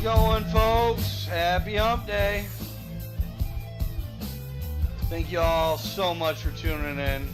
going, folks? Happy hump day. Thank you all so much for tuning in.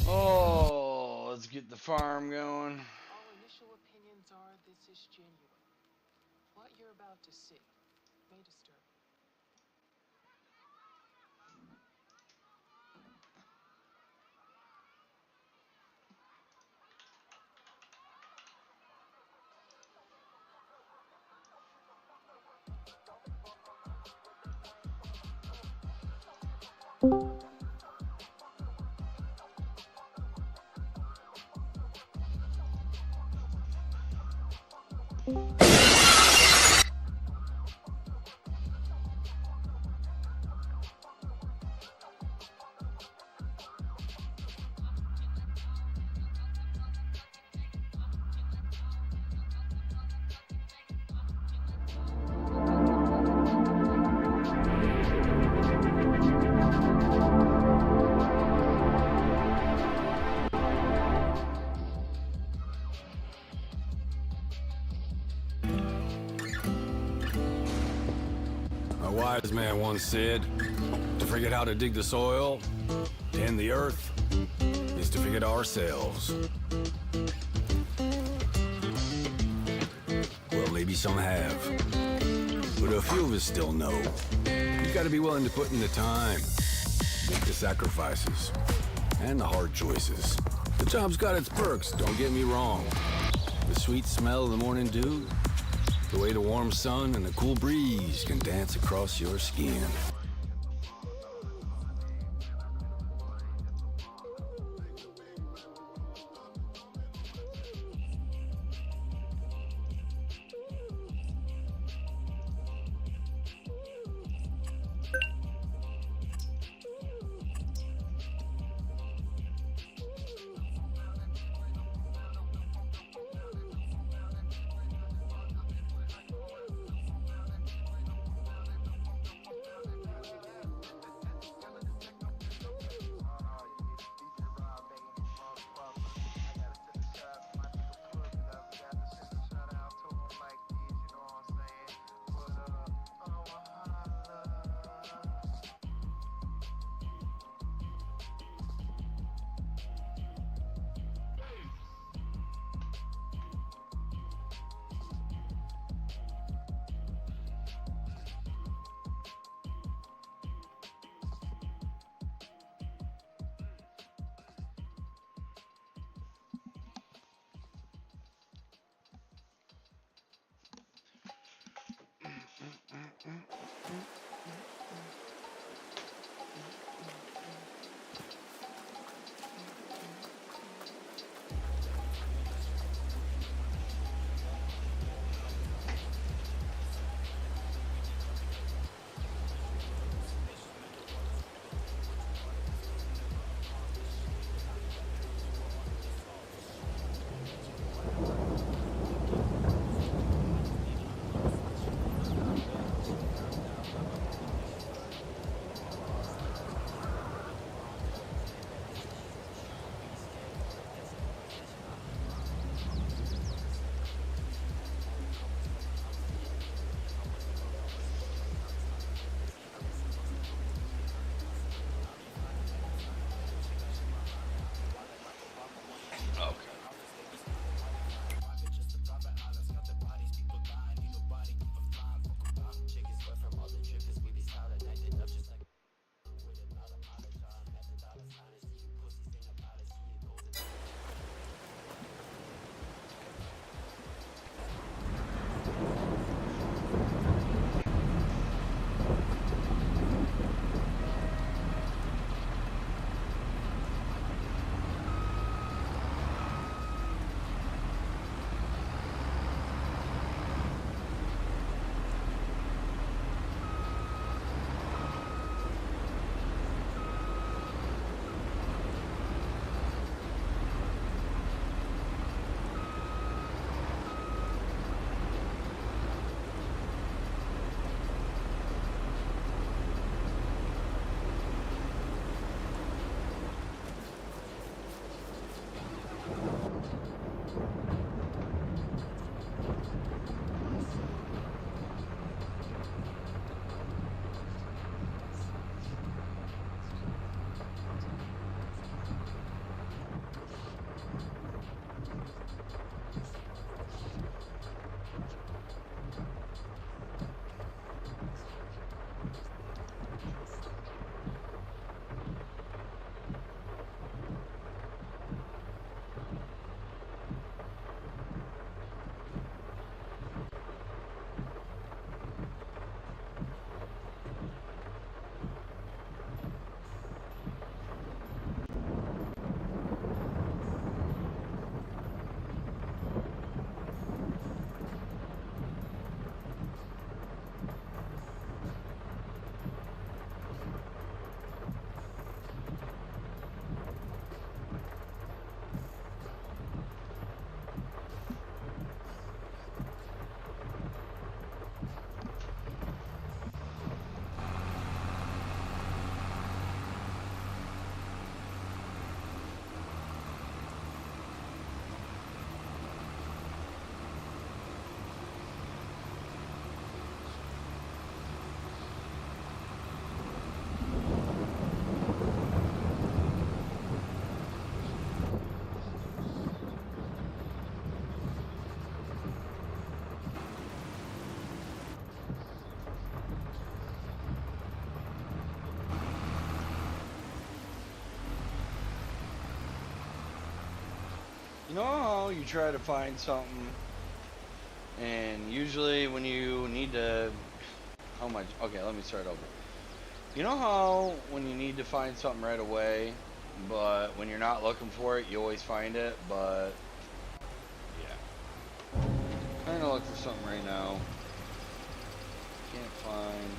Oh, let's get the farm going. Our initial opinions are this is genuine. What you're about to see may disturb. A wise man once said, to forget how to dig the soil, tend the earth, is to forget ourselves. Well, maybe some have, but a few of us still know. You gotta be willing to put in the time, make the sacrifices, and the hard choices. The job's got its perks, don't get me wrong. The sweet smell of the morning dew, the way the warm sun and the cool breeze can dance across your skin. You know how you try to find something, and usually when you need to, how much? Okay, let me start over. You know how when you need to find something right away, but when you're not looking for it, you always find it, but yeah. Trying to look for something right now. Can't find.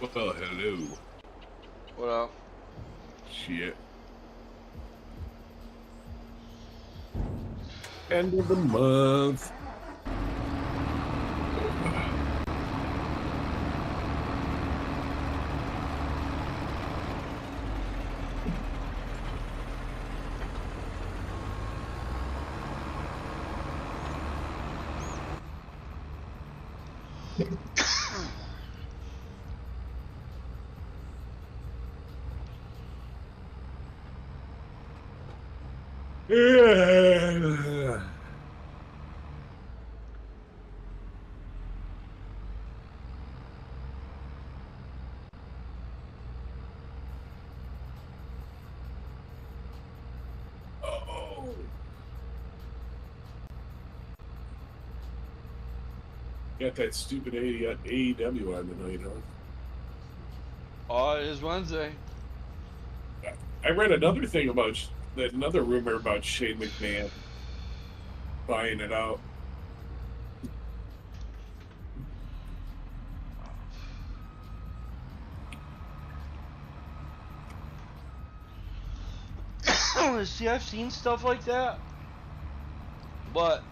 Well, hello. What up? Shit. End of the month. Yeah. Oh. Got that stupid AEW on tonight, huh? Oh, it is Wednesday. I read another thing about another rumor about Shane McMahon buying it out. See, I've seen stuff like that, but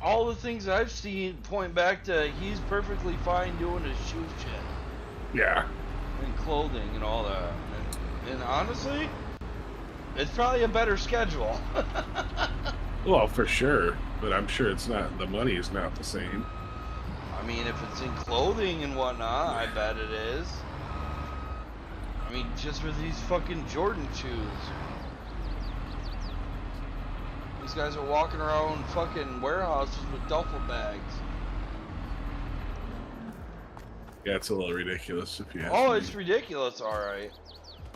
all the things I've seen point back to he's perfectly fine doing his shoe shit. Yeah. And clothing and all that. And honestly, it's probably a better schedule. Well, for sure, but I'm sure it's not. The money is not the same. I mean, if it's in clothing and whatnot, I bet it is. I mean, just with these fucking Jordan shoes. These guys are walking around fucking warehouses with duffel bags. Yeah, it's a little ridiculous if you ask Oh, me. it's ridiculous, alright.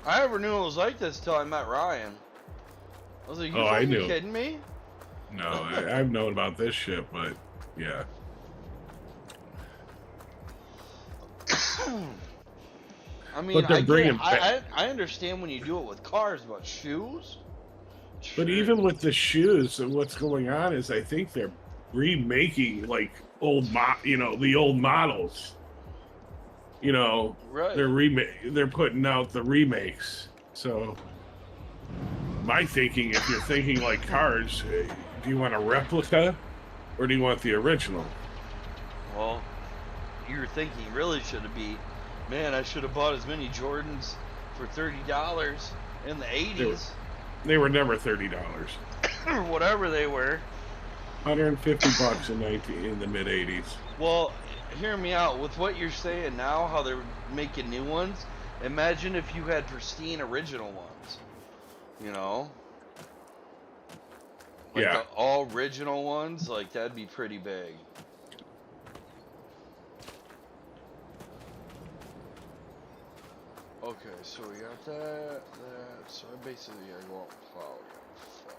I never knew it was like this till I met Ryan. I was like, you I fucking knew. kidding me? No, I've known about this shit, but yeah. I mean, But they're I, bringing I understand when you do it with cars, but shoes? But even with the shoes, what's going on is I think they're remaking like the old models. You know, Right. They're putting out the remakes. So my thinking, if you're thinking like cars, do you want a replica or do you want the original? Well, your thinking really should have been, man, I should have bought as many Jordans for $30 in the 80s. They were never $30. Or whatever they were. $150 in the mid 80s. Well, hear me out. With what you're saying now, how they're making new ones, imagine if you had pristine original ones. You know? Like Yeah. the all original ones, like that'd be pretty big. Okay, so we got that, so I basically gotta go out and plow again. Fuck.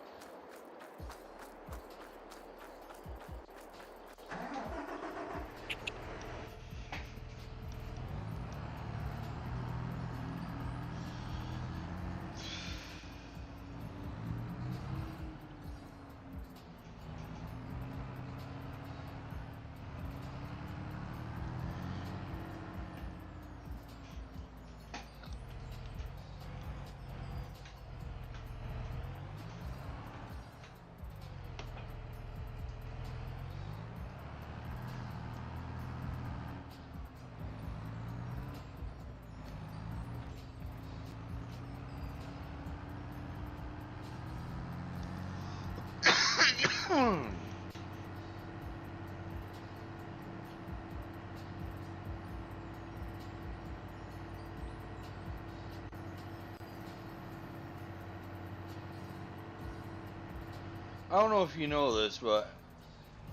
I don't know if you know this, but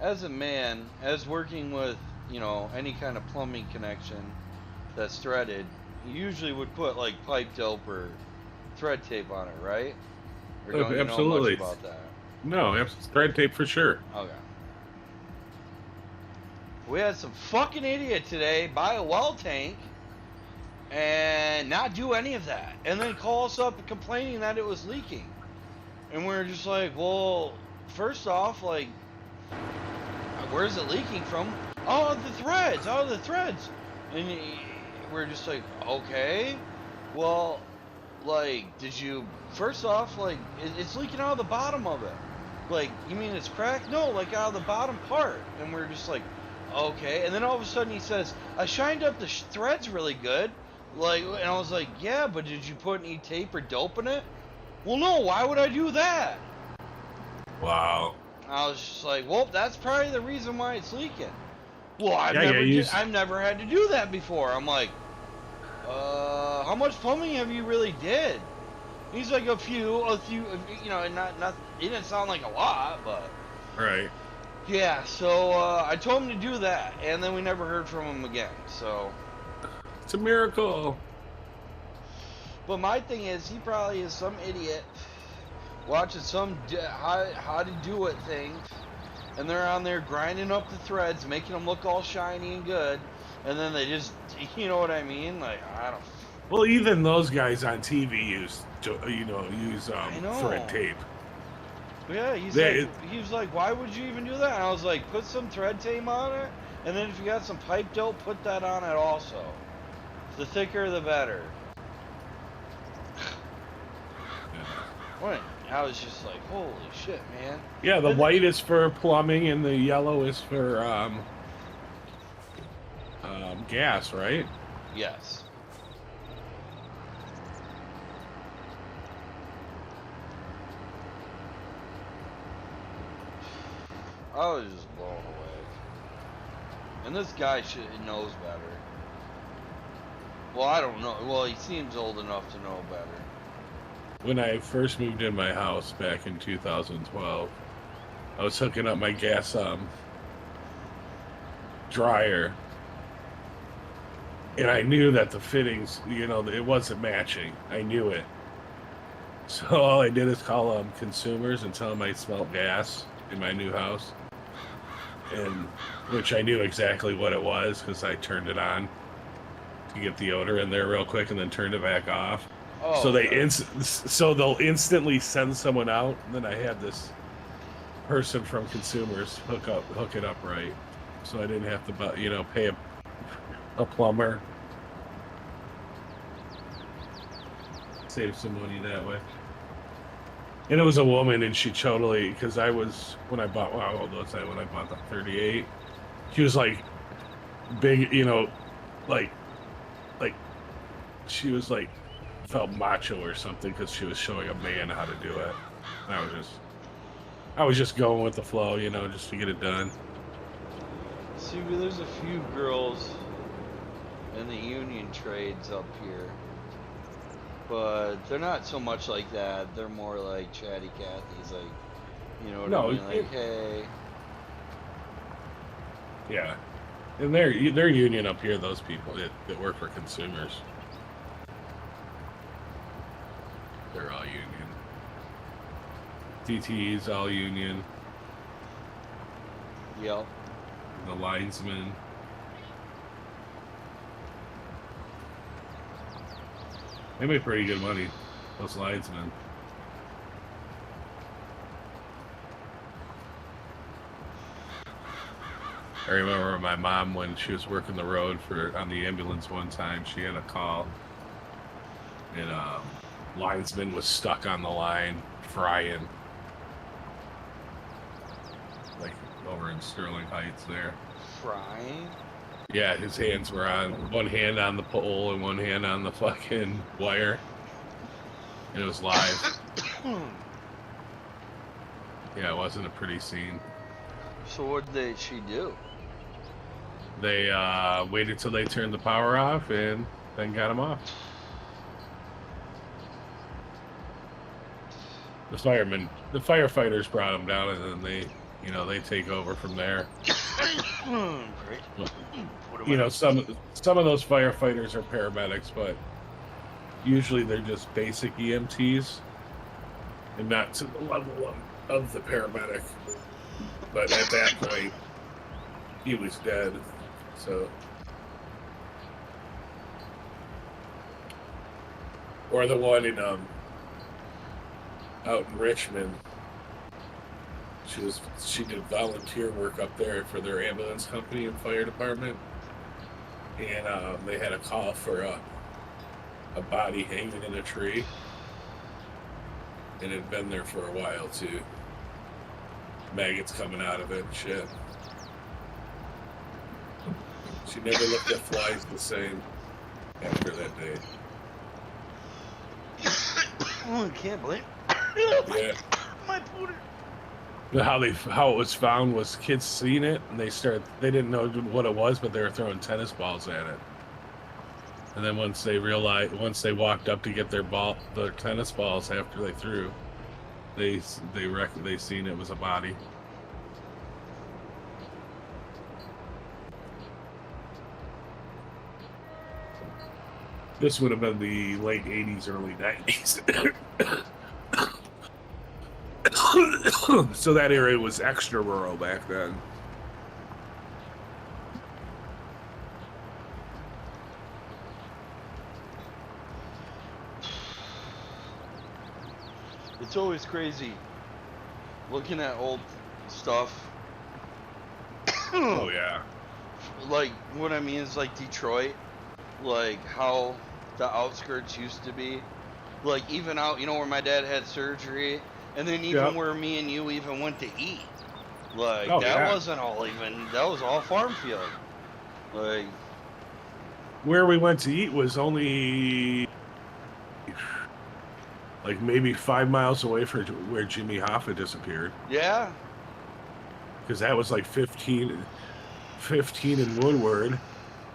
as a man, as working with, you know, any kind of plumbing connection that's threaded, you usually would put like pipe dope or thread tape on it, right? Or don't you Absolutely. know much about that? No, thread tape for sure. Okay. We had some fucking idiot today buy a well tank and not do any of that, and then call us up complaining that it was leaking. And we're just like, well, first off, like, where's it leaking from? Oh, the threads. Oh, the threads. And we're just like, okay, well, like, did you, first off, like, it's leaking out of the bottom of it. Like, you mean it's cracked? No, like out of the bottom part. And we're just like, okay. And then all of a sudden he says, I shined up the threads really good. Like, and I was like, yeah, but did you put any tape or dope in it? Well, no, why would I do that? Wow. I was just like, well, that's probably the reason why it's leaking. Well, I've never had to do that before. I'm like, how much plumbing have you really did? He's like, a few, you know, and not, it didn't sound like a lot, but. Right. Yeah, so, I told him to do that, and then we never heard from him again, so. It's a miracle. But my thing is, he probably is some idiot watching some how to do it thing, and they're on there grinding up the threads, making them look all shiny and good, and then they just, you know what I mean? Like, I don't. Well, even those guys on TV use thread tape. Yeah, he was like, why would you even do that? And I was like, put some thread tape on it, and then if you got some pipe dope, put that on it also. The thicker, the better. What? I was just like, holy shit, man. Yeah, the white is for plumbing and the yellow is for gas, right? Yes. I was just blown away. And this guy knows better. Well, I don't know. Well, he seems old enough to know better. When I first moved in my house back in 2012, I was hooking up my gas dryer, and I knew that the fittings, you know, it wasn't matching. I knew it. So all I did is call consumers and tell them I smelled gas in my new house, and which I knew exactly what it was because I turned it on to get the odor in there real quick and then turned it back off. Oh, so they'll instantly send someone out, and then I had this person from consumers hook it up right, so I didn't have to, you know, pay a plumber. Save some money that way. And it was a woman, and she totally, because I was, when I bought, well, how old was I when I bought the 38? She was like big, you know, like she was like, felt macho or something because she was showing a man how to do it. And I was just going with the flow, you know, just to get it done. See, there's a few girls in the union trades up here, but they're not so much like that. They're more like chatty Cathy's, like, you know what I mean? Like, hey. Yeah. And they're union up here, those people that work for consumers. They're all union. DTE's all union. Yep. The linesmen. They make pretty good money, those linesmen. I remember my mom, when she was working the road on the ambulance one time, she had a call, and linesman was stuck on the line frying, like over in Sterling Heights there. Frying? Yeah, his hands were on, one hand on the pole and one hand on the fucking wire, and it was live. Yeah, it wasn't a pretty scene. So what did she do? They waited till they turned the power off and then got him off. The firefighters brought him down, and then they take over from there. You know, some of those firefighters are paramedics, but usually they're just basic EMTs and not to the level of the paramedic. But at that point, he was dead. So, or the one in out in Richmond. She did volunteer work up there for their ambulance company and fire department, and they had a call for a body hanging in a tree, and it had been there for a while too. Maggots coming out of it and shit. She never looked at flies the same after that day. Oh, I can't believe. Yeah. My pooter. But how it was found was kids seen it and they didn't know what it was, but they were throwing tennis balls at it. And then once they walked up to get their tennis balls after they threw, they seen it was a body. This would have been the late 80s, early 90s. So that area was extra rural back then. It's always crazy looking at old stuff. Oh yeah. Like, what I mean is like Detroit, like how the outskirts used to be. Like even out, where my dad had surgery, and then even where me and you even went to eat. Like that wasn't all even, that was all farm field. Like where we went to eat was only like maybe 5 miles away from where Jimmy Hoffa disappeared. Yeah. Because that was like 15 in Woodward.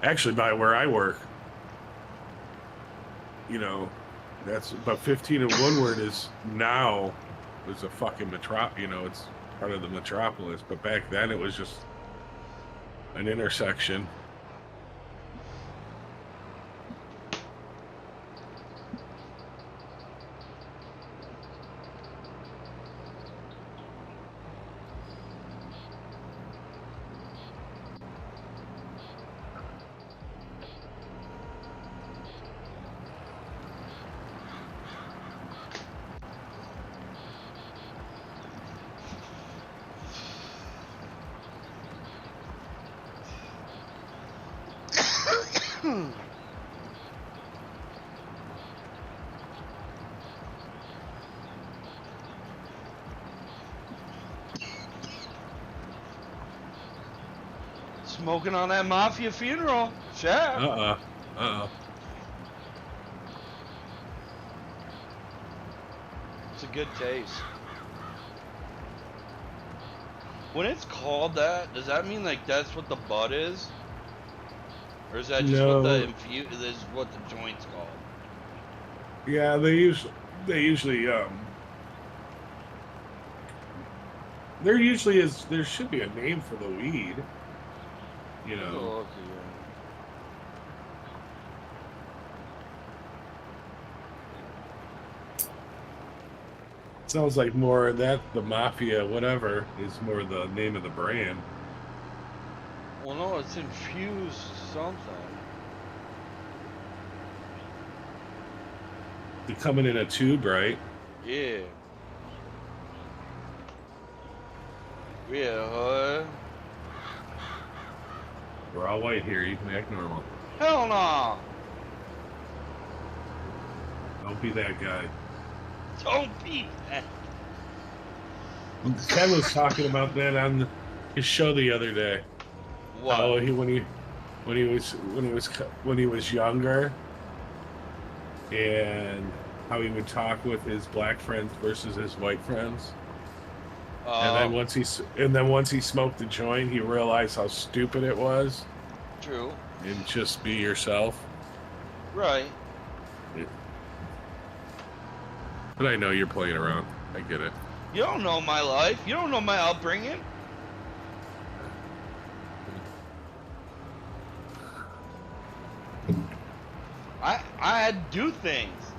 Actually, by where I work. But 15 in Woodward is now a fucking it's part of the metropolis. But back then it was just an intersection. Smoking on that mafia funeral. Chef. It's a good taste. When it's called that, does that mean like that's what the butt is? Or is that just what the is what the joint's called? Yeah, they usually there should be a name for the weed. Oh, okay. Sounds like more that the mafia, whatever, is more the name of the brand. Well, no, it's infused something. They're coming in a tube, right? Yeah. Yeah, We're all white here. You can act normal. Hell no! Don't be that guy. Don't be that. Ken was talking about that on his show the other day. What? How when he was younger, and how he would talk with his black friends versus his white friends. And then once he smoked the joint, he realized how stupid it was. True. And just be yourself. Right. Yeah. But I know you're playing around. I get it. You don't know my life. You don't know my upbringing. I had to do things.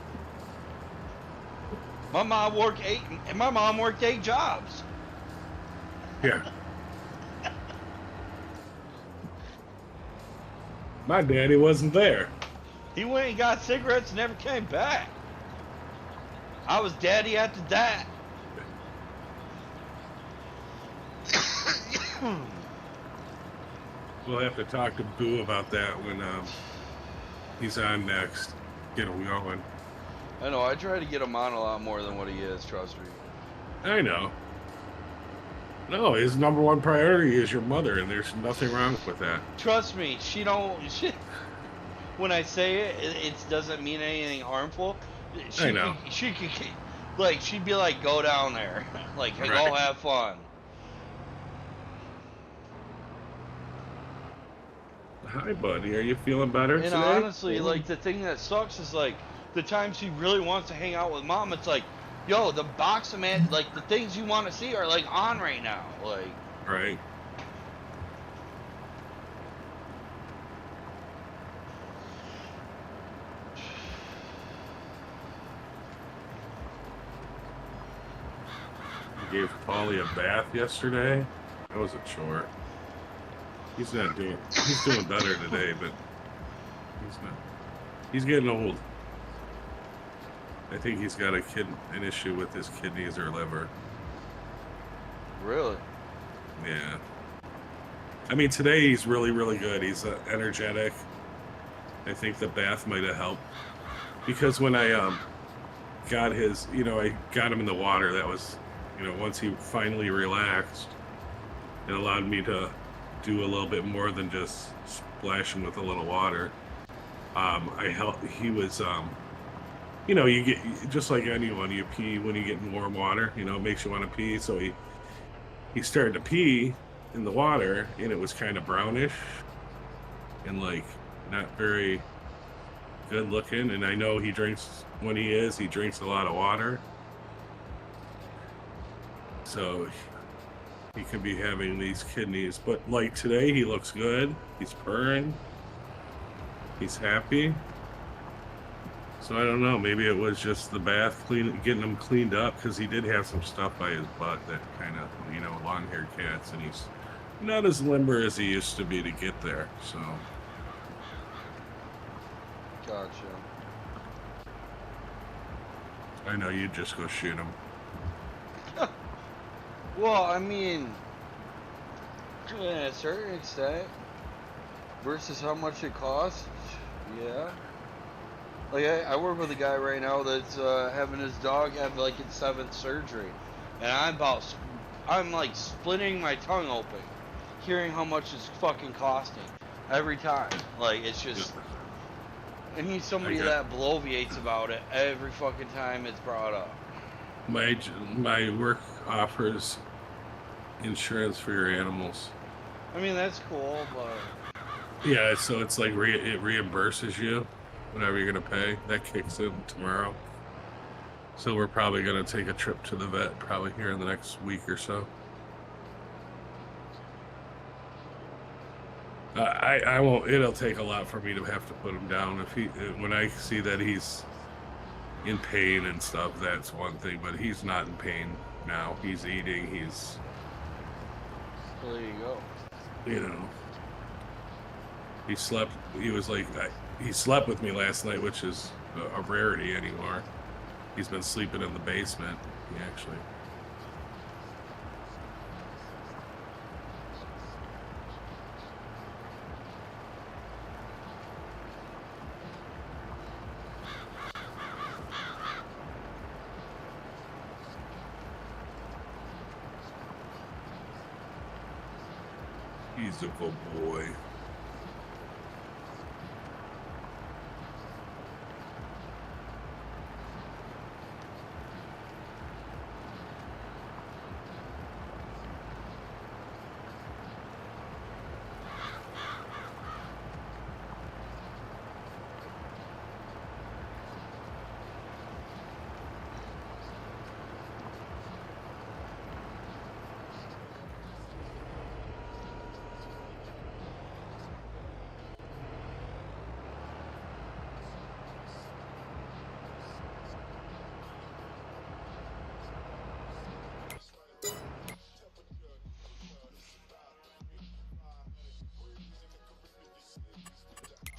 My mom worked 8 jobs. Yeah. My daddy wasn't there. He went and got cigarettes and never came back. I was daddy after that. We'll have to talk to Boo about that when he's on next. Get him going. I know, I try to get him on a lot more than what he is, trust me. I know. No, his number one priority is your mother, and there's nothing wrong with that. Trust me, when I say it doesn't mean anything harmful. I know. She could, like, she'd be like, go down there. Like, hey, Right. go have fun. Hi, buddy. Are you feeling better And today? honestly, like, the thing that sucks is, like, the time she really wants to hang out with mom, it's like, yo, the box of like, the things you want to see are, like, on right now. Like, Right. I gave Paulie a bath yesterday. That was a chore. He's doing better today, but he's not. He's getting old. I think he's got an issue with his kidneys or liver. really? Yeah. I mean, today he's really, really good. He's energetic. I think the bath might have helped. Because when I got his, I got him in the water, that was, once he finally relaxed, it allowed me to do a little bit more than just splash him with a little water. He was, you get, just like anyone, you pee when you get in warm water, it makes you want to pee. So he started to pee in the water, and it was kind of brownish and like not very good looking. And I know he drinks a lot of water, so he could be having these kidneys. But like today, he looks good. He's purring. He's happy. So I don't know. Maybe it was just the bath getting him cleaned up, because he did have some stuff by his butt that kind of, long-haired cats, and he's not as limber as he used to be to get there. So Gotcha. I know you'd just go shoot him. Well, I mean, to a certain extent, versus how much it costs, yeah. Like, I work with a guy right now that's having his dog have, like, its 7th surgery. And I'm, like, splitting my tongue open, hearing how much it's fucking costing every time. Like, it's just... I need somebody that bloviates about it every fucking time it's brought up. My work offers insurance for your animals. I mean, that's cool, but... Yeah, so it's like it reimburses you whatever you're gonna pay. That kicks in tomorrow. So we're probably gonna take a trip to the vet probably here in the next week or so. I won't. It'll take a lot for me to have to put him down. When I see that he's in pain and stuff, that's one thing. But he's not in pain now. He's eating. Well, there you go. He slept. He slept with me last night, which is a rarity anymore. He's been sleeping in the basement. He actually. He's a good boy.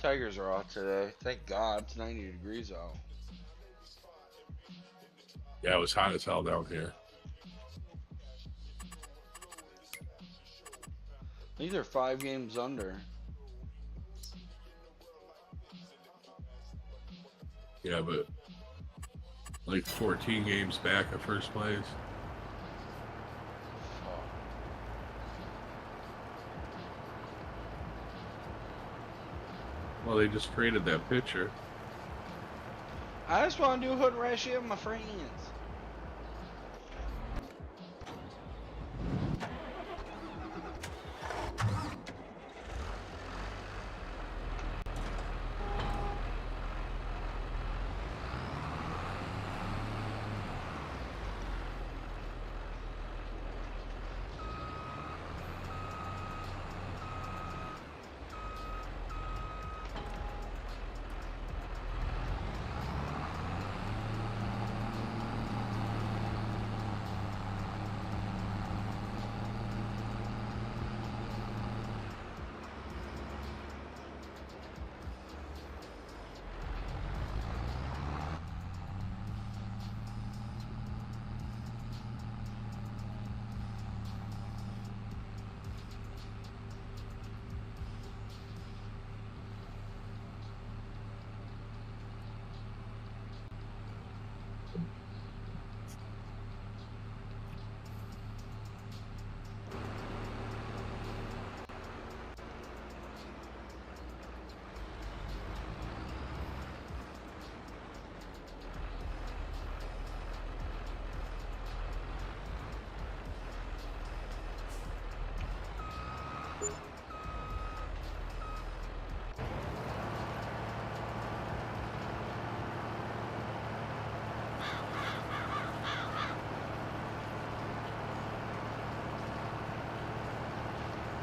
Tigers are off today. Thank God. It's 90 degrees out. Yeah, it was hot as hell down here. I think they're 5 games under. Yeah, but like 14 games back at first place. Well, they just created that picture. I just want to do hood rash with my friends.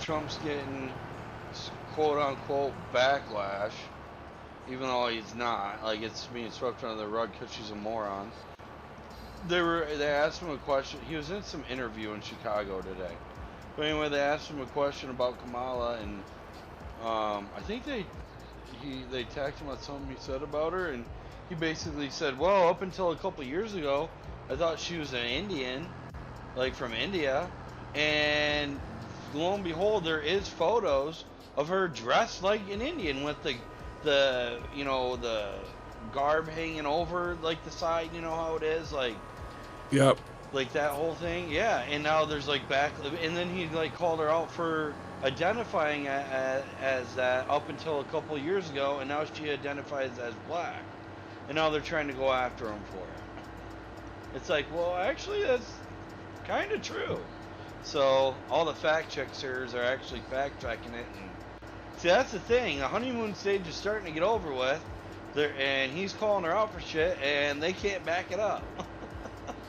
Trump's getting quote unquote backlash, even though he's not. Like, it's being swept under the rug because she's a moron. They asked him a question. He was in some interview in Chicago today. But anyway, they asked him a question about Kamala, and I think they tagged him on something he said about her, and he basically said, well, up until a couple years ago, I thought she was an Indian, like from India, and lo and behold, there is photos of her dressed like an Indian with the you know, the garb hanging over like the side, you know how it is, like, yep, like that whole thing. Yeah, and now there's like and then he like called her out for identifying as that up until a couple years ago, and now she identifies as black, and now they're trying to go after him for it. It's like, well, actually that's kind of true. So all the fact checkers are actually fact checking it, and see, that's the thing. The honeymoon stage is starting to get over with, and he's calling her out for shit, and they can't back it up.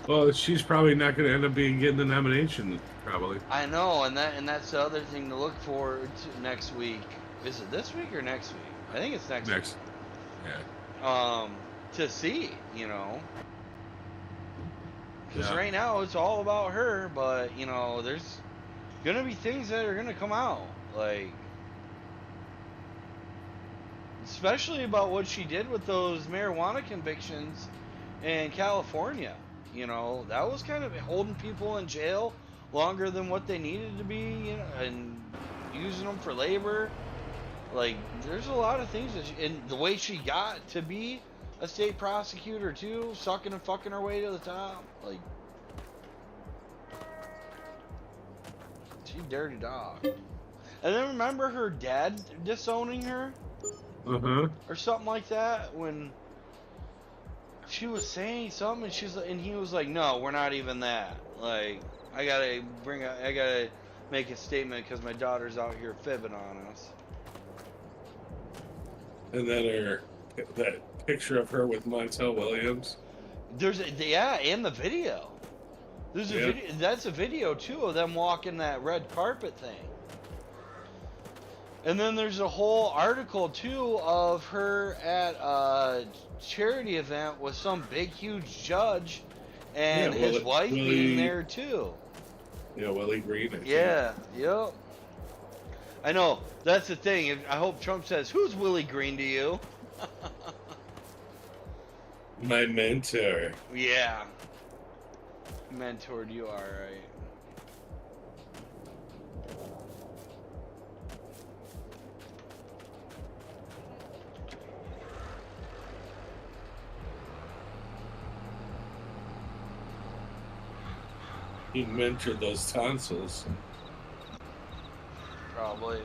Well, she's probably not going to end up getting the nomination, probably. I know, and that's the other thing to look forward to next week. Is it this week or next week? I think it's next week. Yeah. To see, you know. Because Yeah. right now it's all about her, but, you know, there's going to be things that are going to come out. Like, especially about what she did with those marijuana convictions in California. You know, that was kind of holding people in jail longer than what they needed to be, you know, and using them for labor. Like, there's a lot of things that and the way she got to be a state prosecutor too, sucking and fucking her way to the top. Like, she dirty dog. And then remember her dad disowning her? Uh-huh. Or something like that, when she was saying something, and he was like, no, we're not even that. Like, I gotta make a statement because my daughter's out here fibbing on us. And then that picture of her with Montel Williams. And the video. There's a video. That's a video too of them walking that red carpet thing. And then there's a whole article too of her at a charity event with some big huge judge and his wife being there too. Yeah, Willie Green. Yeah, yep. I know, that's the thing. I hope Trump says, who's Willie Green to you? My mentor. Yeah. Mentored you, alright. He invented those tonsils. Probably.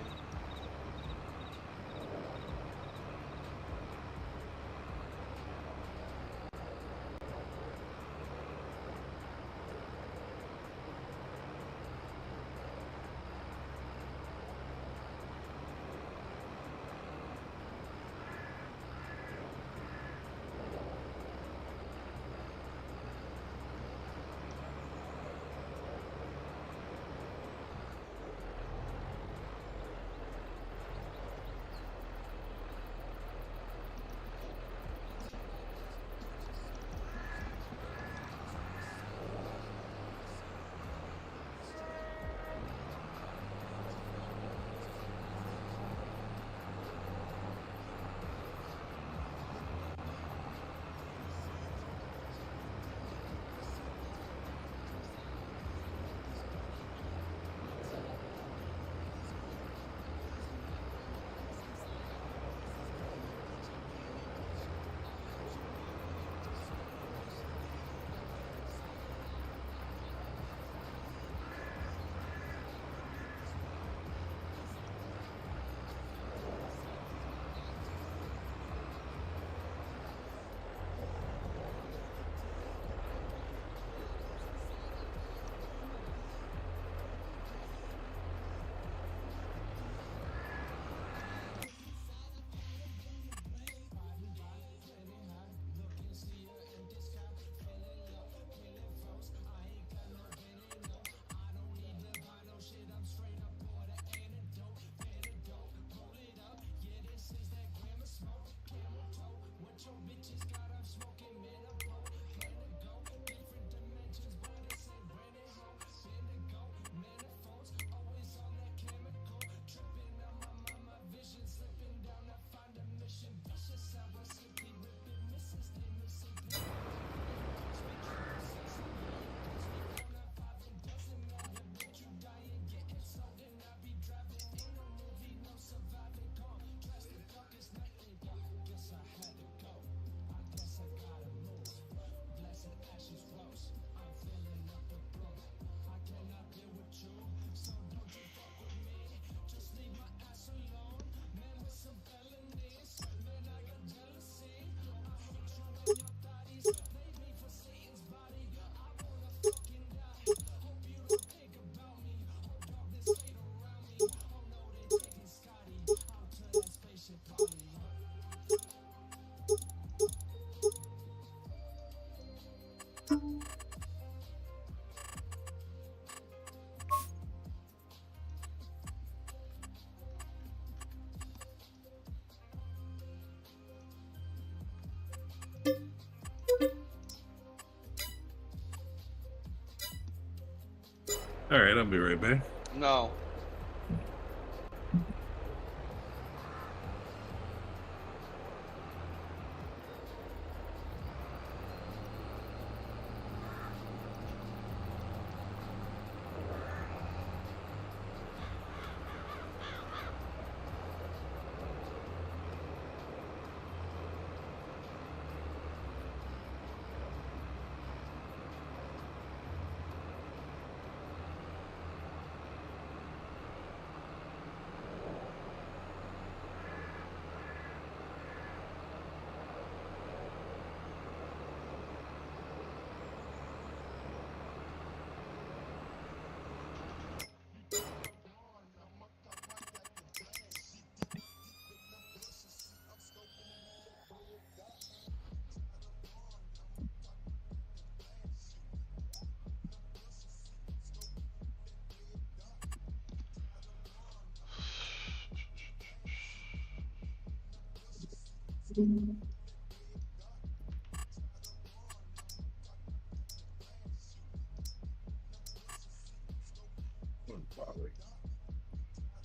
All right, I'll be right back. No.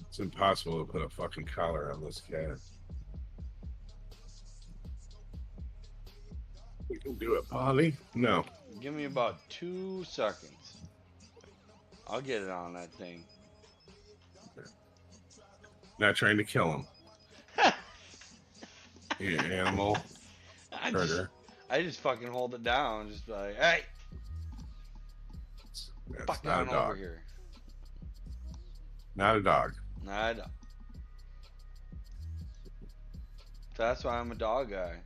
It's impossible to put a fucking collar on this cat. We can do it, Polly. No. Give me about 2 seconds. I'll get it on that thing. Not trying to kill him. You animal. I just fucking hold it down. Just be like, hey. That's Fuck not on a dog. over here. Not a dog. Nah, I don't. That's why I'm a dog guy.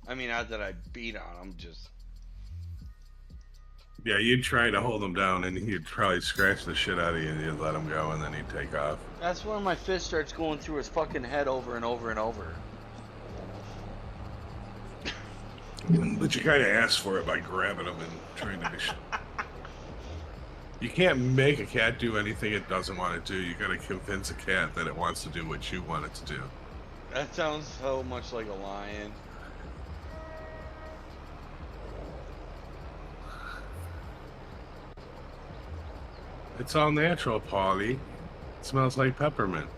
I mean, not that I beat on him, just. Yeah, you'd try to hold him down, and he'd probably scratch the shit out of you, and you'd let him go, and then he'd take off. That's when my fist starts going through his fucking head over and over and over. But you kind of ask for it by grabbing him and trying to be. You can't make a cat do anything it doesn't want to do. You got to convince a cat that it wants to do what you want it to do. That sounds so much like a lion. It's all natural, Paulie. It smells like peppermint.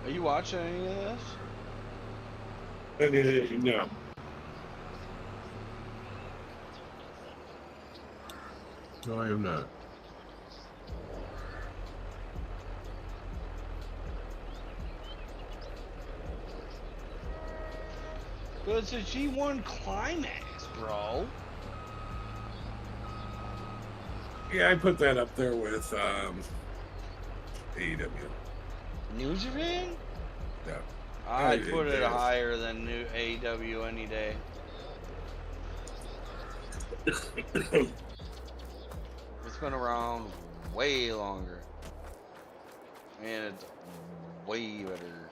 Are you watching any of this? No. No, I am not. But it's a G1 Climax, bro. Yeah, I put that up there with AEW. News event? Yeah. I'd put it higher than new AEW any day. It's been around way longer. And it's way better.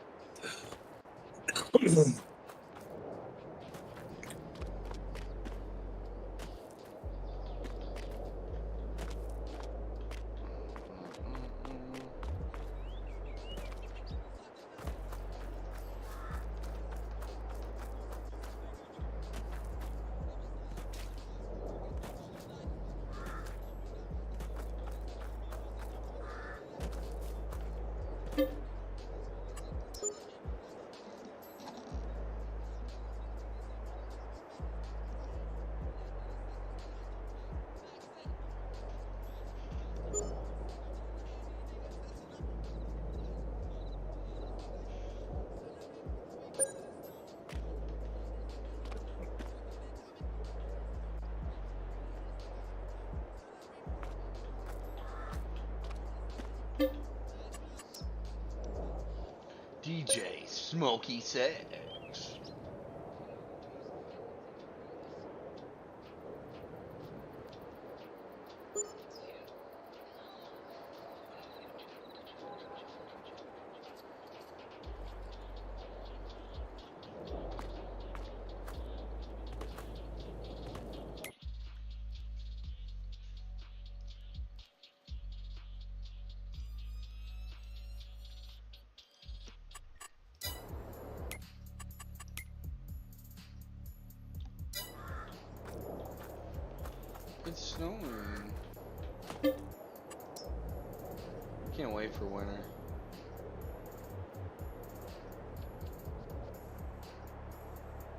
Smoky sex. It's snowing. Can't wait for winter.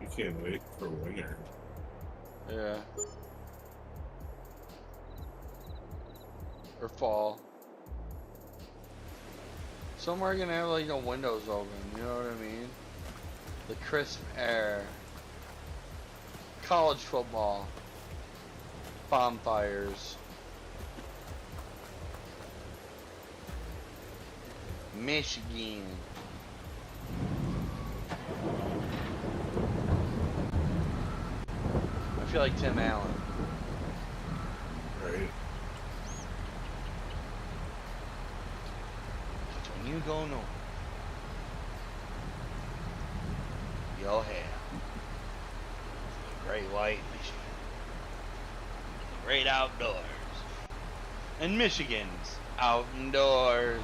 You can't wait for winter. Yeah. Or fall. Somewhere gonna have like the windows open, you know what I mean? The crisp air. College football. Bonfires. Michigan. I feel like Tim Allen. Right. When you go north, you'll have the great white Michigan. The great outdoors. And Michigan's outdoors.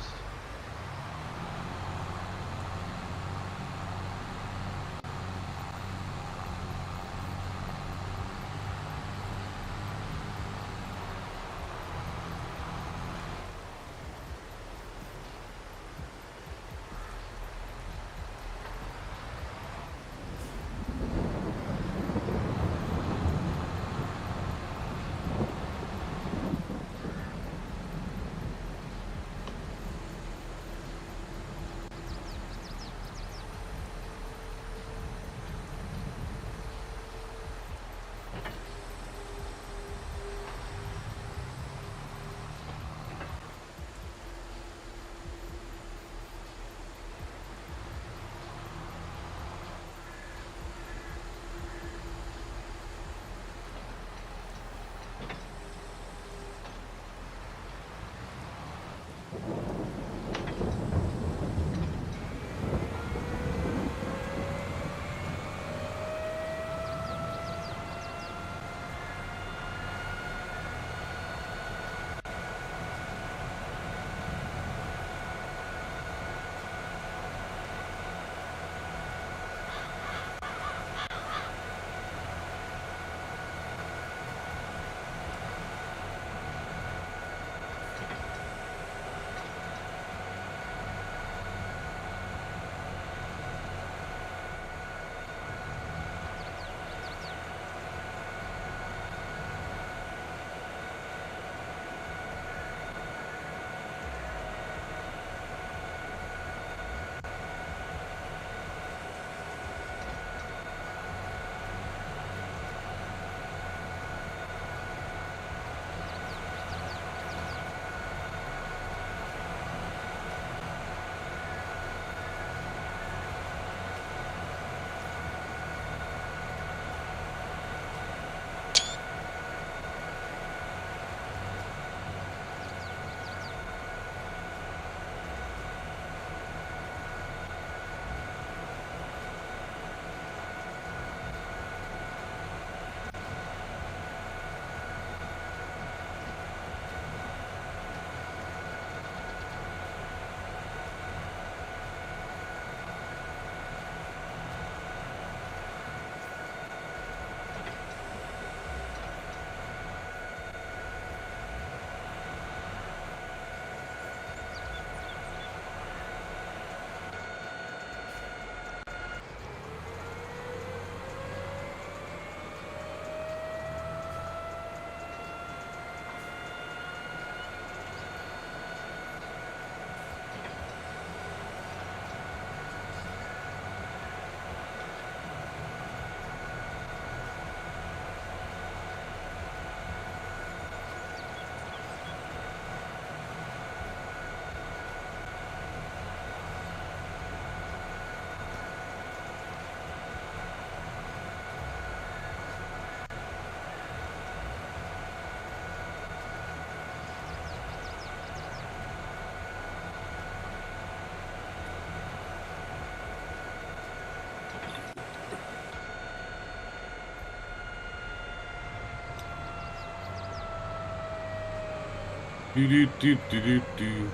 Do do do do do do.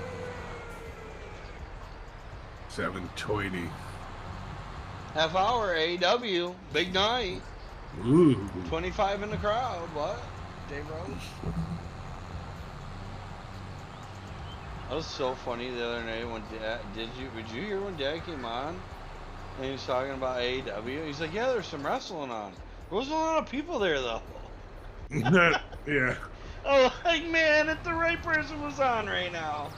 720. Half hour AEW, big night. Ooh. 25 in the crowd. What? Dave Rose? That was so funny the other night when Dad, did you hear when Dad came on and he was talking about AEW? He's like, yeah, there's some wrestling on. There wasn't a lot of people there though. Yeah. I was like, man, if the right person was on right now.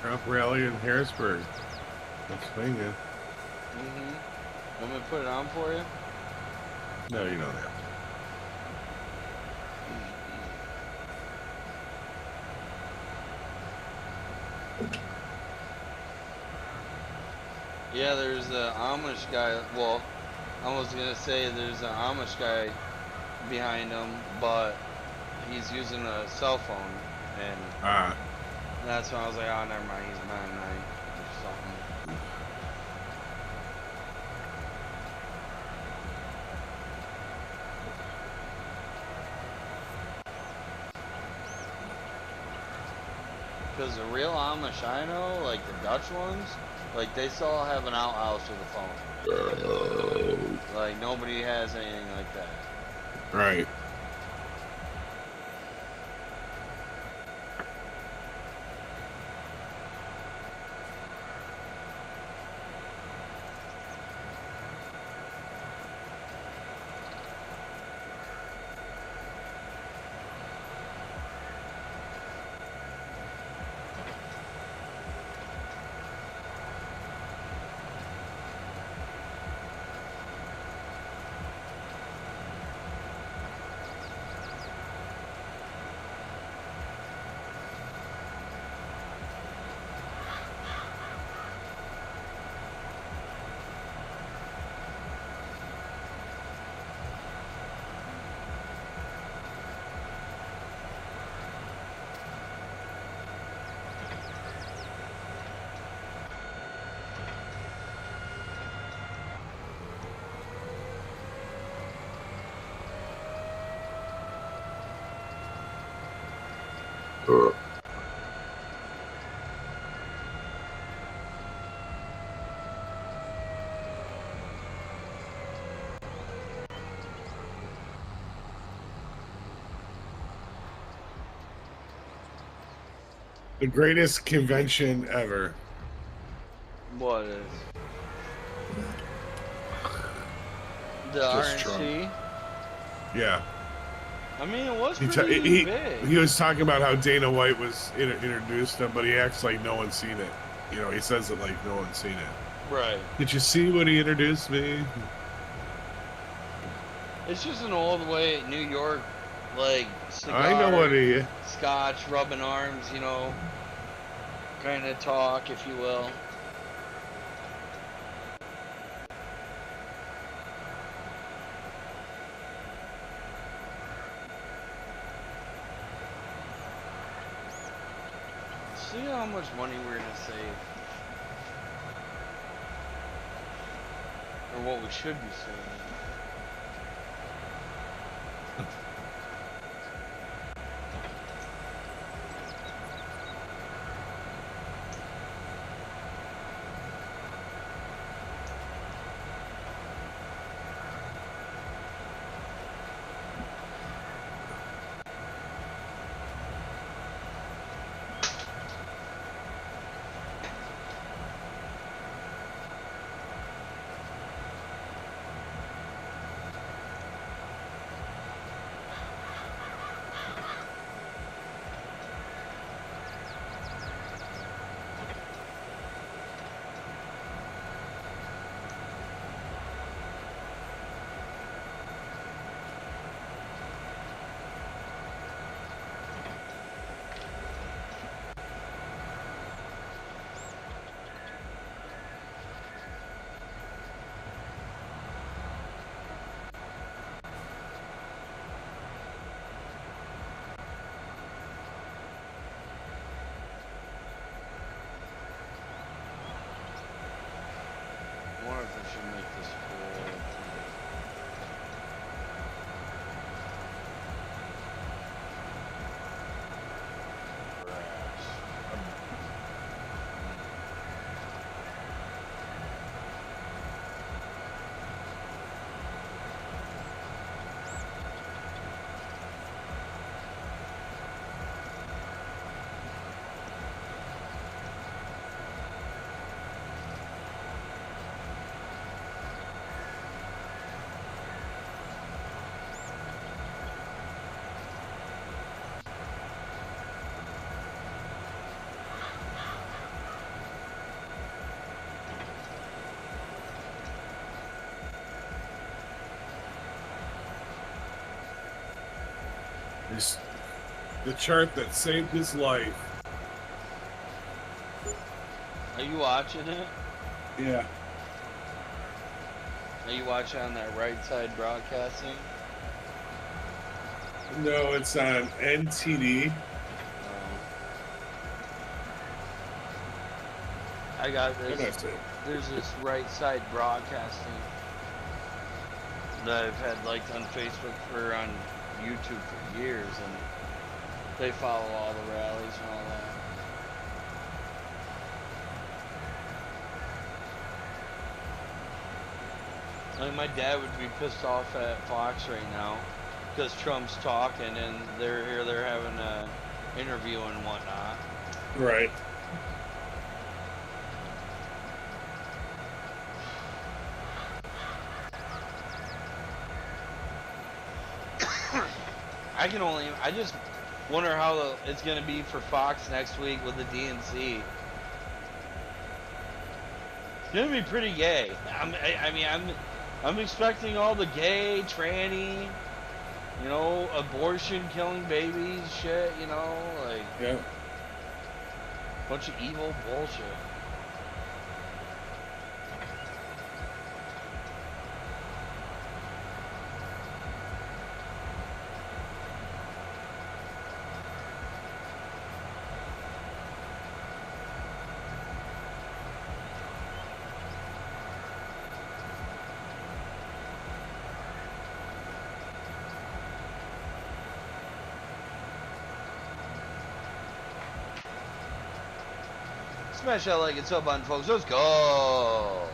Trump rally in Harrisburg. Pennsylvania. Mm-hmm. Want me to put it on for you? No, you don't have to. Yeah, there's the Amish guy. Well, I was gonna say there's an Amish guy behind him, but he's using a cell phone, and that's when I was like, oh, never mind, he's 9-9 or something. Because the real Amish I know, like the Dutch ones, like they still have an outhouse with a phone. Like nobody has anything like that. Right. The greatest convention ever. What is? The Just RNC? Yeah. I mean, it was pretty big. He was talking about how Dana White was introduced him, but he acts like no one's seen it. You know, he says it like no one's seen it. Right. Did you see when he introduced me? It's just an old way New York, like, cigar, I know what he... Scotch, rubbing arms, you know, kind of talk, if you will. See how much money we're gonna save. Or what we should be saving. I wonder if I should make this full. Grass. The chart that saved his life. Are you watching it? Yeah. Are you watching on that right side broadcasting? No, it's on NTD. I got What did I this. say? There's this right side broadcasting that I've had liked on Facebook for on YouTube for years, and they follow all the rallies and all that. Like my dad would be pissed off at Fox right now because Trump's talking and they're here, they're having a interview and whatnot. Right. I just wonder how it's going to be for Fox next week with the DNC. It's going to be pretty gay. I'm expecting all the gay, tranny, you know, abortion, killing babies, shit, you know, like, Yeah. bunch of evil bullshit. Smash that like and sub button, folks. Let's go.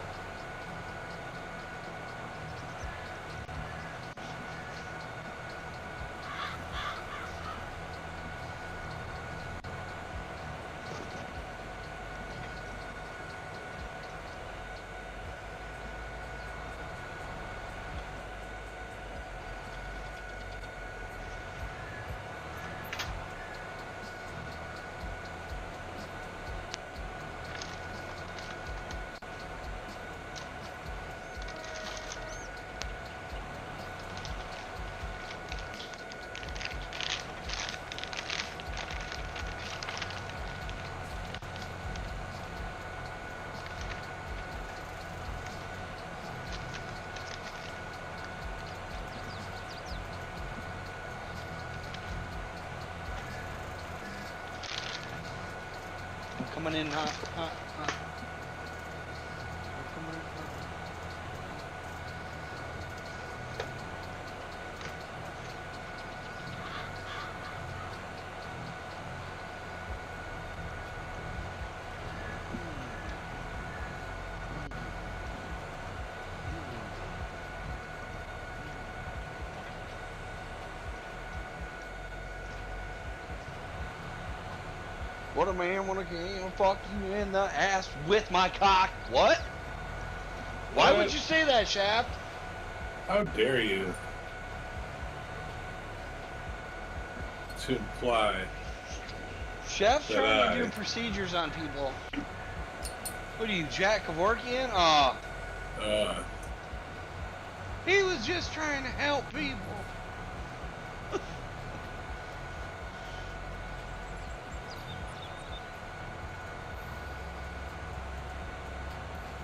coming in hot, hot, hot. We're coming in hot. What a man wanna can fuck you in the ass with my cock. What? Why would you say that, Shaft? How dare you? To imply. Shaft's That trying to I- do procedures on people. What are you, Jack Kevorkian? He was just trying to help people.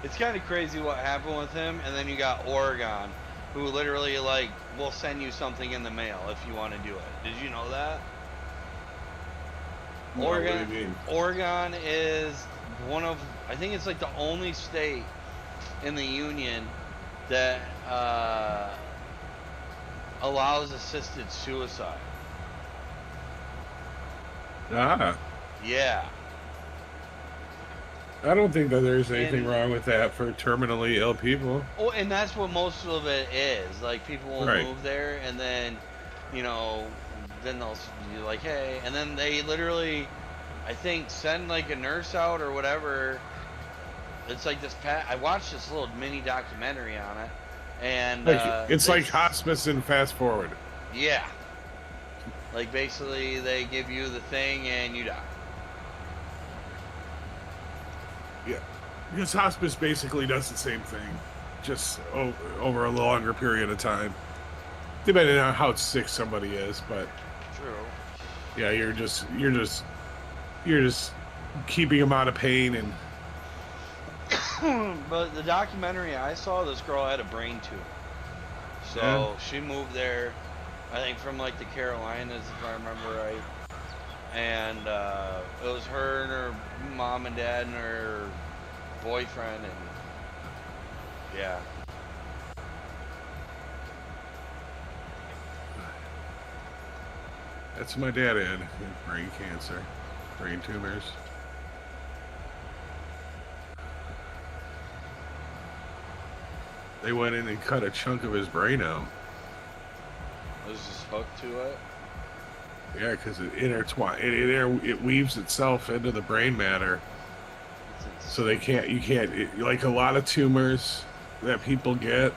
It's kind of crazy what happened with him, and then you got Oregon, who literally, like, will send you something in the mail if you want to do it. Did you know that? No, what do you mean? Oregon is one of, I think it's like the only state in the union that allows assisted suicide. Ah. Yeah. I don't think that there's anything wrong with that for terminally ill people. Oh, and that's what most of it is. Like, people will move there, and then, you know, then they'll be like, hey, and then they literally, I think, send like a nurse out or whatever. It's like this I watched this little mini documentary on it, and it's like hospice and fast forward. Yeah. Like, basically, they give you the thing and you die. Yeah, because hospice basically does the same thing, just over a longer period of time, depending on how sick somebody is. But true. Yeah, you're just keeping them out of pain and. But the documentary I saw, this girl had a brain tumor, so she moved there, I think from like the Carolinas, if I remember right. And it was her and her mom and dad and her boyfriend, and yeah. That's my dad had brain cancer, brain tumors. They went in and cut a chunk of his brain out. Was just hooked to it? Yeah, because it intertwines. It weaves itself into the brain matter. So you can't, like a lot of tumors that people get,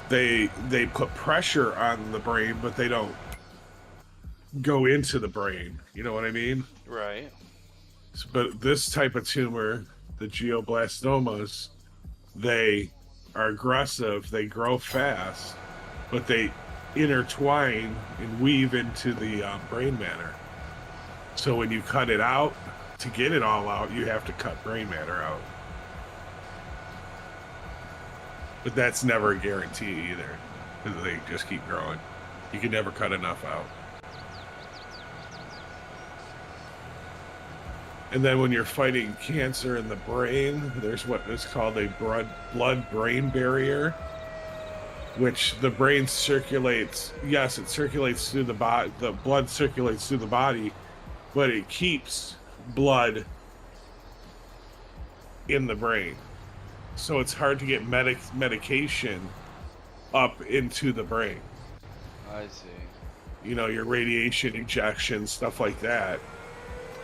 they put pressure on the brain, but they don't go into the brain. You know what I mean? Right. But this type of tumor, the glioblastomas, they are aggressive, they grow fast, but they intertwine and weave into the brain matter. So when you cut it out, to get it all out, you have to cut brain matter out. But that's never a guarantee either, because they just keep growing. You can never cut enough out. And then when you're fighting cancer in the brain, there's what is called a blood-brain barrier, which the brain circulates. Yes, it circulates through the body. The blood circulates through the body, but it keeps blood in the brain. So it's hard to get medication up into the brain. I see. You know, your radiation injections, stuff like that.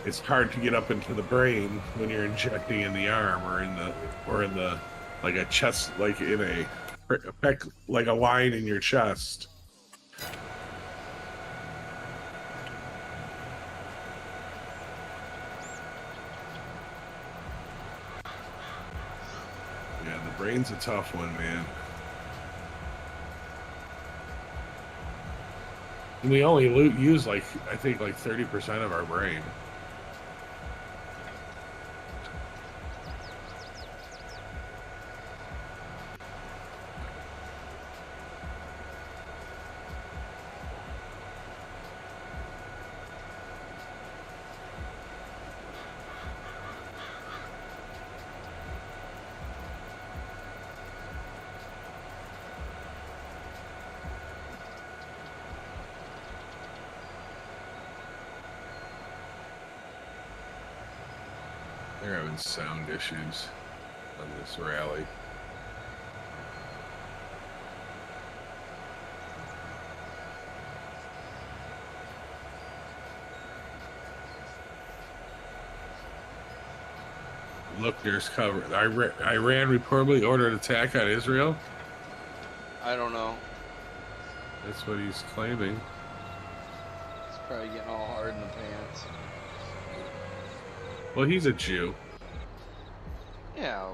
It's hard to get up into the brain when you're injecting in the arm or in the like a chest, like in like a line in your chest. Yeah, the brain's a tough one, man. And we only use I think 30% of our brain. They're having sound issues on this rally. Look, there's cover. Iran reportedly ordered attack on Israel. I don't know. That's what he's claiming. It's probably getting all hard in the pants. Well, he's a Jew. Yeah,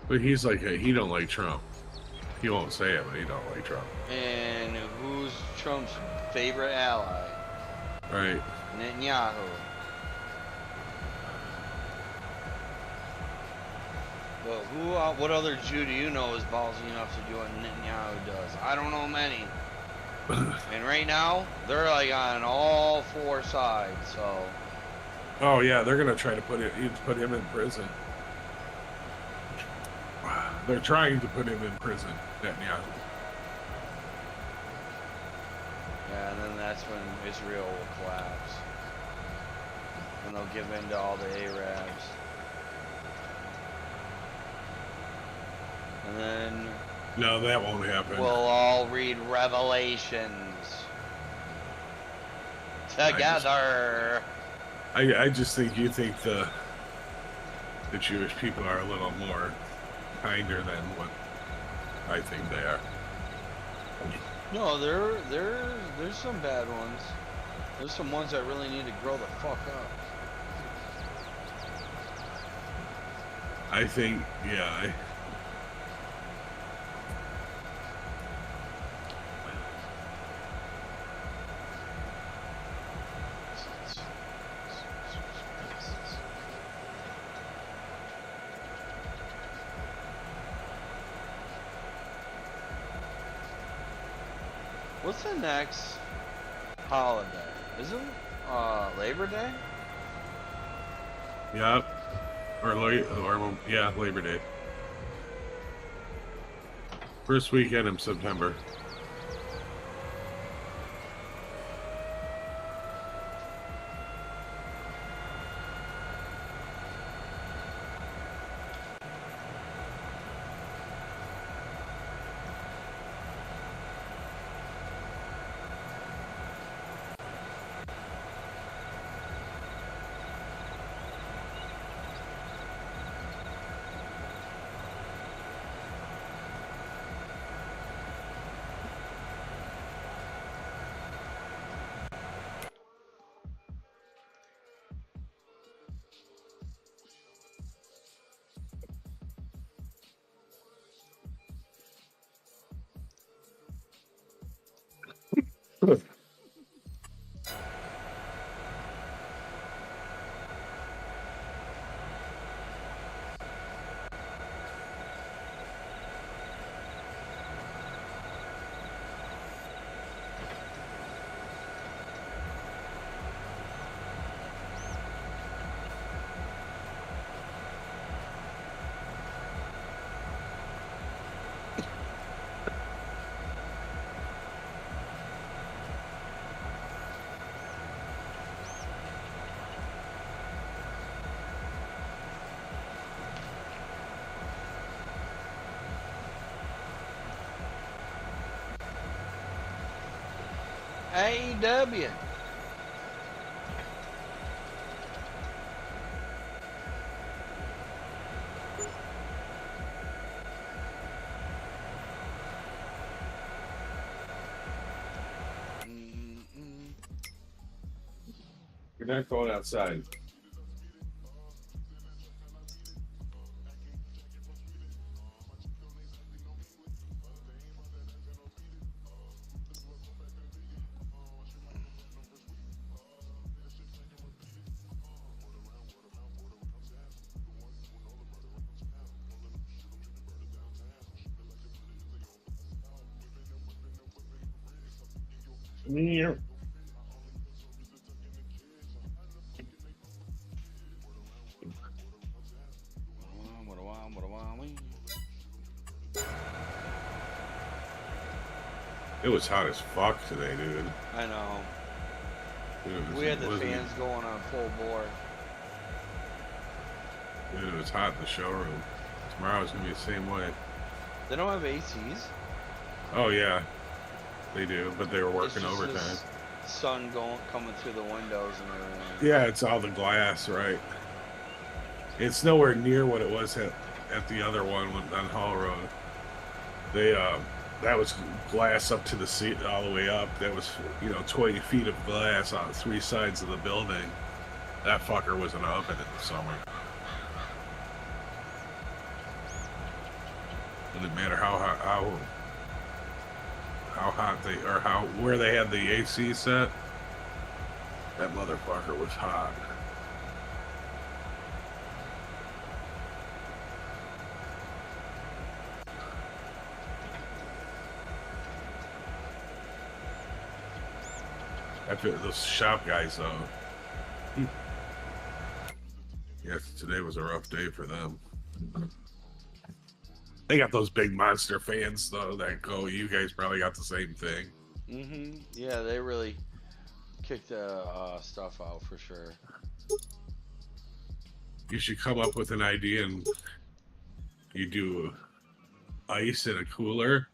But he's like, he don't like Trump. He won't say it, but he don't like Trump. and who's Trump's favorite ally? Right. Netanyahu. But what other Jew do you know is ballsy enough to do what Netanyahu does? I don't know many. And right now, they're like on all four sides, so. Oh yeah, they're gonna try to put him in prison. They're trying to put him in prison, Netanyahu. Yeah, and then that's when Israel will collapse. And they'll give in to all the Arabs. And then No, that won't happen. we'll all read Revelations together. I just think you think the Jewish people are a little more kinder than what I think they are. No, there's some bad ones. There's some ones that really need to grow the fuck up. I think, yeah. What's the next holiday? Isn't Labor Day? Yeah. Yeah, Labor Day. First weekend in September. AEW. You're not going outside. Yeah. It was hot as fuck today, dude. I know. We had the fans going on full bore. Dude, it was hot in the showroom. Tomorrow's gonna be the same way. They don't have ACs. Oh yeah, they do, but they were It's working just overtime. this sun coming through the windows and everything. Yeah, it's all the glass, right? It's nowhere near what it was at the other one on Hall Road. They that was glass up to the seat all the way up. That was 20 feet of glass on 3 sides of the building. That fucker was an oven in the summer. Didn't matter how hot they or where they had the AC set. That motherfucker was hot. After those shop guys, though. Yes, today was a rough day for them. They got those big monster fans, though, that go. You guys probably got the same thing. Mm-hmm. Yeah, they really kicked the stuff out for sure. You should come up with an idea and you do ice in a cooler,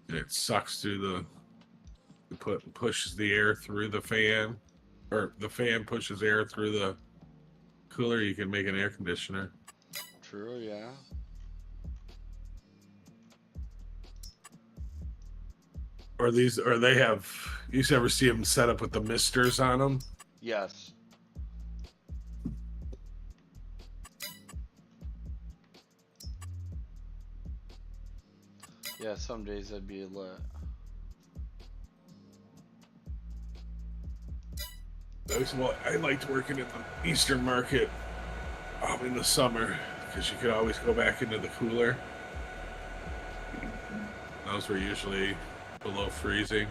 and it sucks through pushes the air through the fan, or the fan pushes air through the cooler. You can make an air conditioner. True, yeah. Or they have. You ever see them set up with the misters on them? Yes. Yeah, some days that'd be lit. I liked working at the Eastern Market in the summer because you could always go back into the cooler. Those were usually below freezing.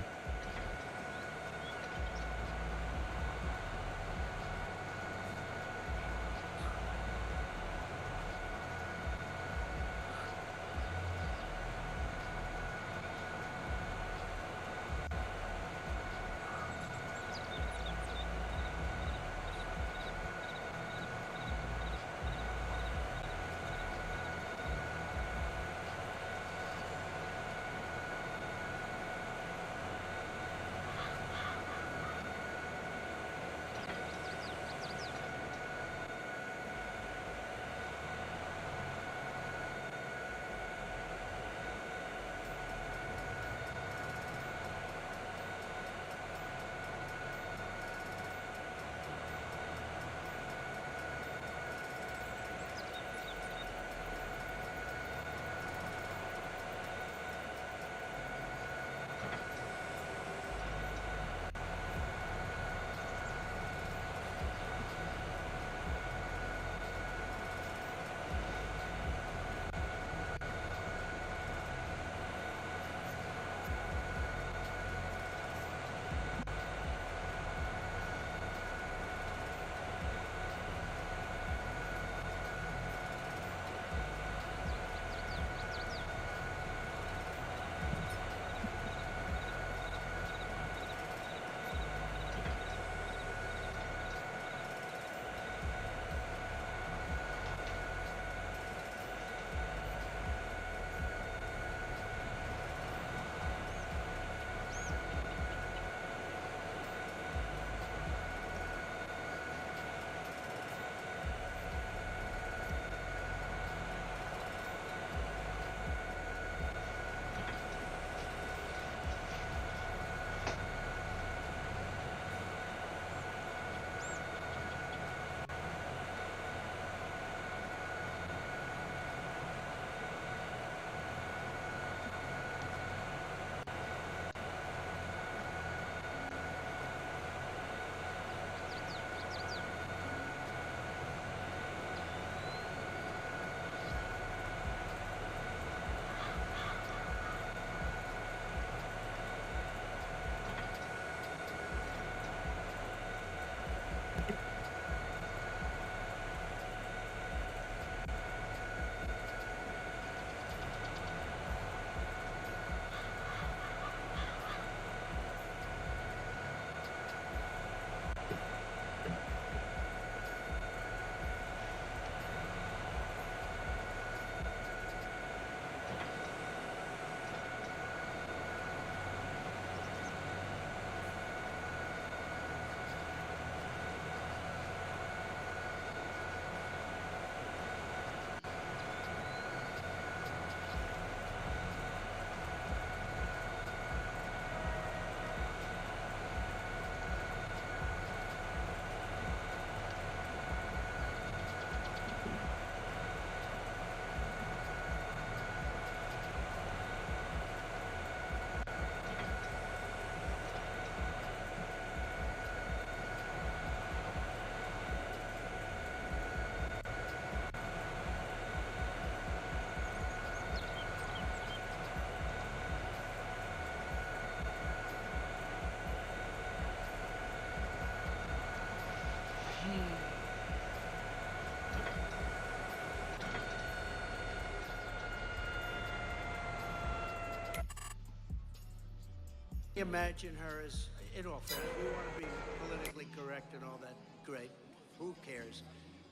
imagine her as, in all fairness, we want to be politically correct and all that. Great. Who cares?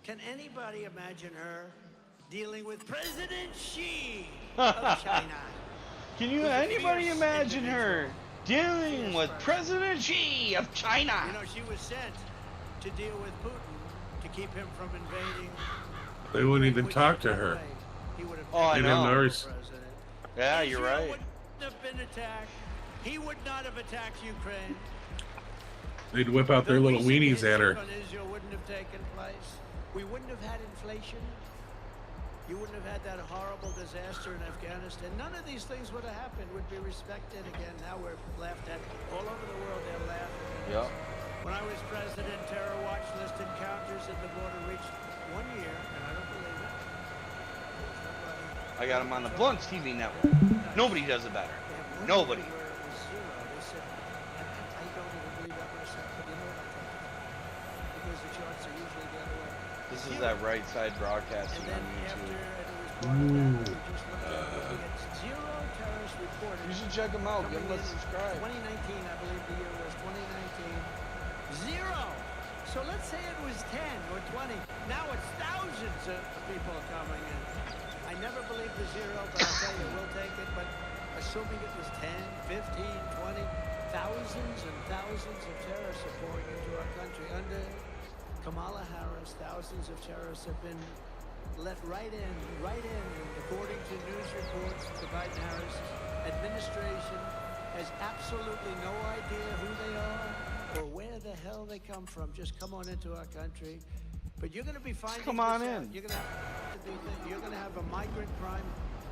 Can anybody imagine her dealing with President Xi of China? Can you anybody imagine her dealing with President Xi of China? You know, she was sent to deal with Putin to keep him from invading. They wouldn't even talk to her. He would have Oh, I They didn't know. know her. president. Yeah, you're Israel right. wouldn't have been attacked. He would not have attacked Ukraine. They'd whip out their The little recent weenies at her. attack on Israel wouldn't have taken place. We wouldn't have had inflation. You wouldn't have had that horrible disaster in Afghanistan. None of these things would have happened. Would be respected again. Now we're laughed at all over the world. They're laughing. Yep. When I was president, terror watch list encounters at the border reached 1 year, and I don't believe it. I got him on the Blunts TV network. Nobody does it better. They have one Nobody. year where it was 0. They said, and I don't even believe that myself, but you know what? I think because the charts are usually the other way. This is that right side broadcasting And then on after YouTube. it was brought to that, we just looked at it, we had 0 terrorists reported. You should check them out. Give them a Coming in subscribe. 2019, I believe the year was 2019. 0. So let's say it was 10 or 20. Now it's thousands of people coming in. I never believed the 0, but I'll tell you, we'll take it. But assuming it was 10, 15, 20, thousands and thousands of terrorists are pouring into our country. Under Kamala Harris, thousands of terrorists have been let right in. And according to news reports, the Biden-Harris administration has absolutely no idea who they are or where the hell they come from. Just come on into our country. But you're going to be finding Come on this in. out. You're going to have a migrant crime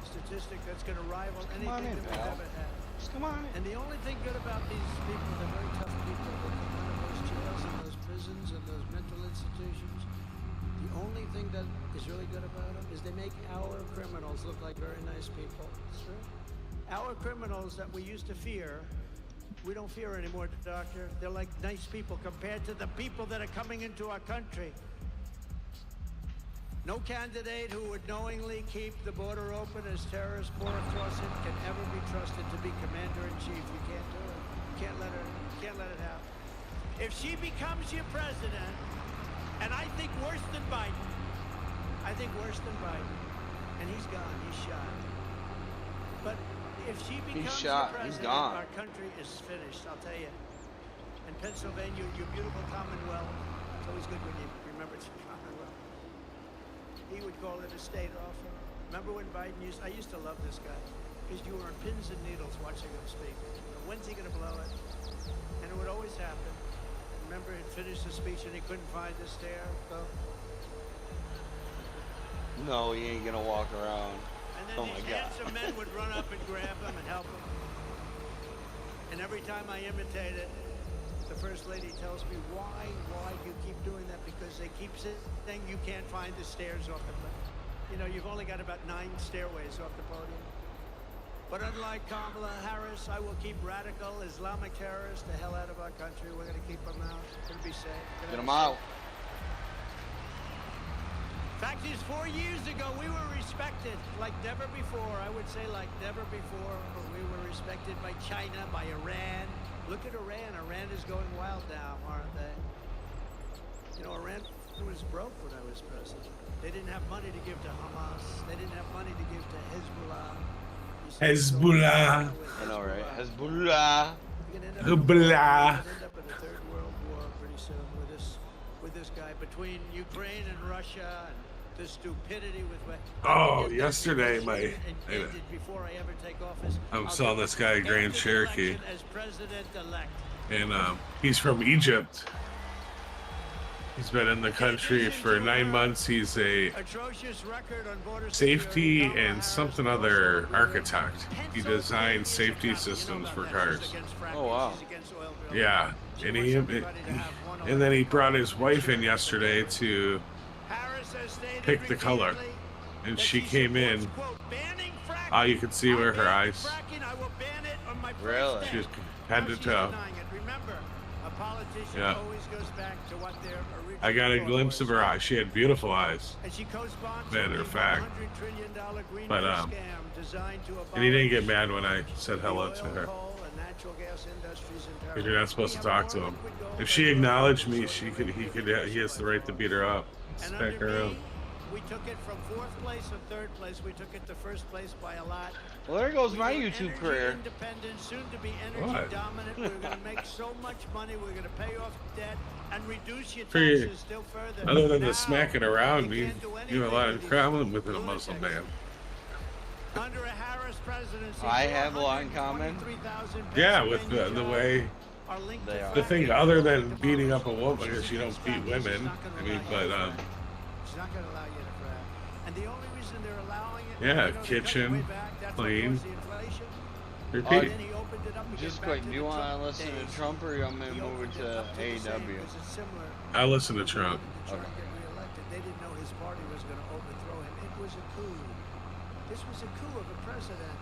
statistic that's going to rival Come on anything in, that we've pal. ever had. Just come on in. And the only thing good about these people, the very tough people that come out of those jails and those prisons and those mental institutions, the only thing that is really good about them is they make our criminals look like very nice people. It's true. Our criminals that we used to fear, we don't fear anymore, Doctor. They're like nice people compared to the people that are coming into our country. No candidate who would knowingly keep the border open as terrorists pour across it can ever be trusted to be commander-in-chief. You can't do it. You can't let it happen. If she becomes your president, and I think worse than Biden, and he's gone, he's shot. But if she becomes shot, your he's president, gone. our country is finished, I'll tell you. And Pennsylvania, your beautiful Commonwealth, it's always good when you remember it's a Commonwealth. He would call it a state offer. Remember when Biden I used to love this guy, because you were on pins and needles watching him speak. When's he gonna blow it? And it would always happen. Remember he'd finished the speech and he couldn't find the stair? So, No, he ain't gonna walk around. and then Oh my these God. handsome men would run up and grab him and help him. And every time I imitate it, the First Lady tells me, why do you keep doing that? Because they keep saying you can't find the stairs off the podium. You know, you've only got about 9 stairways off the podium. But unlike Kamala Harris, I will keep radical Islamic terrorists the hell out of our country. We're going to keep them out. We're going to be safe. Get them out. Fact is, 4 years ago, we were respected like never before. I would say like never before. We were respected by China, by Iran. Look at Iran. Iran is going wild now, aren't they? You know, Iran was broke when I was president. They didn't have money to give to Hamas. They didn't have money to give to Hezbollah. Hezbollah. I know, right? Hezbollah. You're gonna end up Hezbollah. in a third world war pretty soon with this guy between Ukraine and Russia and the stupidity with what. Oh, yesterday, Before I ever take office, I'm I'll selling get this guy a Grand after the Cherokee, election as president-elect. and he's from Egypt. He's been in the country for 9 months. He's a Atrocious record on border safety security. and something other architect. He designs safety systems for cars. Oh, wow. Yeah, and then he brought his wife in yesterday to pick the color, and she came in. You could see where her eyes. Really? She was head to toe. Yeah. I got a glimpse of her eyes. She had beautiful eyes, matter of fact. But and he didn't get mad when I said hello to her. natural gas industries in You're Paris. not supposed to We have talk to more him. liquid gold If than she the acknowledged world me, has he has the right to beat her up. and Smack under her around. me, we took it from 4th place and 3rd place. We took it to 1st place by a lot. Well, there goes We my were YouTube energy career. independent, soon to be energy What? dominant. We're going to make so much money. We're going to pay off debt and reduce your For you- taxes still further. Other than Now, the smacking around, you you can't do have a anything lot with of these common with a Muslim lunatics. man. Under a Harris presidency, I have a lot in common. 423,000 Yeah, with the Pennsylvania way. jobs are linked to They are. The thing fracking. other than beating up a woman, because you don't beat women. I mean, but She's not going to allow you to frack. And the only reason they're allowing it, Yeah, they cut kitchen, way back, that's what clean. caused the inflation. repeat. Then he opened it up again Just back quick, to do you the want to Trump listen to days. Trump or you want me to He move it opened to up the same, AEW? because it's similar. I listen to Trump. To try and get reelected. They didn't know his party was going to overthrow him. It was a coup. This was a coup of a president.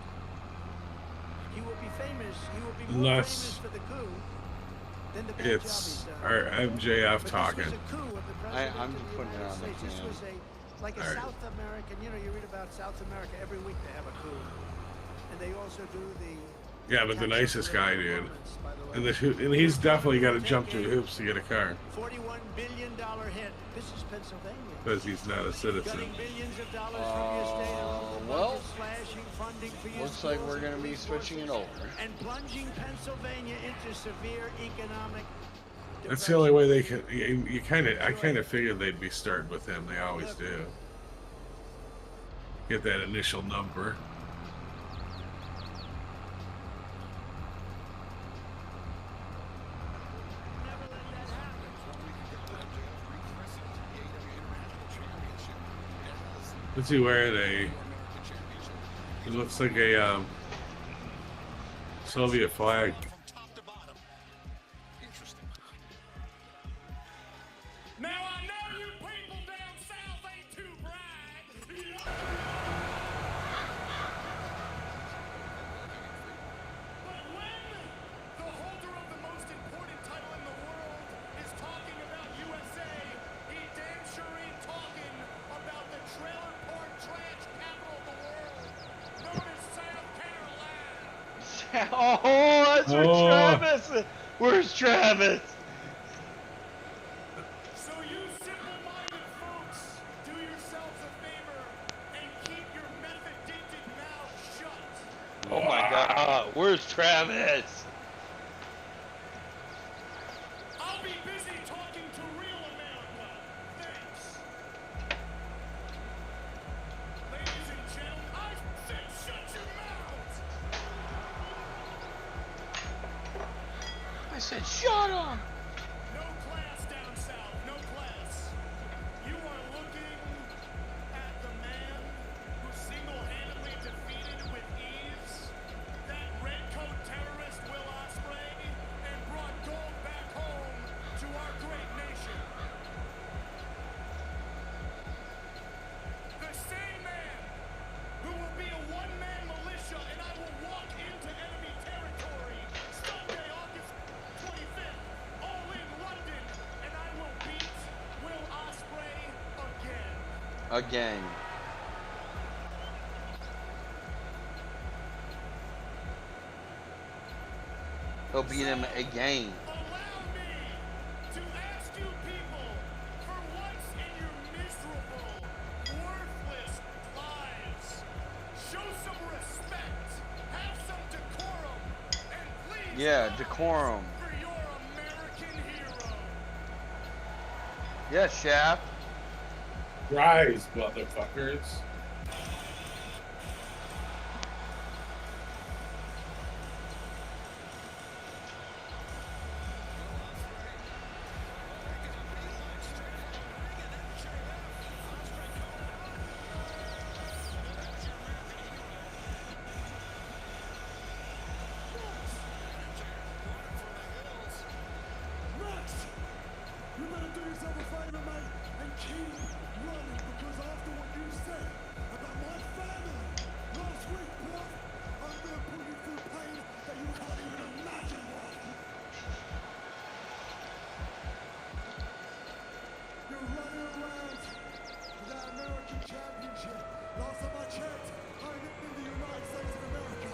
He will be famous. He will be more Unless famous for the coup than the bad job he's It's done. our MJF But talking. This was a coup of the president I'm of just the putting it United on the States. This can. was like a All right. South American. You know, you read about South America every week. They have a coup, and they also do the. Yeah, but the tax nicest reform guy, dude. amendments, by the way. And he's definitely got to jump through hoops to get a car $41 billion hit. This is Pennsylvania. because he's not a citizen. Cutting billions of dollars from your state and local well, budgets, slashing funding for your Looks like schools we're and going to be police switching it forces, over. and plunging Pennsylvania into severe economic. That's the only way they can. I kind of figured they'd be starting with him. They always do. Get that initial number. Never let that happen. What's he wearing? It looks like a Soviet flag. Now I know you people down south ain't too bright. But when the holder of the most important title in the world is talking about USA, he damn sure ain't talking about the trailer park trash capital of the world, known as South Carolina. Oh, that's where Oh. Travis. Where's Travis? So you simple-minded folks, do yourselves a favor and keep your method-dented mouths shut. Oh my God, where's Travis? I'll be busy talking to real America. Thanks. Ladies and gentlemen, I said shut your mouths. I said, shut up. No class down south, no class. You are looking at the man who single-handedly defeated with ease that redcoat terrorist Will Ospreay and brought gold back home to our great nation. The same man who will be a one-man militia and I will walk into enemy territory Sunday, August 25th, all in London, and I will beat Will Ospreay again. Again. He'll beat him again. Allow me to ask you people, for once in your miserable, worthless lives, show some respect, have some decorum, and please Yeah, rise decorum. for your American hero. Yeah, Shaft. Rise, motherfuckers. Max, you better do yourself a favor, mate, and keep running, because after what you said about my family last week, boy, I'm gonna put you through pain that you can't even imagine, boy. You're running around with that American championship. Last time I checked, I'm in the United States of America.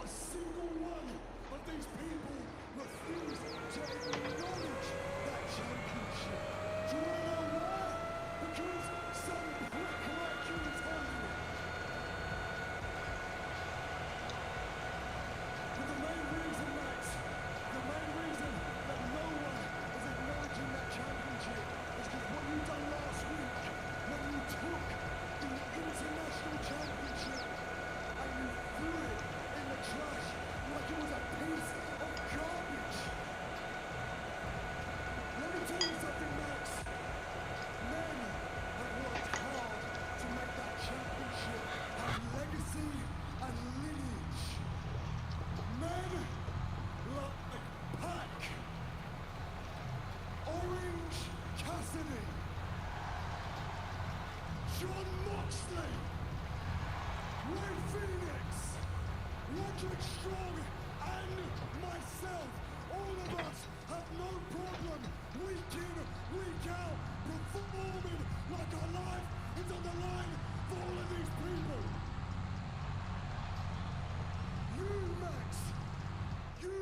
a single one of these people refuse to acknowledge that championship. Do you want to know why? Because some prick like you is holding it. But the main reason, Max, the main reason that no one is acknowledging that championship is because what you done last week, when you took the international championship and you threw it in the trash like it was a piece of garbage. Let me tell you something, Max. Men have worked hard to make that championship a legacy and lineage. Men like Pac, Orange Cassidy, John Moxley, Ray Phoenix, Roderick Strong, and myself. All of us have no problem week in, week out, performing like our life is on the line for all of these people. You, Max, you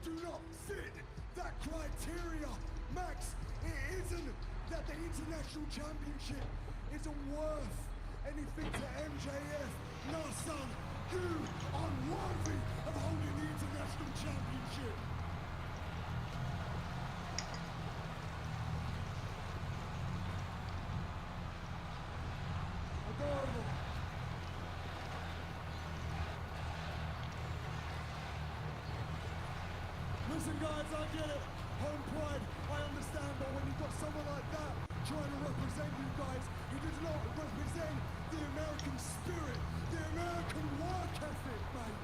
do not fit that criteria. Max, it isn't that the international championship isn't worth anything to MJF. No, son, you are worthy of holding the international championship. Adorable. Listen, guys, I get it. Home pride, I understand, but when you've got someone like that trying to represent you guys, he does not represent the American spirit, the American work ethic, mate.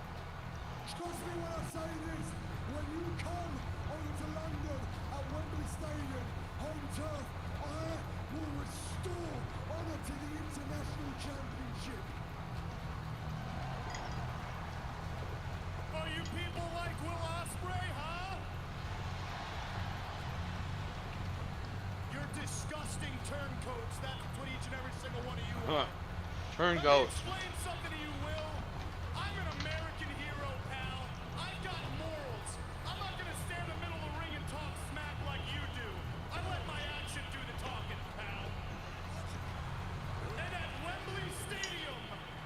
Trust me when I say this, when you come over to London at Wembley Stadium, home turf, I will restore honor to the international championship. Are you people like Will Ospreay, huh? You're disgusting turncoats. That's what each and every single one of you are. Turncoat. Let me explain something to you, Will. I'm an American hero, pal. I've got morals. I'm not gonna stand in the middle of the ring and talk smack like you do. I let my action do the talking, pal. And at Wembley Stadium,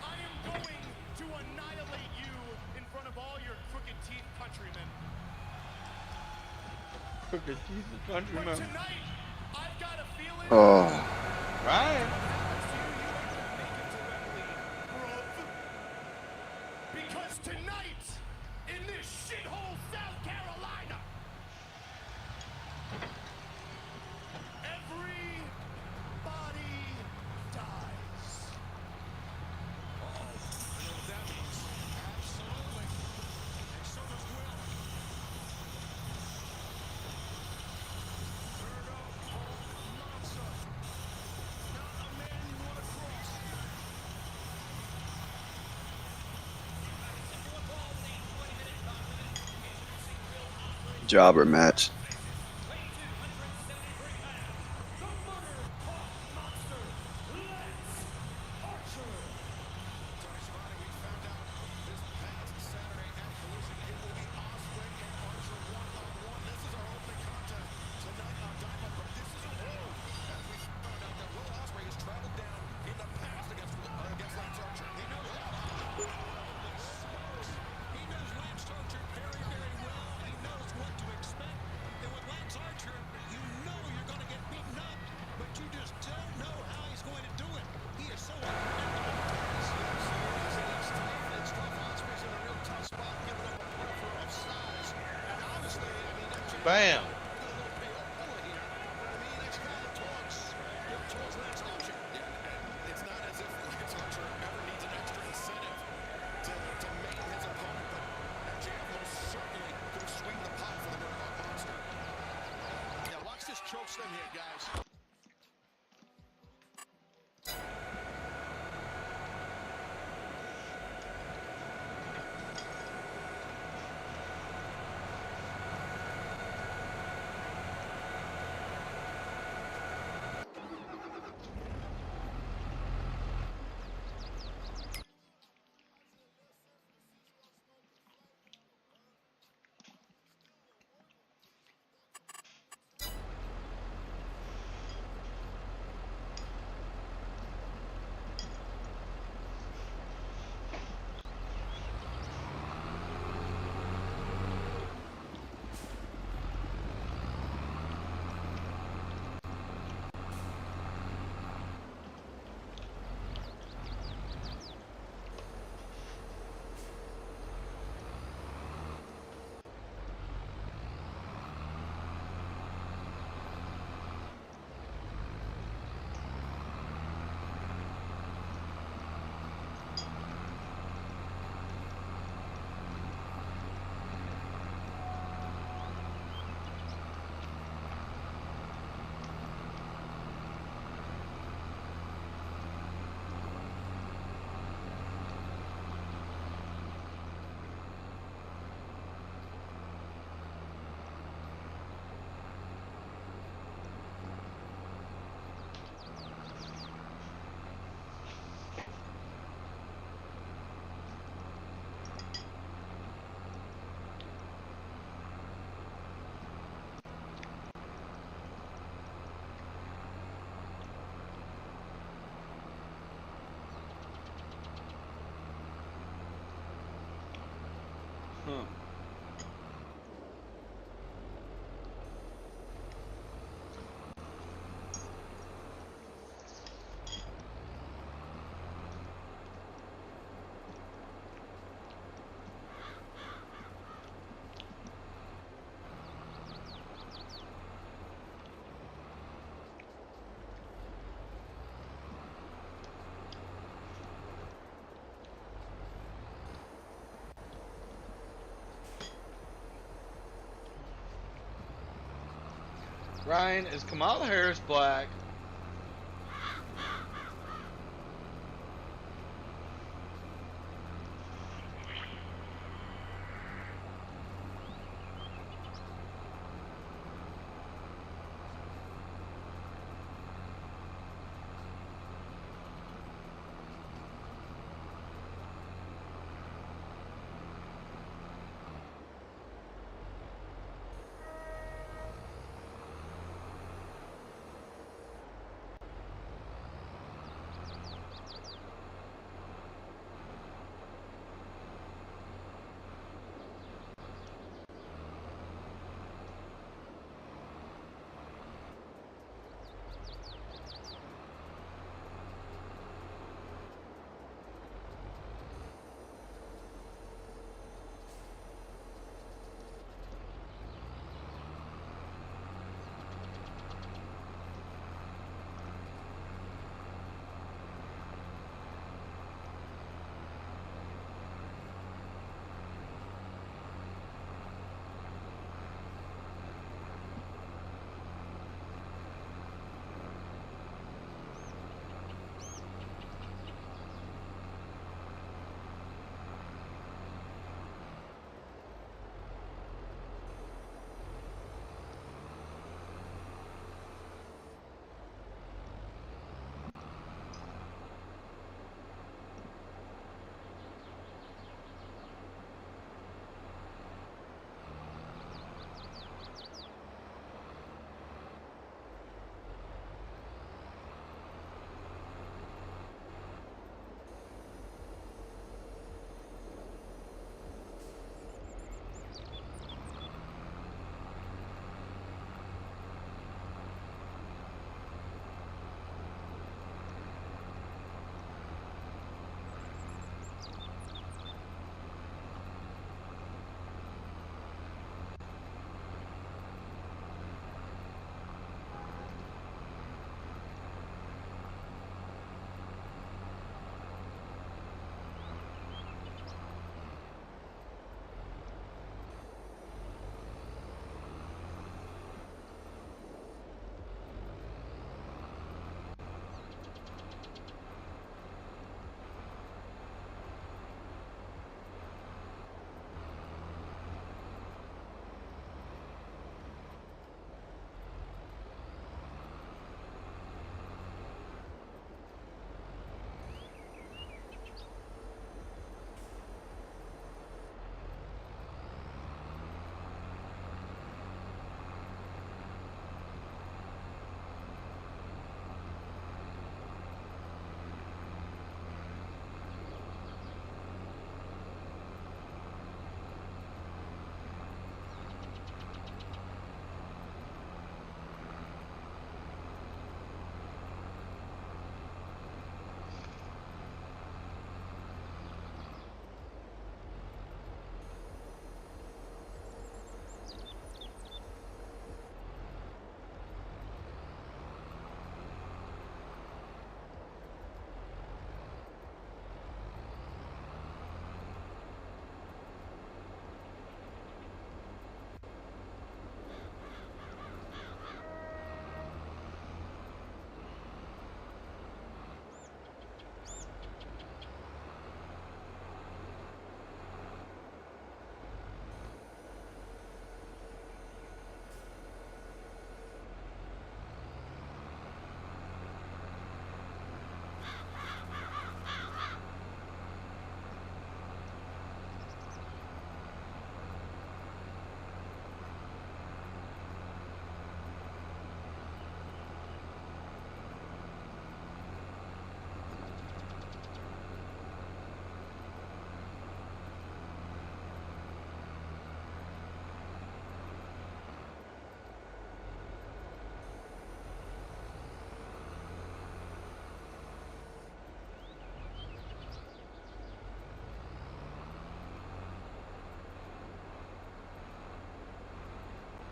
I am going to annihilate you in front of all your crooked teeth countrymen. Crooked teeth But countrymen. tonight, I've got a feeling. Right. Because tonight, in this shithole South Carolina, everybody dies. I know what that means. Absolutely. And so does Will. Third up, Hulk monster. Not a man you want to cross. Jobber match. Bam. It's not as if Lance Archer ever needs an extra incentive to make his opponent, but MJF most certainly could have sweetened the pot for the Murdoch monster. Yeah, watch this choke slam here, guys. Huh. Ryan, is Kamala Harris black?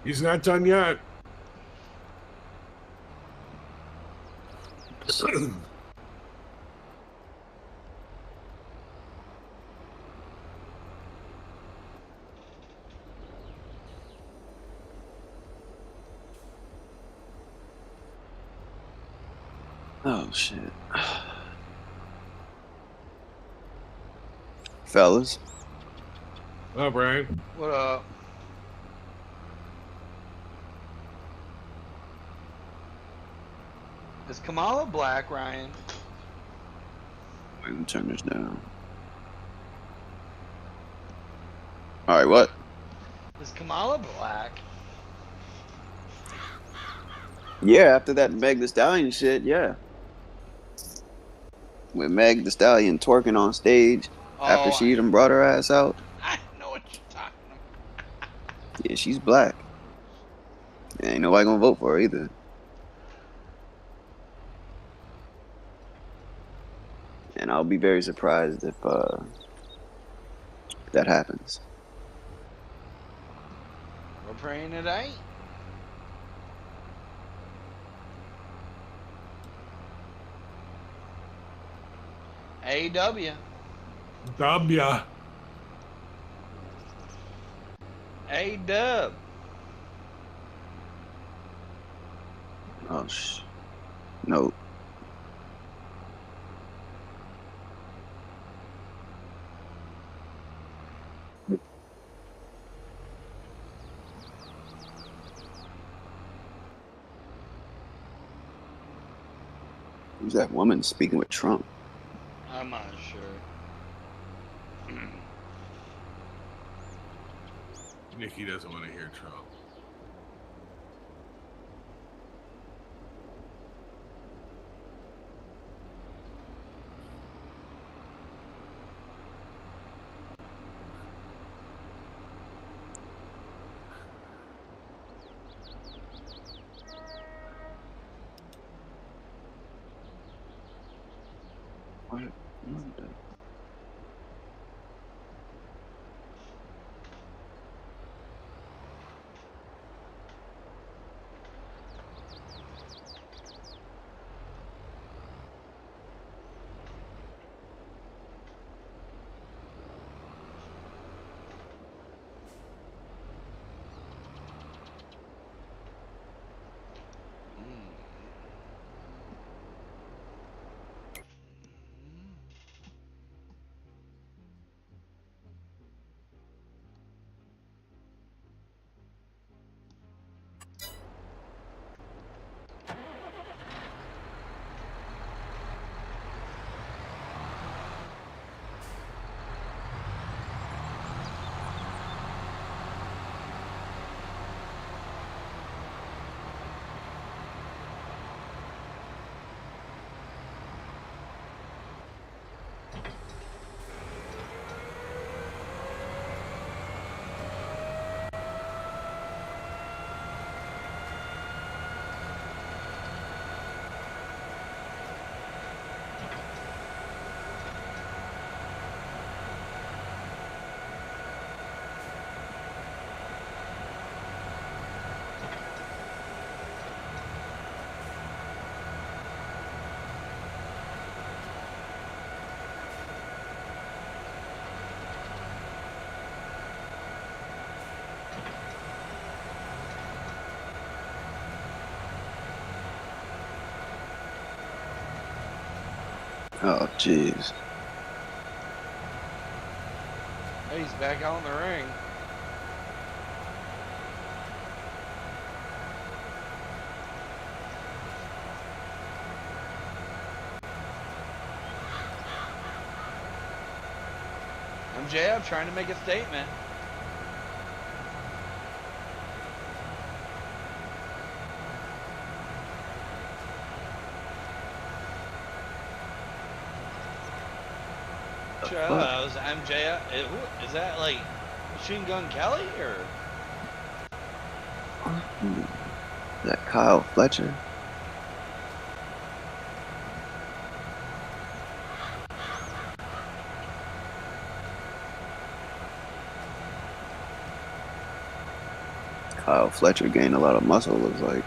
He's not done yet. Oh shit. Fellas, Oh, Brian. What up? Is Kamala black, Ryan? wait, let me turn this down. Alright, what? Is Kamala black? Yeah, after that Meg the Stallion shit, yeah. With Meg the Stallion twerking on stage after she even brought her ass out. I know what you're talking about. Yeah, she's black. Ain't nobody gonna vote for her either. And I'll be very surprised if that happens. We're praying it ain't. AW. W. A-dub. Oh, no. Who's that woman speaking with Trump? I'm not sure. Nikki doesn't want to hear Trump. What? Oh, jeez. Hey, he's back out in the ring. MJF trying to make a statement. That was MJF. Is that like Machine Gun Kelly or? Is that Kyle Fletcher? Fletcher gained a lot of muscle, looks like.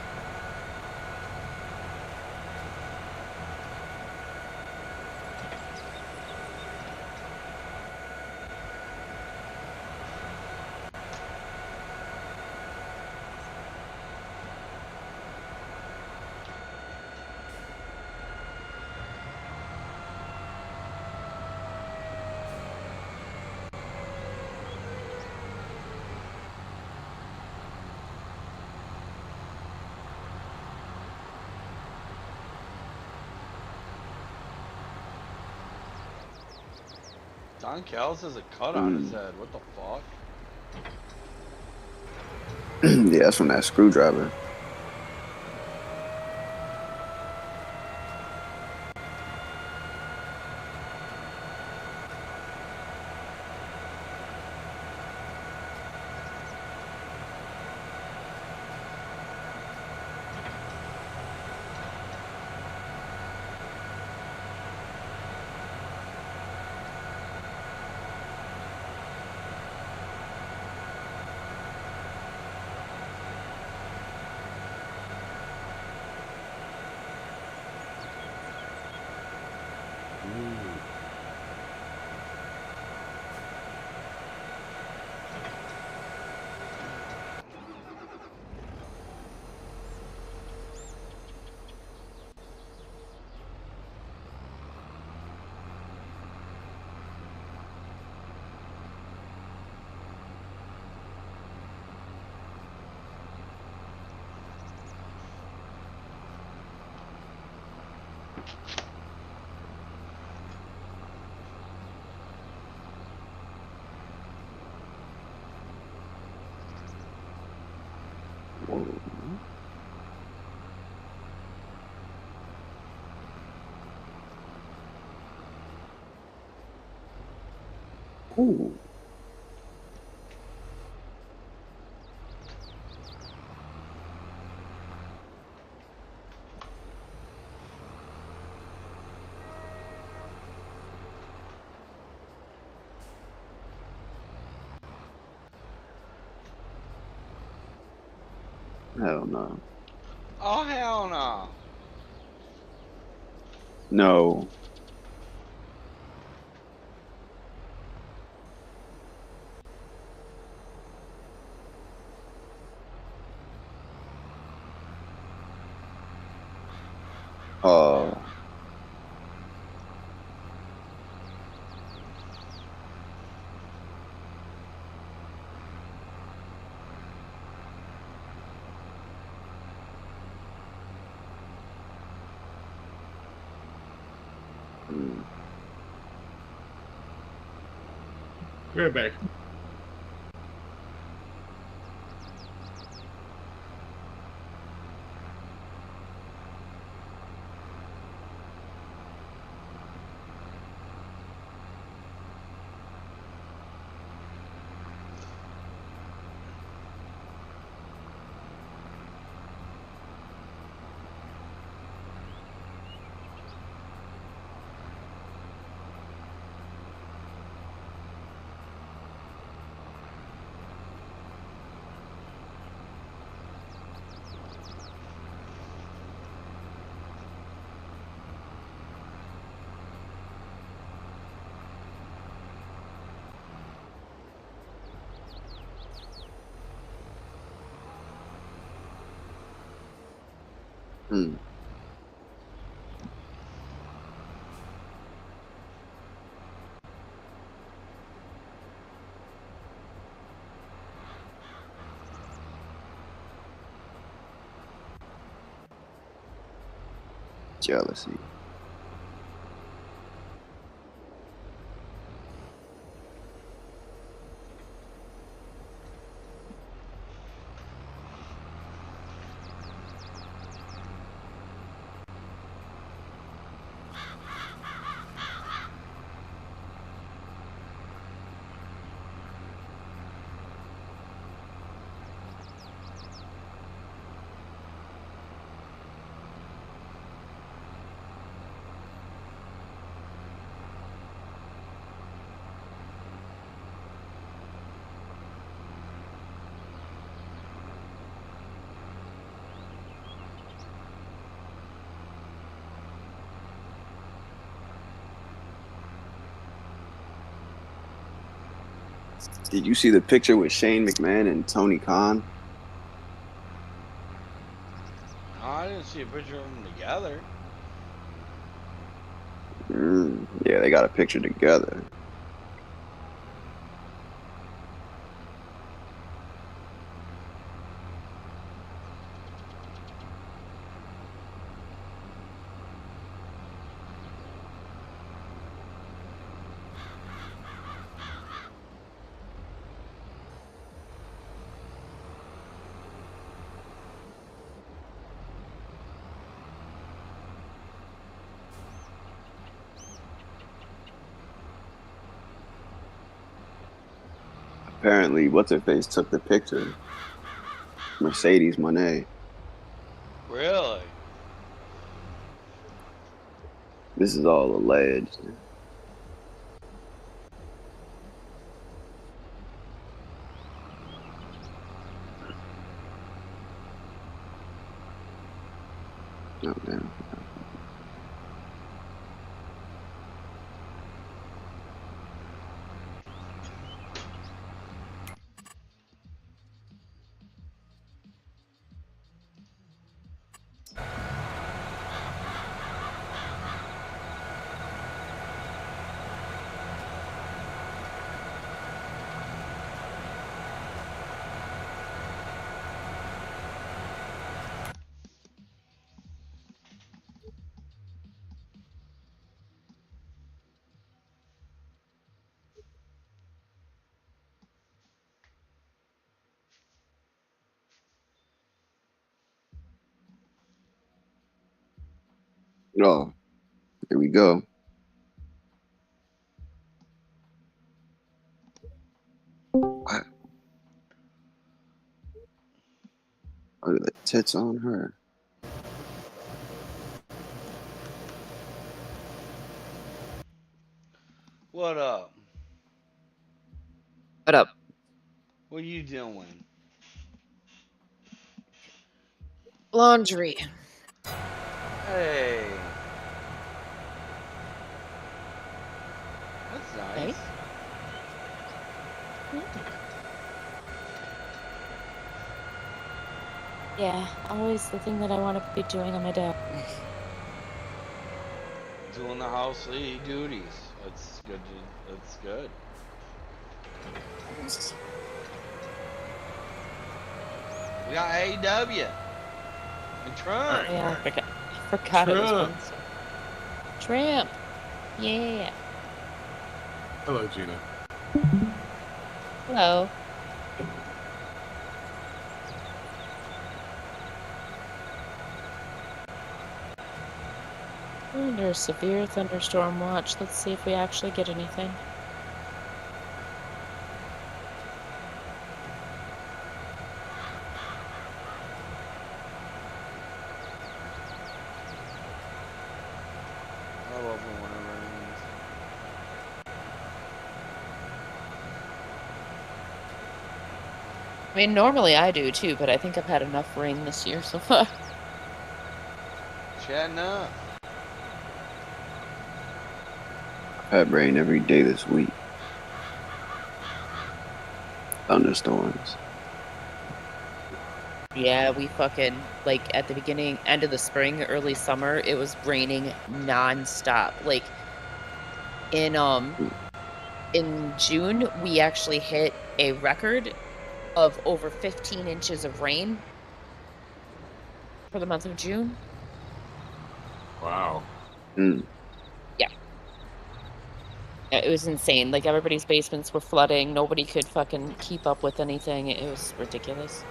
Don Callis has a cut on his head. What the fuck? Yeah, that's from that screwdriver. Whoa. Ooh. Hell no. Oh hell no! No. Oh. Be right back. Hmm. Jealousy. Did you see the picture with Shane McMahon and Tony Khan? No, I didn't see a picture of them together. Yeah, they got a picture together. Apparently, what's-her-face took the picture. Mercedes Monet. Really? This is all alleged. Oh, damn. Oh, here we go. What? Look at the tits on her. What up? What up? What are you doing? Laundry. Hey. That's nice. Hey. Yeah, always the thing that I want to be doing on my day. Doing the housely duties. That's good. That's good. We got AEW and Trump. Yeah, I forgot it was Wednesday. Tramp. Yeah. Hello, Gina. Hello. We're under a severe thunderstorm watch. Let's see if we actually get anything. I love it when it rains. I mean, normally I do too, but I think I've had enough rain this year so far. Chatting up. I've had rain every day this week. Thunderstorms. Yeah, we fucking, like, at the beginning, end of the spring, early summer, it was raining non-stop. Like, in June, we actually hit a record of over 15 inches of rain for the month of June. Wow. Yeah. It was insane. Like, everybody's basements were flooding. Nobody could fucking keep up with anything. It was ridiculous.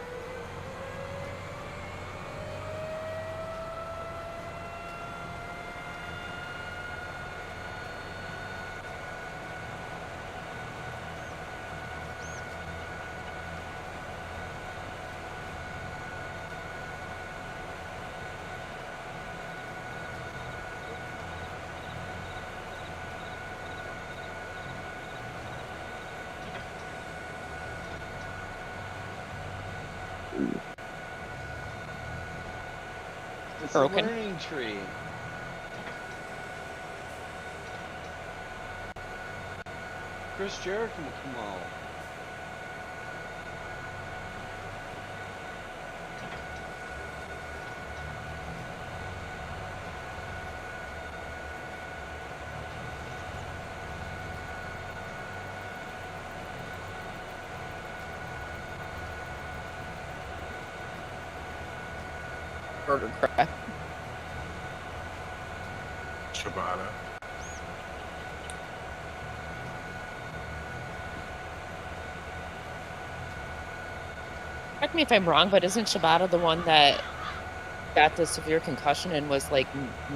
It's Broken. a learning tree. Chris Jericho will come out. burger crap. Ciabatta. Correct me if I'm wrong, but isn't Ciabatta the one that got the severe concussion and was like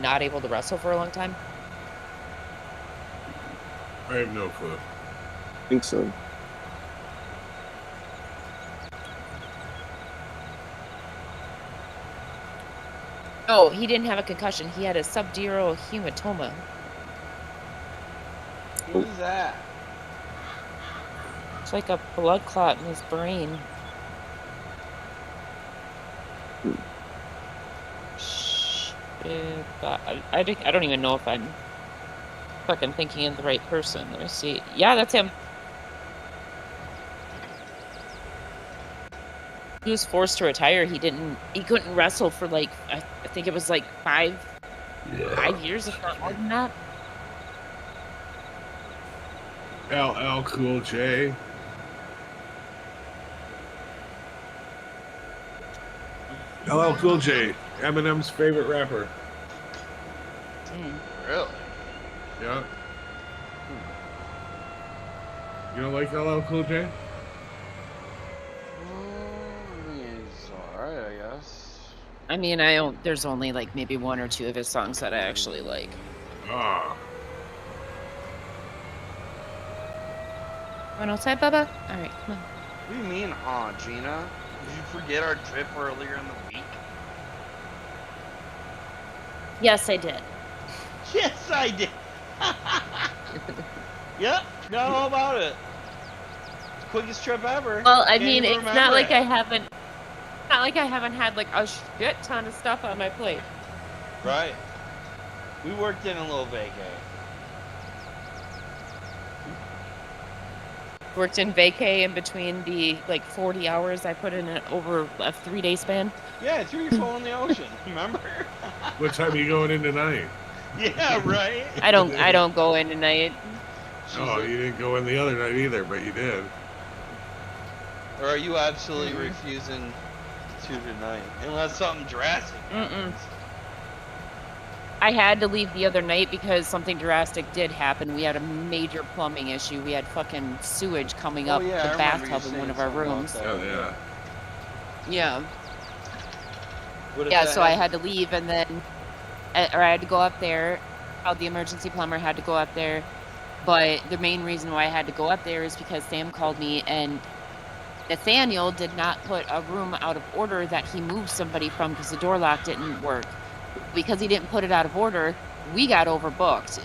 not able to wrestle for a long time? I have no clue. I think so. No, he didn't have a concussion. He had a subdural hematoma. What is that? It's like a blood clot in his brain. I don't even know if I'm fucking thinking of the right person. Let me see. Yeah, that's him. He was forced to retire. He couldn't wrestle for like, I think it was like 5 years, if not more than that. LL Cool J. LL Cool J, Eminem's favorite rapper. Really? Yeah. You don't like LL Cool J? He's alright, I guess. I mean, there's only like maybe 1 or 2 of his songs that I actually like. Ah. Going outside, Bubba? Alright, come on. What do you mean, Gina? Did you forget our trip earlier in the week? Yes, I did. Yes, I did. Yep, forgot all about it. Quickest trip ever. Well, I Can't mean, even it's not remember like it. I haven't had like a shit ton of stuff on my plate. Right. We worked in a little vacay. Worked in vacay in between the like 40 hours I put in over a 3-day span. Yeah, 3 or 4 in the ocean. Remember? What time are you going in tonight? Yeah, right. I don't go in tonight. Oh, you didn't go in the other night either, but you did. Or are you absolutely refusing to tonight? Unless something drastic. I had to leave the other night because something drastic did happen. We had a major plumbing issue. We had fucking sewage coming up the bathtub in one of our rooms. Oh, yeah. Yeah. Yeah, so I had to leave, and then, or I had to go up there. The emergency plumber had to go up there. But the main reason why I had to go up there is because Sam called me, and Nathaniel did not put a room out of order that he moved somebody from because the door lock didn't work. Because he didn't put it out of order, we got overbooked.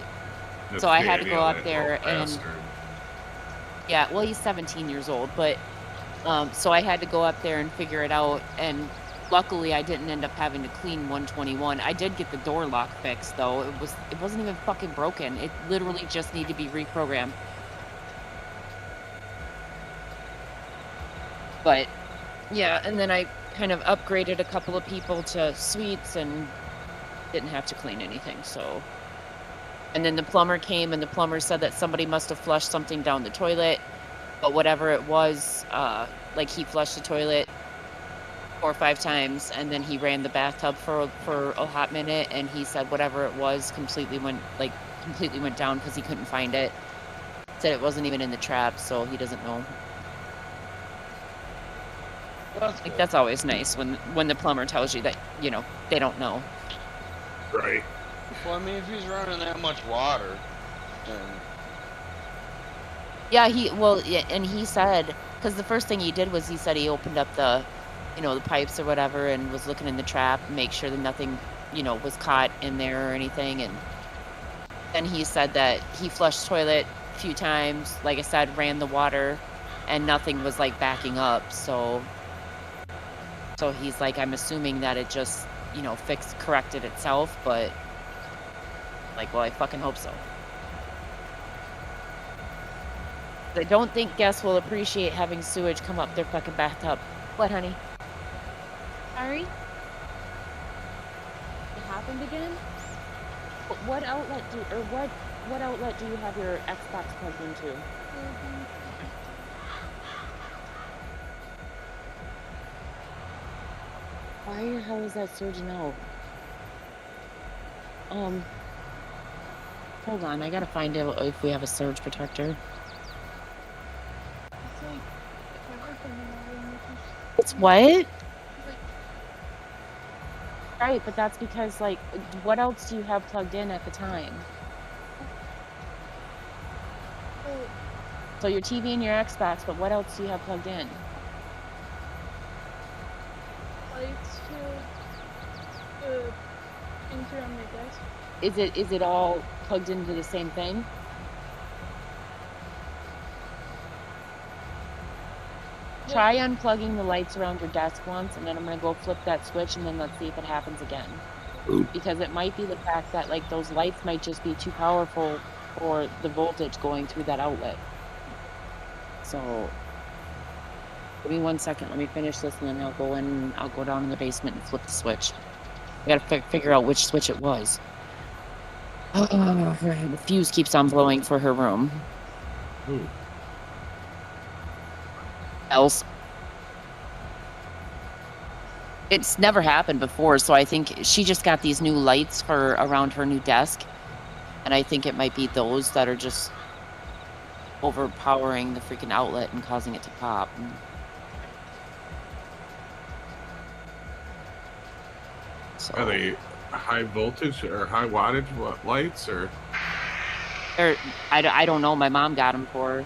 So I had to go up there and... Yeah, well, he's 17 years old, but... so I had to go up there and figure it out, and luckily I didn't end up having to clean 121. I did get the door lock fixed, though. It wasn't even fucking broken. It literally just needed to be reprogrammed. But, yeah, and then I kind of upgraded a couple of people to suites and didn't have to clean anything, so... And then the plumber came, and the plumber said that somebody must have flushed something down the toilet, but whatever it was, like, he flushed the toilet 4 or 5 times, and then he ran the bathtub for a hot minute, and he said whatever it was completely went down because he couldn't find it. Said it wasn't even in the trap, so he doesn't know. Like, that's always nice when the plumber tells you that, you know, they don't know. Right. Well, I mean, if he's running that much water, then... Yeah, and he said, because the first thing he did was he said he opened up the pipes or whatever and was looking in the trap, make sure that nothing, was caught in there or anything. And then he said that he flushed toilet a few times, like I said, ran the water, and nothing was like backing up. So he's like, I'm assuming that it just, corrected itself, but like, well, I fucking hope so. I don't think guests will appreciate having sewage come up their fucking bathtub. What, honey? Sorry? It happened again? What outlet do you have your Xbox plugged into? Why the hell is that surging out? Hold on, I gotta find out if we have a surge protector. It's like everything in the room. It's what? Right, but that's because, like, what else do you have plugged in at the time? So your TV and your Xbox, but what else do you have plugged in? Lights to the printer on my desk. Is it all plugged into the same thing? Yeah. Try unplugging the lights around your desk once, and then I'm gonna go flip that switch, and then let's see if it happens again. Ooh. Because it might be the fact that, like, those lights might just be too powerful for the voltage going through that outlet. So, give me 1 second. Let me finish this, and then I'll go in. I'll go down in the basement and flip the switch. I gotta figure out which switch it was. The fuse keeps on blowing for her room. Ooh. Else, it's never happened before, so I think she just got these new lights for around her new desk, and I think it might be those that are just overpowering the freaking outlet and causing it to pop. So, Are they high voltage or high wattage lights or? I don't know. My mom got them for her.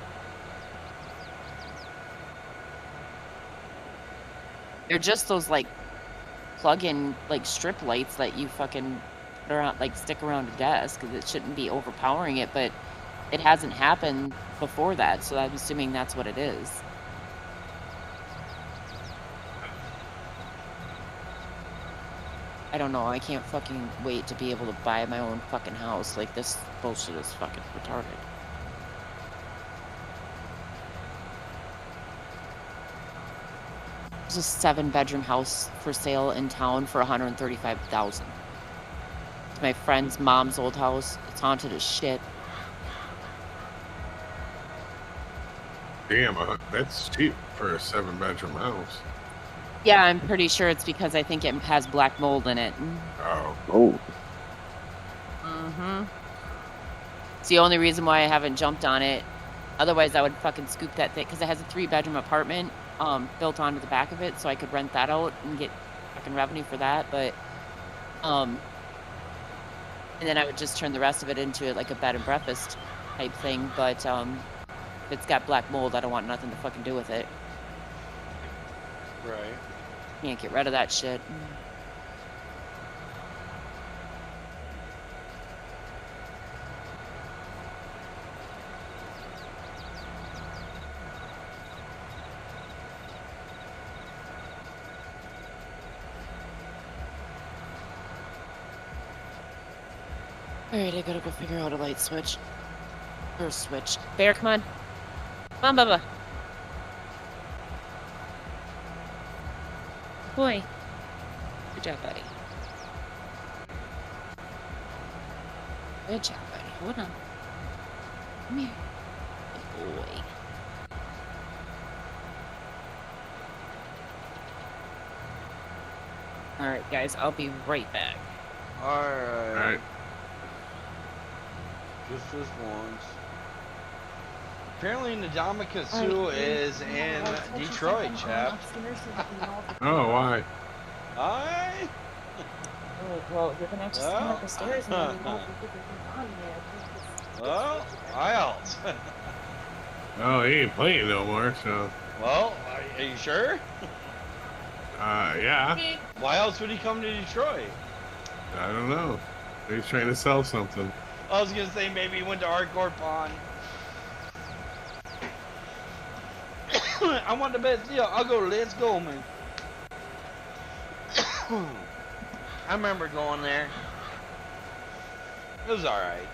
They're just those, like, plug-in, like, strip lights that you fucking put around, like, stick around a desk. It shouldn't be overpowering it, but it hasn't happened before that, so I'm assuming that's what it is. I don't know. I can't fucking wait to be able to buy my own fucking house. Like, this bullshit is fucking retarded. There's a 7-bedroom house for sale in town for $135,000. It's my friend's mom's old house. It's haunted as shit. Damn, that's cheap for a 7-bedroom house. Yeah, I'm pretty sure it's because I think it has black mold in it. Oh. Oh. Mm-hmm. It's the only reason why I haven't jumped on it. Otherwise, I would fucking scoop that thing, because it has a 3-bedroom apartment built onto the back of it, so I could rent that out and get fucking revenue for that. But, and then I would just turn the rest of it into like a bed and breakfast type thing. But if it's got black mold, I don't want nothing to fucking do with it. Right. Can't get rid of that shit. Alright, I gotta go figure out a light switch. Or a switch. Bear, come on. Come on, Bubba. Boy. Good job, buddy. Good job, buddy. Hold on. Come here. Good boy. Alright, guys, I'll be right back. Alright. Alright. Just this once. Apparently, Nadamika Sue is in Detroit, chap. Oh, why? Hi. Well, you're gonna have to stand up the stairs and then you know if you can on there. Well, I else. Oh, he ain't playing no more, so. Well, are you sure? Yeah. Why else would he come to Detroit? I don't know. He's trying to sell something. I was gonna say maybe he went to Hardcore Pawn. I want the best deal. I'll go. Let's go, man. I remember going there. It was alright.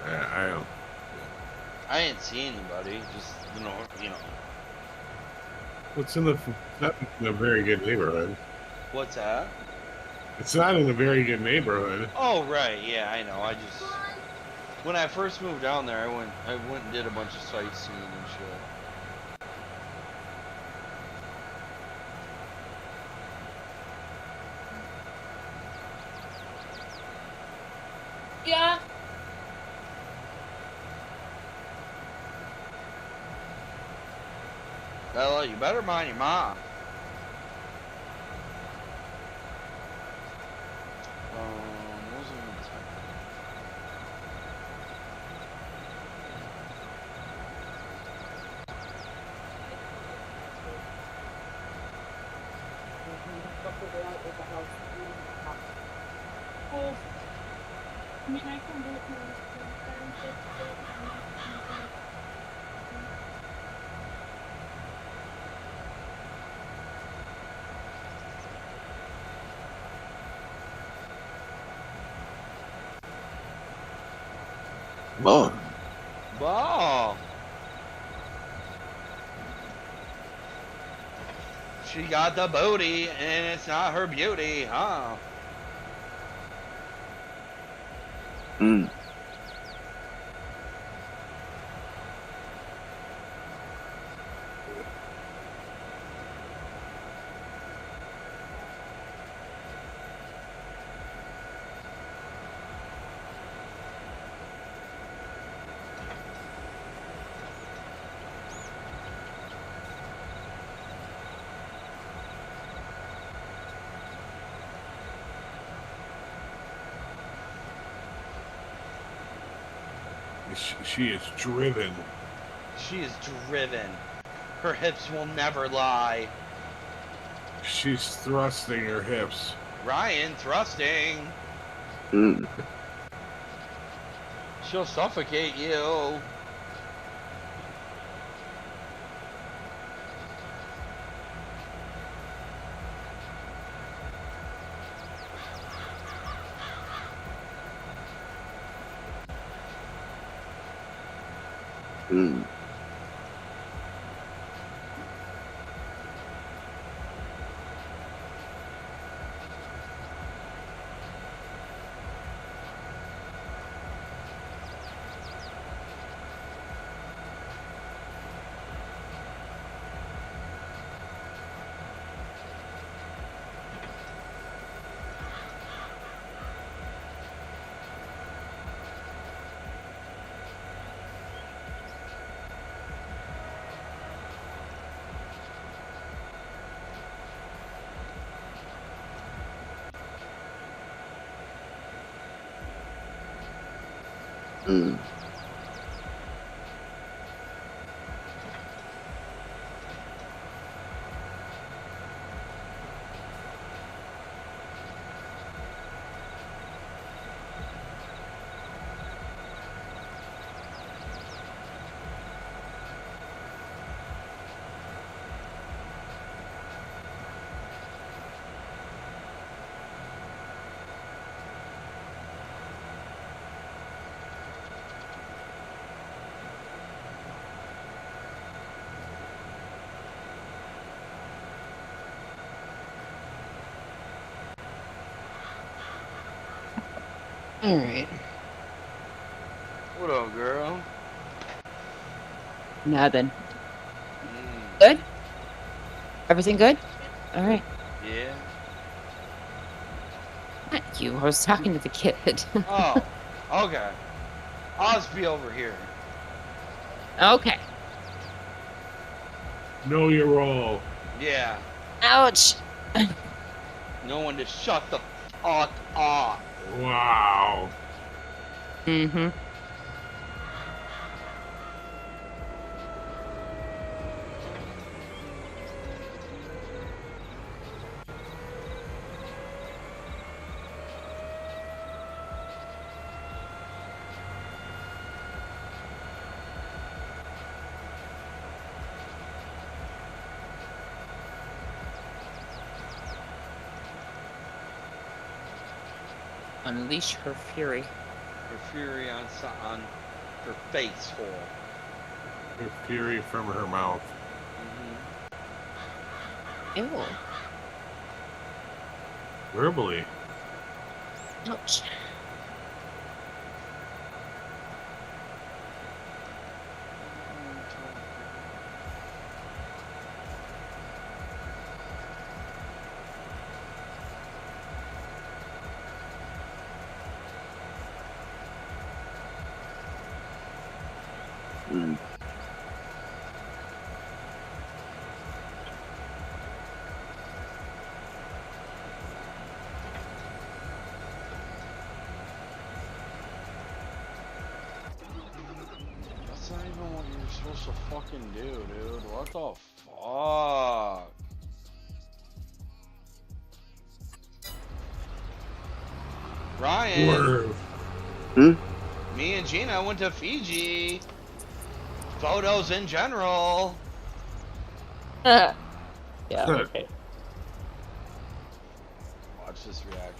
Yeah, I don't. I didn't see anybody. Just you know. It's not in a very good neighborhood. What's that? It's not in a very good neighborhood. Oh right, yeah, I know. I just when I first moved down there, I went and did a bunch of sightseeing and shit. Bella, you better mind your mom. What was I gonna say? Well, I mean, I can do it now. Oh, Wow. She got the booty, and it's not her beauty, huh? mm. She is driven. She is driven. Her hips will never lie. She's thrusting her hips. Ryan thrusting. Mm. She'll suffocate you. Mm. Mm. All right. What up, girl? Nothing. Mm, Good? Everything good? All right. yeah. Not you. I was talking to the kid. Oh, okay. I'll just be over here. Okay. Know your role. Yeah. Ouch. No one to shut the fuck up. Wow. Mm-hmm. Unleash her fury. Her fury on her face hole. Her fury from her mouth. Mm-hmm. Ew. Verbally. Ouch. even what you're supposed to fucking do, dude. What the fuck? Ryan. Word. Me and Gina went to Fiji. Photos in general. Yeah, okay. Watch this reaction.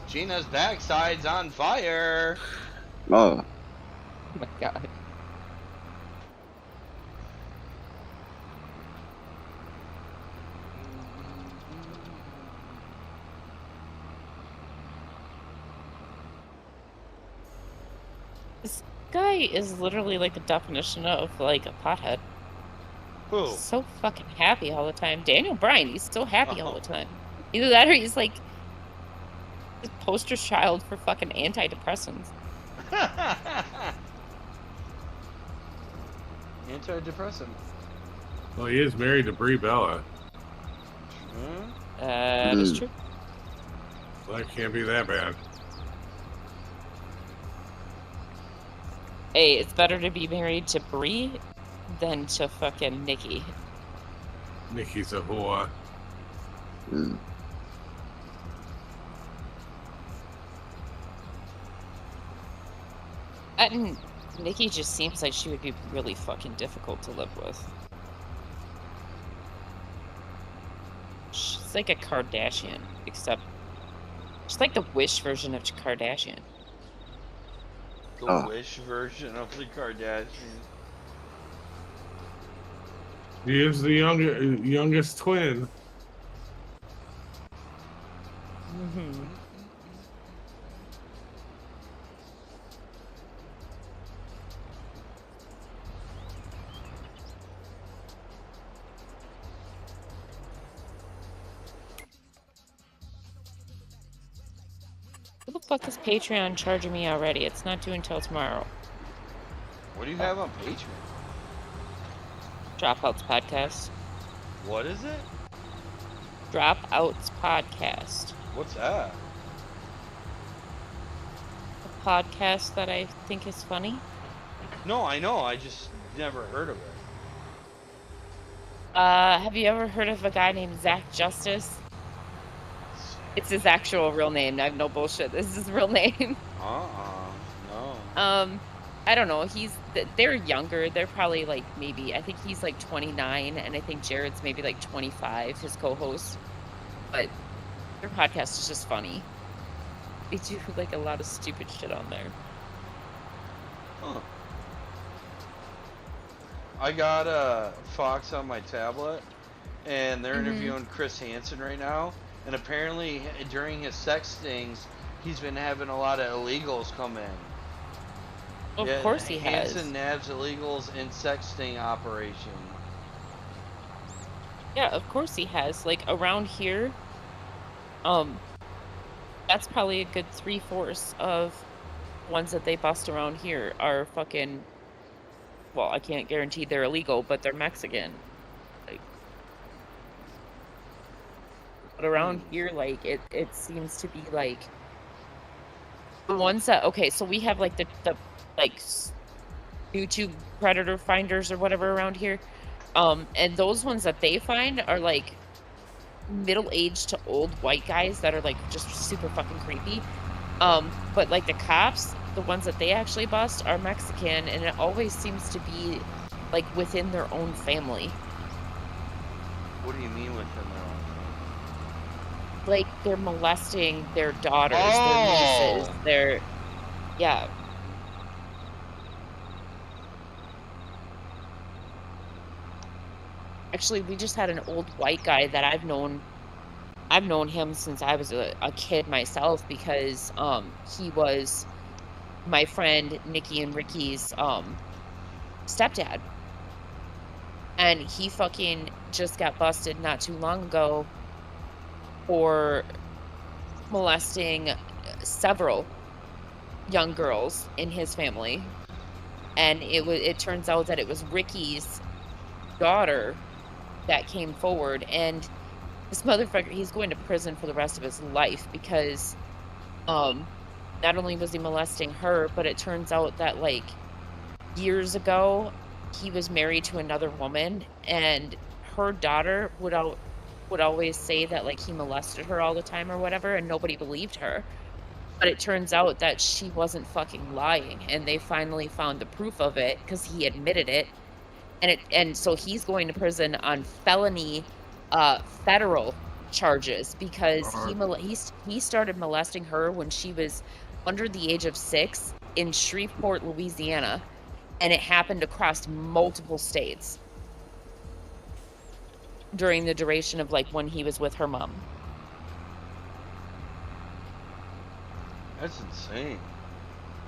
Gina's backside's on fire. Oh. Oh my god. This guy is literally like the definition of like a pothead. Who? He's so fucking happy all the time. Daniel Bryan, he's so happy all the time. Either that or he's like the poster child for fucking antidepressants. Antidepressant. Well, he is married to Brie Bella. That's true. Well, that can't be that bad. Hey, it's better to be married to Brie than to fucking Nikki. Nikki's a whore. And Nikki just seems like she would be really fucking difficult to live with. She's like a Kardashian, except she's like the Wish version of Kardashian. The Wish version of the Kardashians. He is the youngest twin. Mm-hmm. Who the fuck is Patreon charging me already? It's not due until tomorrow. What do you have on Patreon? Dropouts Podcast. What is it? Dropouts Podcast. What's that? A podcast that I think is funny. No, I know. I just never heard of it. Have you ever heard of a guy named Zach Justice? It's his actual real name. I have no bullshit. This is his real name. No. I don't know. They're younger. They're probably like maybe, I think he's like 29 and I think Jared's maybe like 25, his co-host. But their podcast is just funny. They do like a lot of stupid shit on there. Huh. I got Fox on my tablet and they're interviewing Chris Hansen right now. And apparently, during his sex stings, he's been having a lot of illegals come in. Of course he has. Hansen nabs illegals in sex sting operation. Yeah, of course he has. Like, around here, that's probably a good 3/4 of ones that they bust around here are fucking, well, I can't guarantee they're illegal, but they're Mexican. But around here, like, it seems to be, like, the ones that, okay, so we have, like, the like, YouTube predator finders or whatever around here, and those ones that they find are, like, middle-aged to old white guys that are, like, just super fucking creepy, but, like, the cops, the ones that they actually bust are Mexican, and it always seems to be, like, within their own family. What do you mean within their own family? Like, they're molesting their daughters, their nieces, yeah. Actually, we just had an old white guy that I've known him since I was a kid myself because he was my friend Nikki and Ricky's stepdad. And he fucking just got busted not too long ago for molesting several young girls in his family. And it turns out that it was Ricky's daughter that came forward, and this motherfucker, he's going to prison for the rest of his life because not only was he molesting her, but it turns out that like years ago he was married to another woman, and her daughter would always say that like he molested her all the time or whatever, and nobody believed her. But it turns out that she wasn't fucking lying, and they finally found the proof of it because he admitted it. And so he's going to prison on felony federal charges because he started molesting her when she was under the age of 6 in Shreveport, Louisiana, and it happened across multiple states during the duration of like when he was with her mom. That's insane.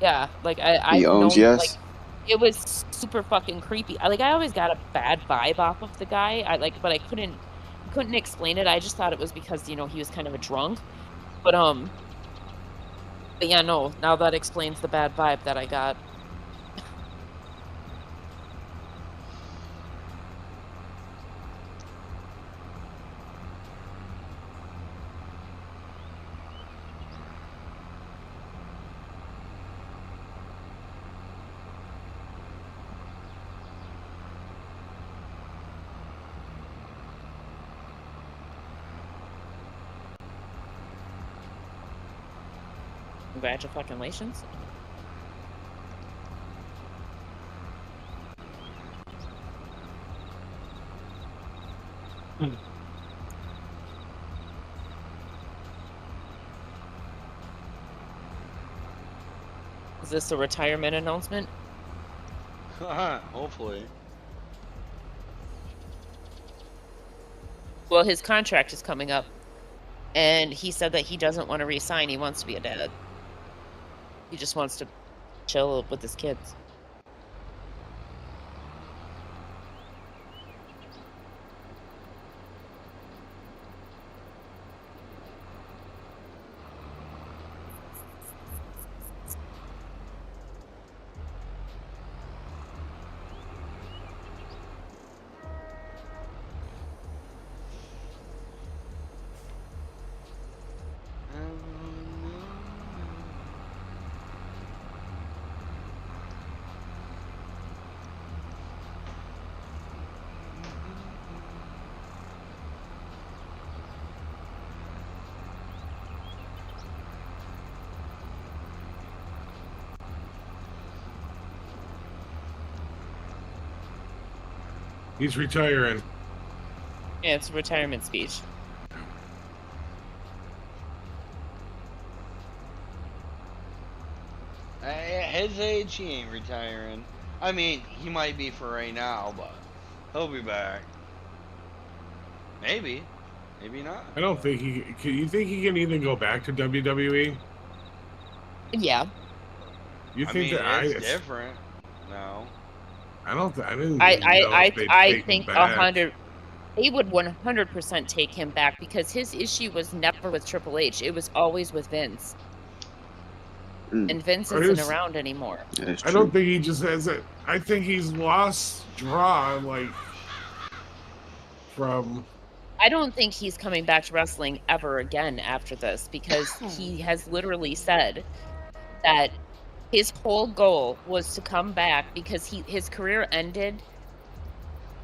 Yeah, like I He owns known, yes. like it was super fucking creepy. I always got a bad vibe off of the guy. But I couldn't explain it. I just thought it was because, you know, he was kind of a drunk. But yeah, no, now that explains the bad vibe that I got. Congratulations. Is this a retirement announcement? Hopefully. Well, his contract is coming up, and he said that he doesn't want to re-sign. He wants to be a dad. He just wants to chill with his kids. He's retiring. Yeah, it's a retirement speech. At his age, he ain't retiring. I mean, he might be for right now, but he'll be back. Maybe. Maybe not. I don't think he... You think he can even go back to WWE? Yeah. You think it's different. No. I don't. I didn't. I think 100. They would 100% take him back because his issue was never with Triple H. It was always with Vince. And Vince isn't around anymore. I don't think he just has it. I think he's lost draw, like, from... I don't think he's coming back to wrestling ever again after this because he has literally said that his whole goal was to come back because his career ended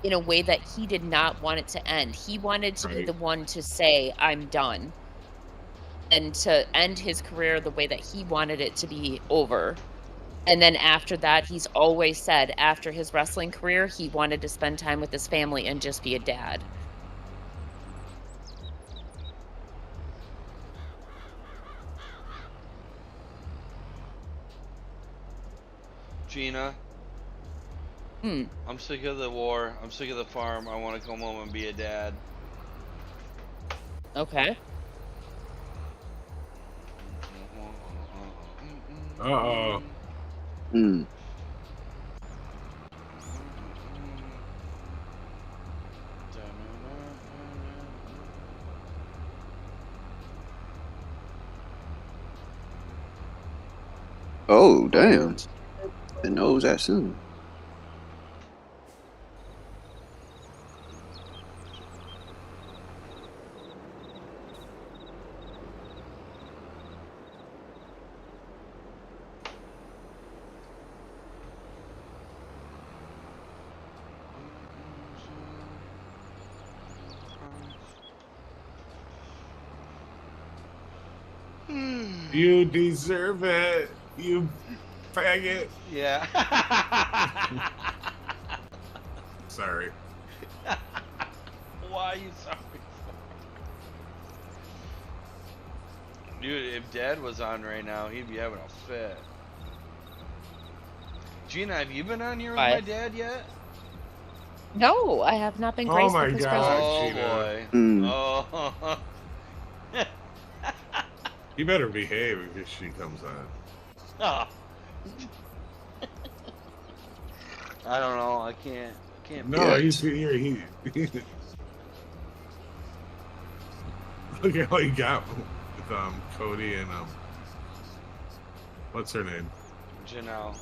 in a way that he did not want it to end. He wanted to be the one to say, I'm done. And to end his career the way that he wanted it to be over. And then after that, he's always said after his wrestling career, he wanted to spend time with his family and just be a dad. Gina, I'm sick of the war. I'm sick of the farm. I want to come home and be a dad. Okay. Uh-oh. Oh, damn. It knows that soon. You deserve it, you faggot. Yeah. Sorry. Why are you sorry for? Dude, if Dad was on right now, he'd be having a fit. Gina, have you been on here with my dad yet? No, I have not been Oh graced my with his God, presence. Oh Gina. boy. Oh. You better behave if she comes on. Oh. I don't know. I can't. No, he's here. He look at what he got with Cody and what's her name? Janelle.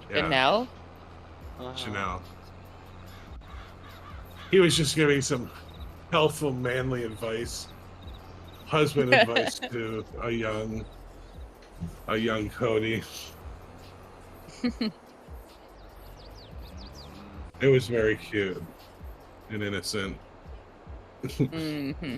Yeah. Janelle? Janelle. He was just giving some helpful, manly advice, husband advice to a young Cody. It was very cute and innocent. Mm-hmm.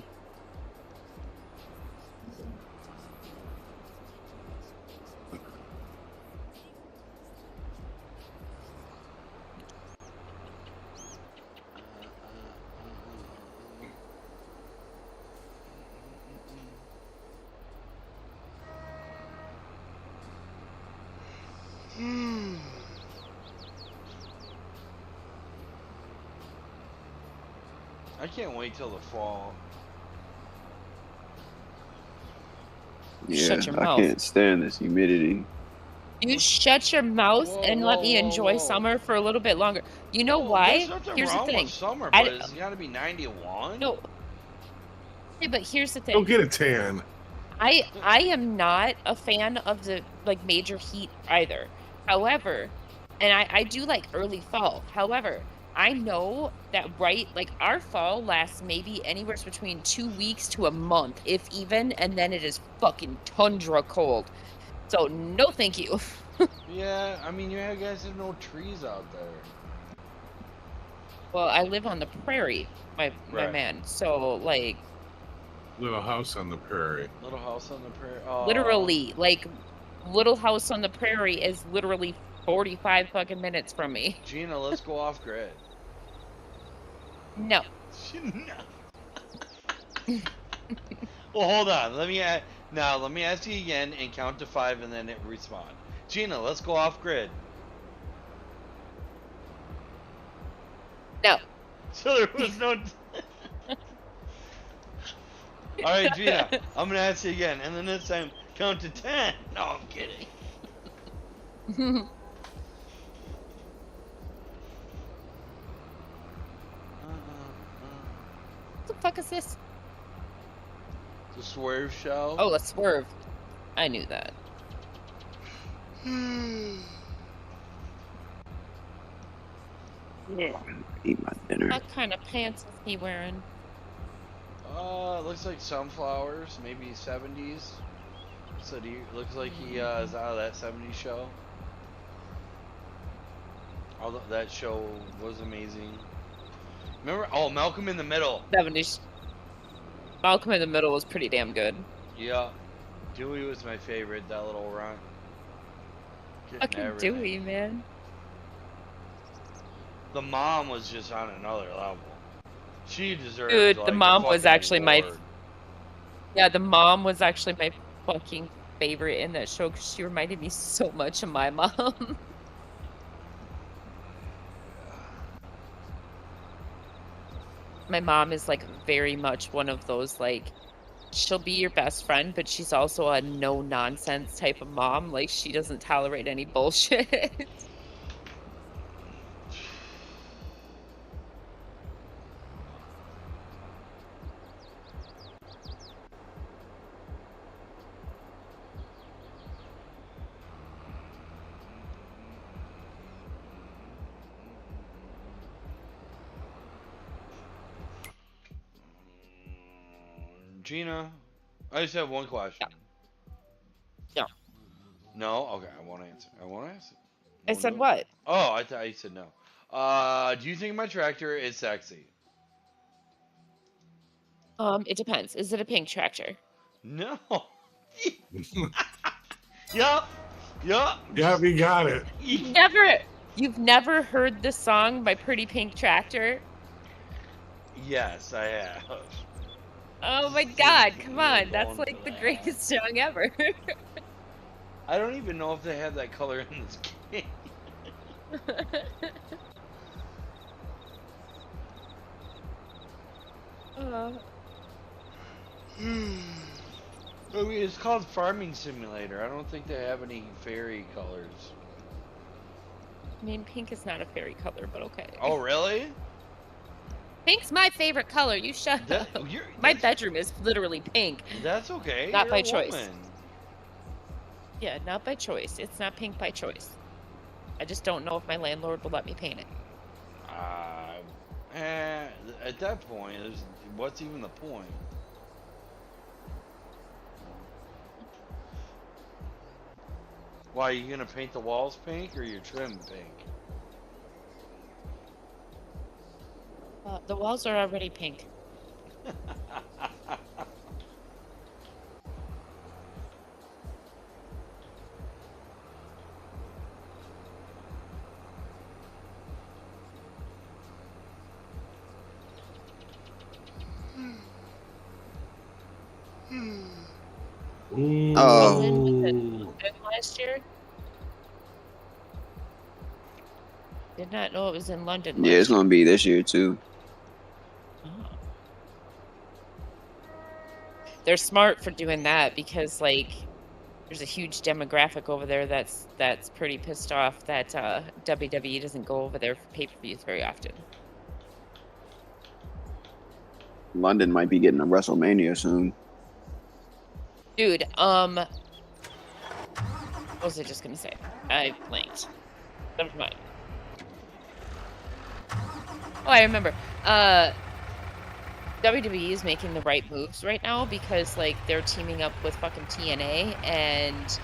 I can't wait till the fall. Yeah, Shut your I mouth. can't stand this humidity. You shut your mouth Whoa, and whoa, let me whoa, enjoy whoa. summer for a little bit longer. You know Well, why? There's nothing Here's the wrong thing. with summer, I but d- it's got to be 91. No. Okay, but here's the Go thing. get a tan. I am not a fan of the major heat either. However, and I do like early fall. However, I know that our fall lasts maybe anywhere between 2 weeks to a month, if even, and then it is fucking tundra cold. So no, thank you. Yeah, I mean, you guys have no trees out there. Well, I live on the prairie, my Right. man. So like Little house on the prairie. Little house on the prairie. Oh. literally, Little House on the Prairie is literally 45 fucking minutes from me. Gina, let's go off grid. No. No. Well, hold on. Let me ask you again and count to 5 and then respond. Gina, let's go off grid. No. So there was no. All right, Gina, I'm gonna ask you again, and then this time count to 10. No, I'm kidding. What the fuck is this? The swerve show. Oh, a swerve. I knew that. Eat my dinner. What kind of pants is he wearing? It looks like sunflowers, maybe 70s. So looks like he is out of that 70s show. Although that show was amazing. Remember? Oh, Malcolm in the Middle. 70s. Malcolm in the Middle was pretty damn good. Yeah. Dewey was my favorite, that little runt. Fucking Dewey, man. The mom was just on another level. She deserved. Dude, like, the mom was fucking actually award. Yeah, the mom was actually my fucking favorite in that show because she reminded me so much of my mom. My mom is like very much one of those she'll be your best friend, but she's also a no nonsense type of mom. Like she doesn't tolerate any bullshit. Gina, I just have one question. Yeah. No? Okay, I won't answer. I won't answer. I said what? Oh, I thought you said no. Do you think my tractor is sexy? It depends. Is it a pink tractor? No. Yup. Yup. Yeah, we got it. You've never heard the song by Pretty Pink Tractor? Yes, I have. Oh my god, come on. That's like the greatest song ever. I don't even know if they have that color in this game. I mean, it's called Farming Simulator. I don't think they have any fairy colors. I mean, pink is not a fairy color, but okay. Oh, really? Pink's my favorite color. You shut up. My bedroom is literally pink. That's okay. Not You're by a choice. woman. Yeah, not by choice. It's not pink by choice. I just don't know if my landlord will let me paint it. At that point, what's even the point? Why, are you gonna paint the walls pink or your trim pink? The walls are already pink. Oh. Last year? Did not know it was in London. Yeah, it's gonna be this year too. They're smart for doing that because, like, there's a huge demographic over there that's pretty pissed off that WWE doesn't go over there for pay-per-views very often. London might be getting a WrestleMania soon. Dude, what was I just gonna say? I blanked. Never mind. Oh, I remember. WWE is making the right moves right now because, like, they're teaming up with fucking TNA and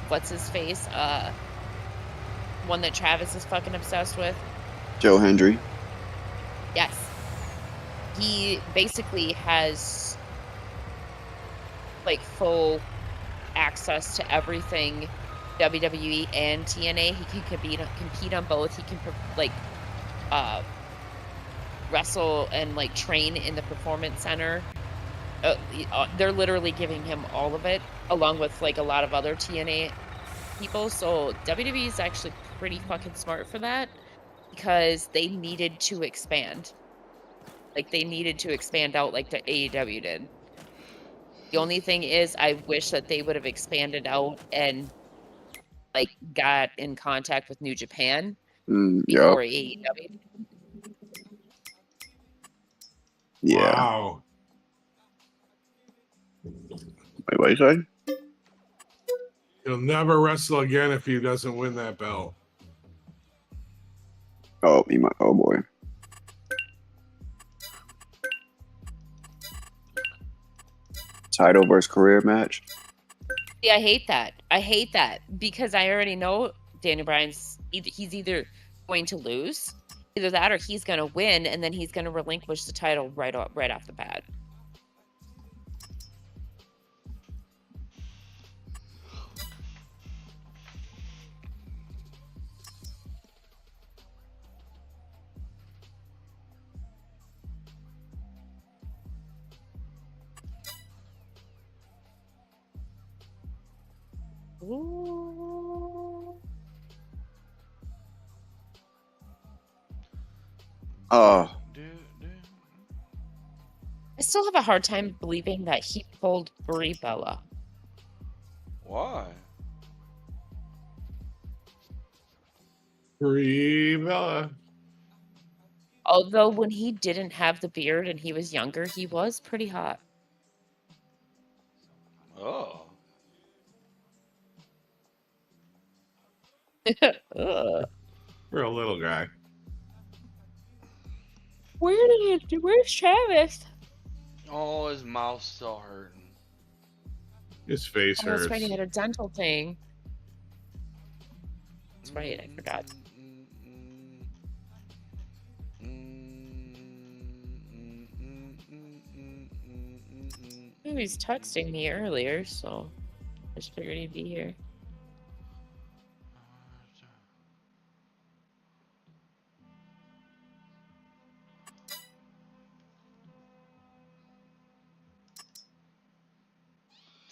what's his face? One that Travis is fucking obsessed with. Joe Hendry. Yes. He basically has, like, full access to everything WWE and TNA. He can compete on both. He can, like, wrestle and, like, train in the performance center. They're literally giving him all of it, along with, like, a lot of other TNA people. So WWE is actually pretty fucking smart for that because they needed to expand. Like, they needed to expand out like the AEW did. The only thing is, I wish that they would have expanded out and, like, got in contact with New Japan before AEW. Yeah. Wow. Wait, what you say? He'll never wrestle again if he doesn't win that belt. Oh, oh boy. Title versus career match. Yeah, I hate that. I hate that because I already know Daniel Bryan's he's either going to lose, either that or he's going to win, and then he's going to relinquish the title right off the bat. Ooh. Oh. I still have a hard time believing that he pulled Brie Bella. Why? Brie Bella. Although when he didn't have the beard and he was younger, he was pretty hot. Oh. For a little guy. Where's Travis? Oh, his mouth's still hurting. His face Oh, that's hurts. right, he had a dental thing. That's right, I forgot. He was texting me earlier, so I just figured he'd be here.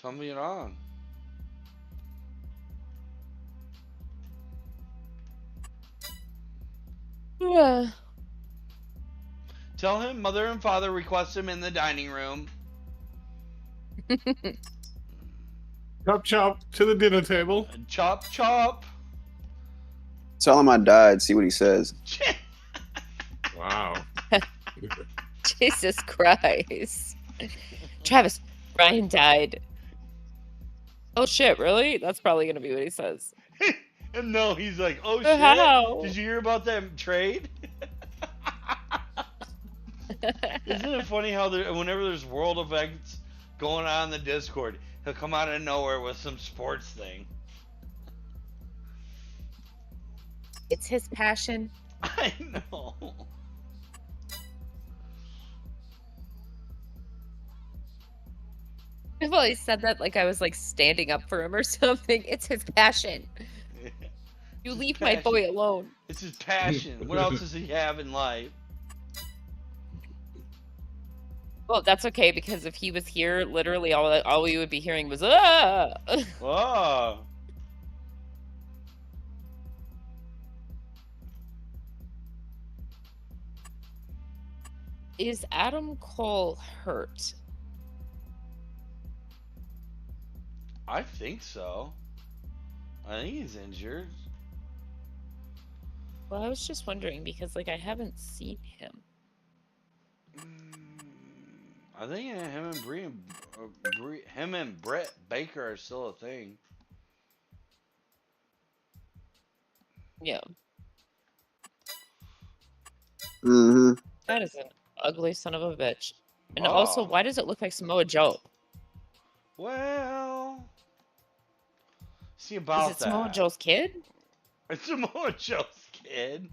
Tell me you're on. Yeah. Tell him mother and father request him in the dining room. Chop chop to the dinner table. Chop chop. Tell him I died. See what he says. Wow. Jesus Christ. Travis, Brian died. Oh shit, really? That's probably gonna be what he says. And no, he's like, oh shit. How? Did you hear about that trade? Isn't it funny how whenever there's world events going on in the Discord, he'll come out of nowhere with some sports thing. It's his passion. I know. I've always said that like I was like standing up for him or something. It's his passion. You leave my boy alone. It's his passion. What else does he have in life? Well, that's okay because if he was here, literally all we would be hearing was ah. Oh. Is Adam Cole hurt? I think so. I think he's injured. Well, I was just wondering because like I haven't seen him. I think him and Brett Baker are still a thing. Yeah. Mm-hmm. That is an ugly son of a bitch. And also, why does it look like Samoa Joe? Well, see about Is it Samoa Joe's kid? It's Samoa Joe's kid.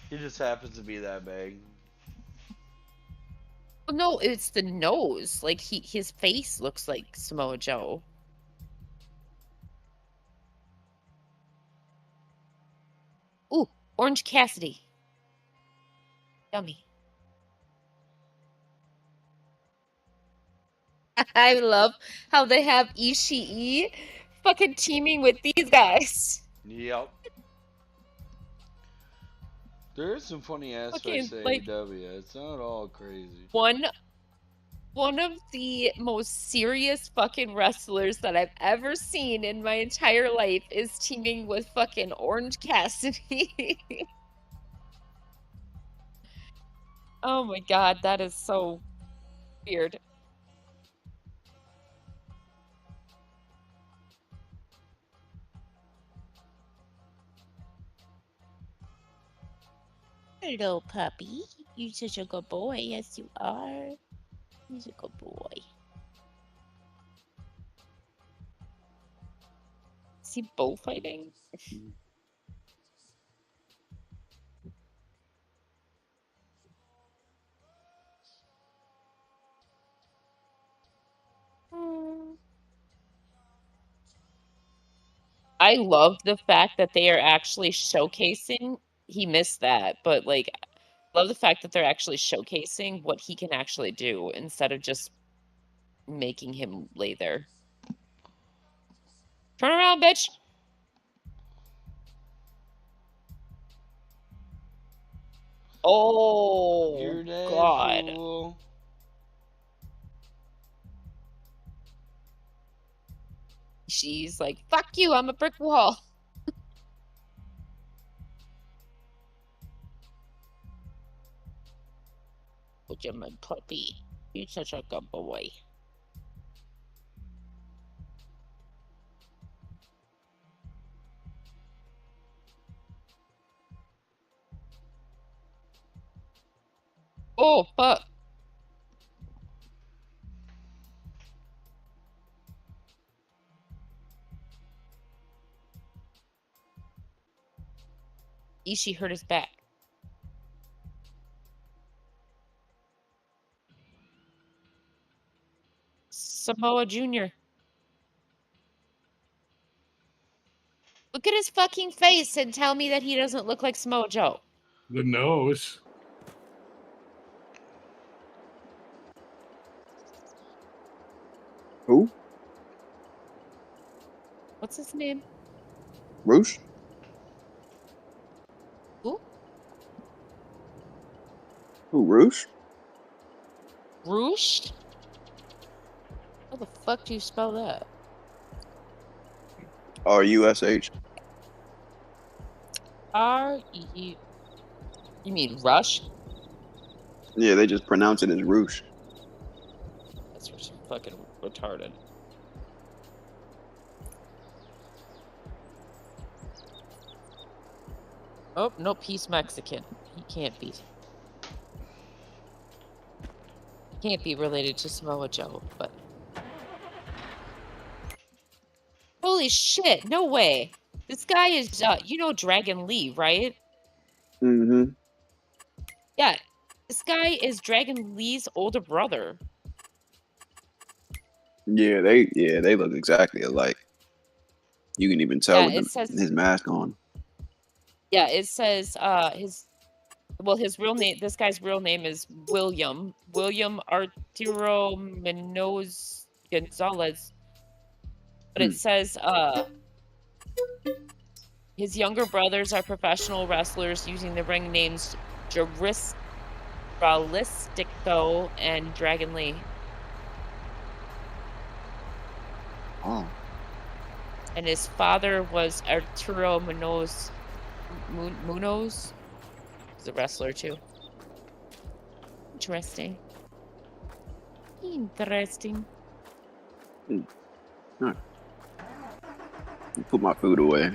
He just happens to be that big. Well, no, it's the nose. Like his face looks like Samoa Joe. Ooh, Orange Cassidy. Yummy. I love how they have Ishii fucking teaming with these guys. Yep. There is some funny aspects to like, AEW. It's not all crazy. One of the most serious fucking wrestlers that I've ever seen in my entire life is teaming with fucking Orange Cassidy. Oh my god, that is so weird. Hello, puppy. You're such a good boy. Yes, you are. He's a good boy. Is he bullfighting? I love the fact that they are actually showcasing. He missed that, but like, love the fact that they're actually showcasing what he can actually do instead of just making him lay there. Turn around, bitch. Oh, You're that God. Fool. She's like, fuck you, I'm a brick wall. Would you, my puppy? You're such a good boy. Oh, fuck. Ishii hurt his back. Samoa Jr. Look at his fucking face and tell me that he doesn't look like Samoa Joe. The nose. Who? What's his name? Roosh? Who? Who, Roosh? Roosh? How the fuck do you spell that? R-U-S-H. R-E... You mean Rush? Yeah, they just pronounce it as Roosh. That's fucking retarded. Oh, nope, he's Mexican. He can't be. He can't be related to Samoa Joe, but... Holy shit, no way. This guy is, you know Dragon Lee, right? Mm-hmm. Yeah, this guy is Dragon Lee's older brother. Yeah, they look exactly alike. You can even tell with his mask on. Yeah, it says his real name, this guy's real name is William Arturo Munoz Gonzalez. But it says his younger brothers are professional wrestlers using the ring names Basilistico and Dragon Lee. Oh. And his father was Arturo Munoz. Munoz? He's a wrestler too. Interesting. Interesting. All right. Put my food away.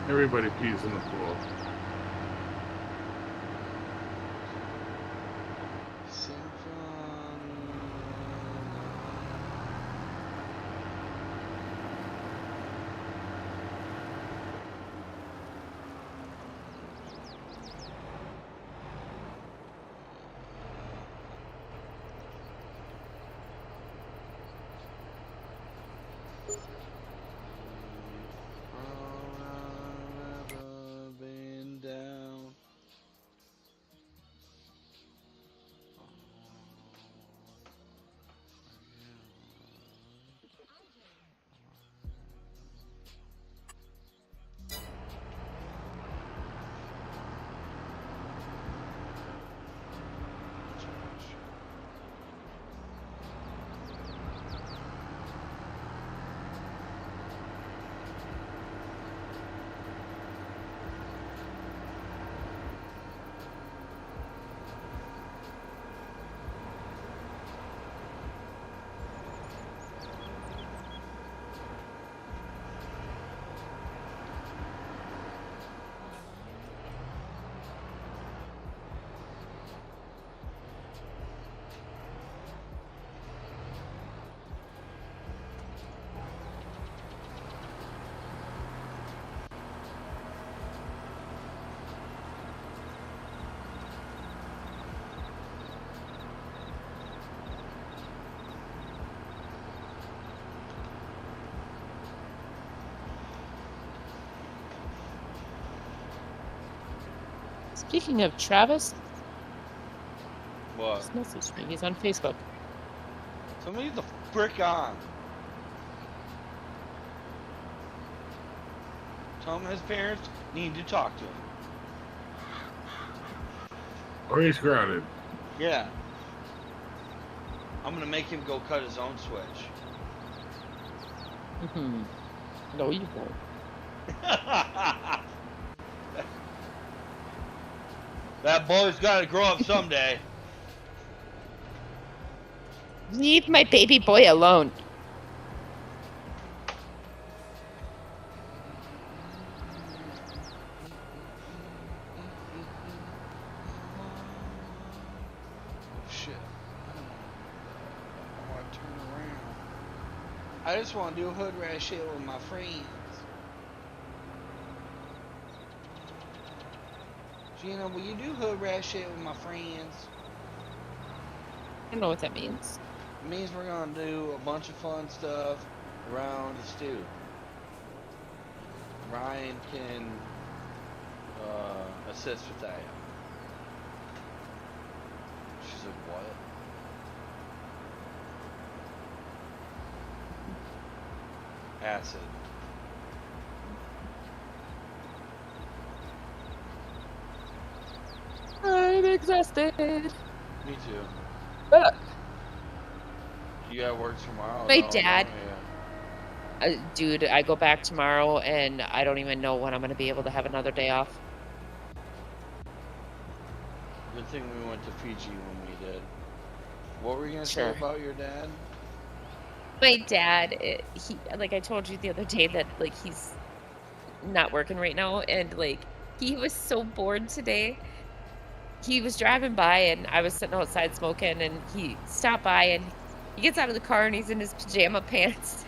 Everybody pees in the pool. Speaking of Travis, What? just messaged me. He's on Facebook. Tell me the frick on. Tell him his parents need to talk to him. Or he's grounded. Yeah. I'm gonna make him go cut his own switch. No, you won't. That boy's gotta grow up someday. Leave my baby boy alone. Shit. I want to turn around. I just want to do hood rat shit with my friends. Gina, will you do hood rat shit with my friends? I don't know what that means. It means we're gonna do a bunch of fun stuff around the stew. Ryan can assist with that. She's like, what? Acid. I'm exhausted. Me too. Ugh. You got work tomorrow? My No, dad. Yeah. Dude, I go back tomorrow, and I don't even know when I'm going to be able to have another day off. Good thing we went to Fiji when we did. What were you gonna Sure. say about your dad? My dad, he, like I told you the other day that, like, he's not working right now, and, like, he was so bored today. He was driving by, and I was sitting outside smoking, and he stopped by, and he gets out of the car, and he's in his pajama pants.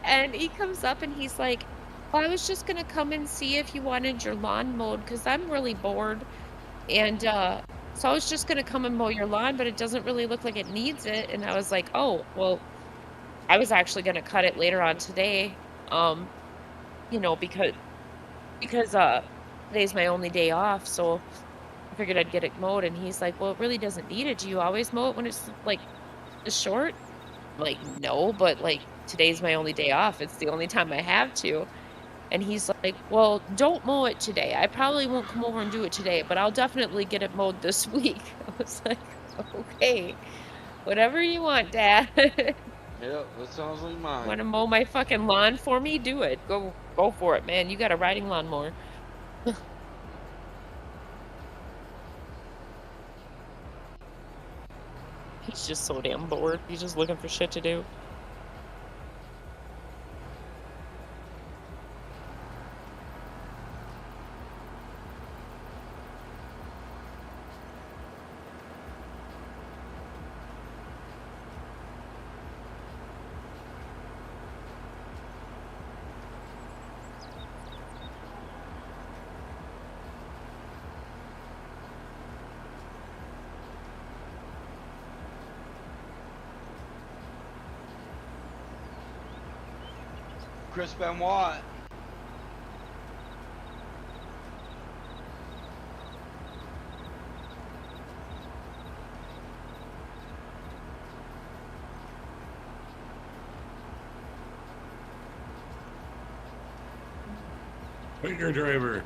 And he comes up, and he's like, well, I was just gonna come and see if you wanted your lawn mowed, because I'm really bored. And, so I was just gonna come and mow your lawn, but it doesn't really look like it needs it. And I was like, oh, well, I was actually gonna cut it later on today. You know, because today's my only day off, so I figured I'd get it mowed. And he's like, well, it really doesn't need it. Do you always mow it when it's like this short? I'm like, no, but like today's my only day off. It's the only time I have to. And he's like, well, don't mow it today. I probably won't come over and do it today, but I'll definitely get it mowed this week. I was like, okay, whatever you want, Dad. Yep, that sounds like mine. Want to mow my fucking lawn for me? Do it. Go for it, man. You got a riding lawnmower. He's just so damn bored. He's just looking for shit to do. Chris Benoit. Finger driver.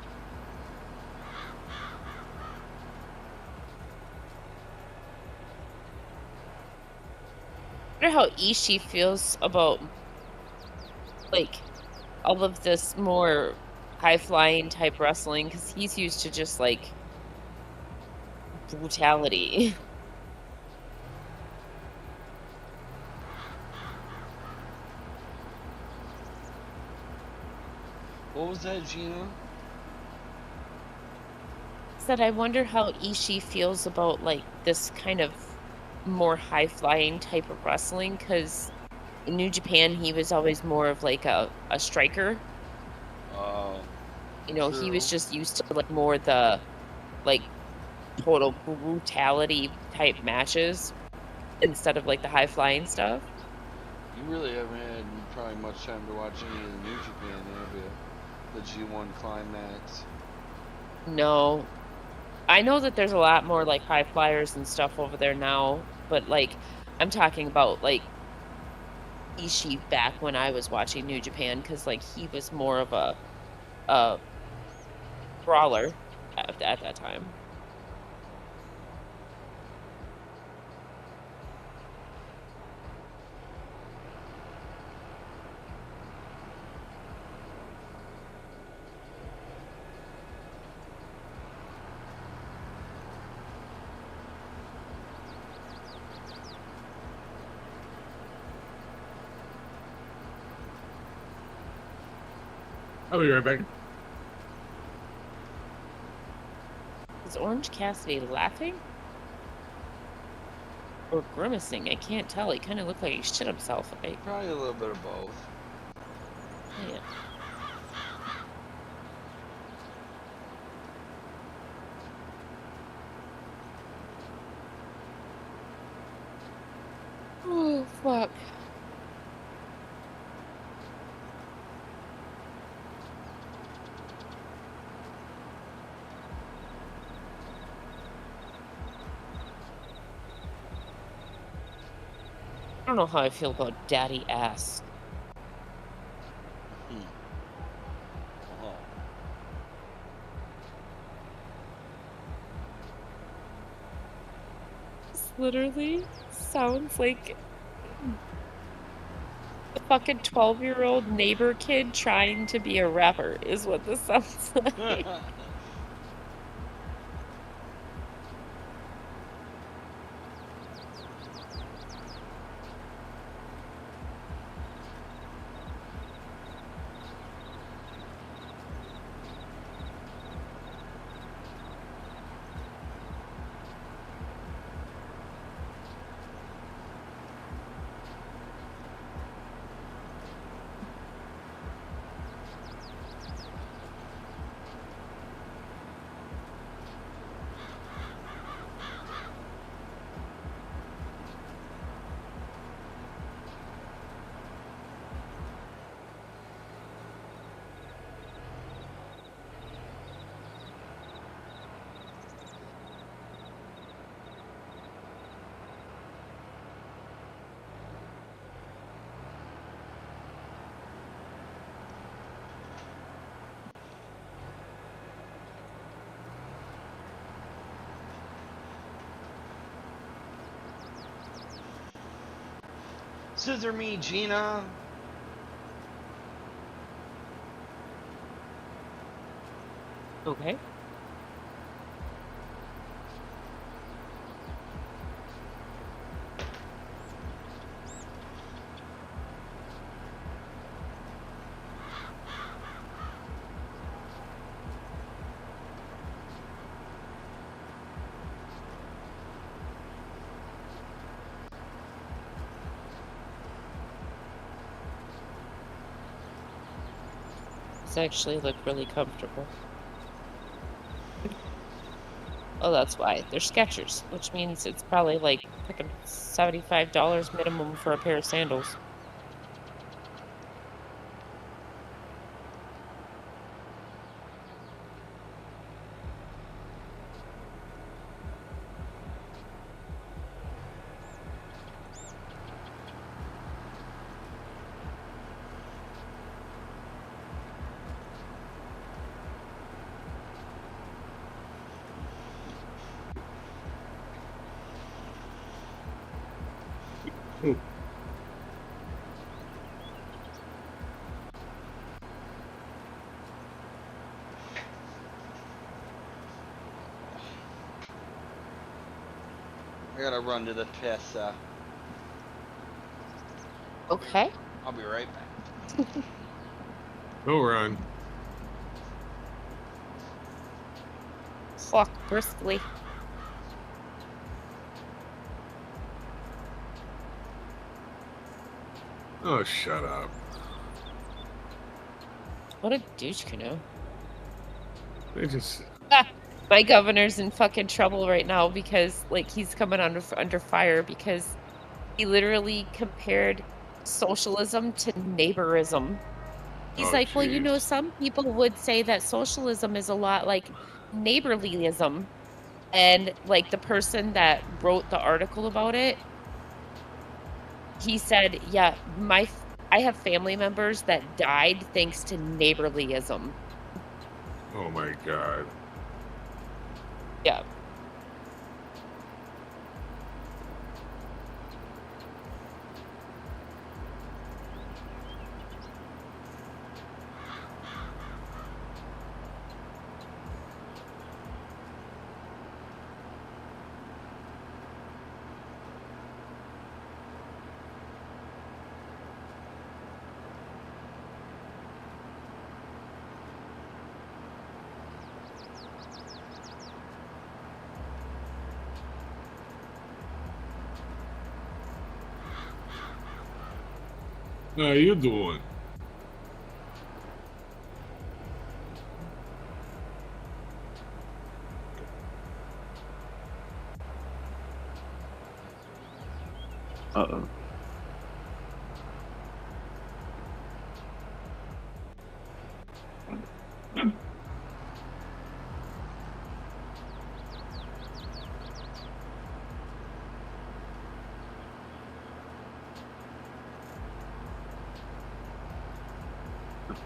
I wonder how Ishii feels about like all of this more high-flying type wrestling, because he's used to just like brutality. What was that, Gina? Said I wonder how Ishii feels about like this kind of more high-flying type of wrestling, because in New Japan he was always more of like a striker. You know, he was just used to like more the like total brutality type matches instead of like the high-flying stuff. You really haven't had probably much time to watch any of the New Japan, have you? The G1 Climax. No. I know that there's a lot more like high flyers and stuff over there now, but like I'm talking about like Ishii back when I was watching New Japan, because like he was more of a brawler at that time. I'll be right back. Is Orange Cassidy laughing? Or grimacing? I can't tell. He kind of looked like he shit himself. Probably a little bit of both. Yeah. Oh, fuck. I don't know how I feel about daddy ass. Oh. This literally sounds like a fucking 12-year-old neighbor kid trying to be a rapper is what this sounds like. Scissor me, Gina. Okay. These actually look really comfortable. Oh, that's why. They're Skechers, which means it's probably like freaking $75 minimum for a pair of sandals. I gotta run to the piss. Okay. I'll be right back. Go run. Walk briskly. Oh, shut up. What a douche canoe. They just... My governor's in fucking trouble right now because, like, he's coming under fire because he literally compared socialism to neighborism. He's like, well, you know, some people would say that socialism is a lot like neighborlyism. And, like, the person that wrote the article about it, he said, yeah, I have family members that died thanks to neighborlyism. Oh, my God. Yeah. How you doing? Uh-oh.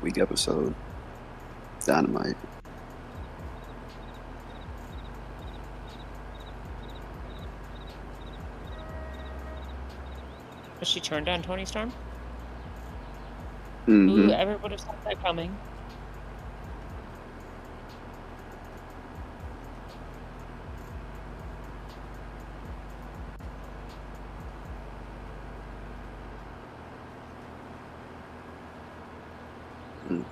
Week episode. Dynamite. Was she turned on Tony Storm? Mm-hmm. Whoever would have saw that coming? Mm.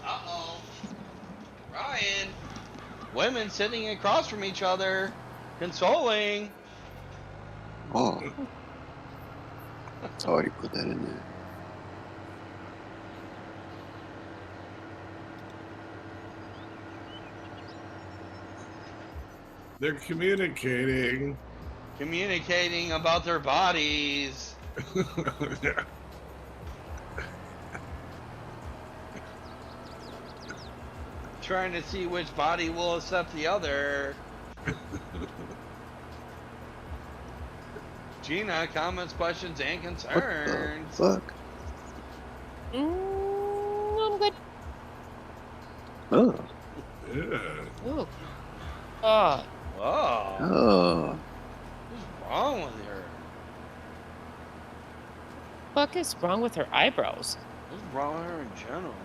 Uh-oh. Ryan. Women sitting across from each other, consoling. Oh. I already put that in there. They're communicating. Communicating about their bodies. Trying to see which body will accept the other. Gina, comments, questions, and concerns. What the fuck? I'm good. Oh. Yeah. Ooh. Oh. Whoa. Oh. What's wrong with her? Fuck is wrong with her eyebrows? What's wrong with her in general?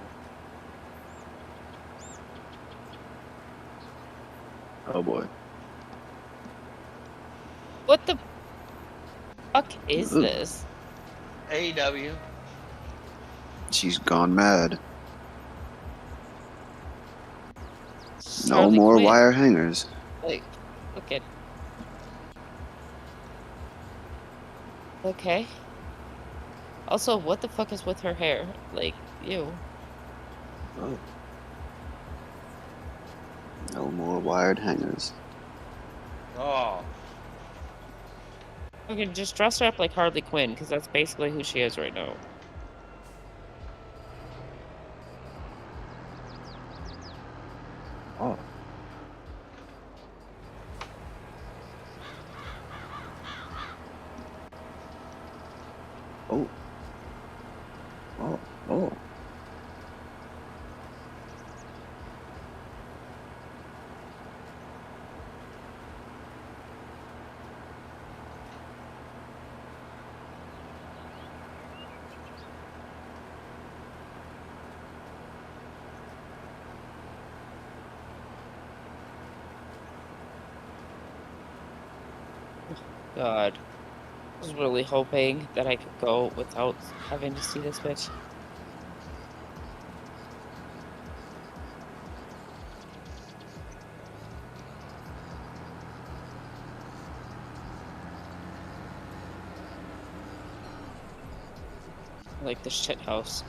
Oh boy. What the fuck is Ugh. this? AEW. She's gone mad. No Harley more Quinn. wire hangers. Like, look at. Okay. Also, what the fuck is with her hair? Like, ew. Oh. No more wired hangers. Oh. Okay, just dress her up like Harley Quinn, because that's basically who she is right now. Oh. Oh. Oh. Oh. God. I was really hoping that I could go without having to see this bitch. Like the shit house.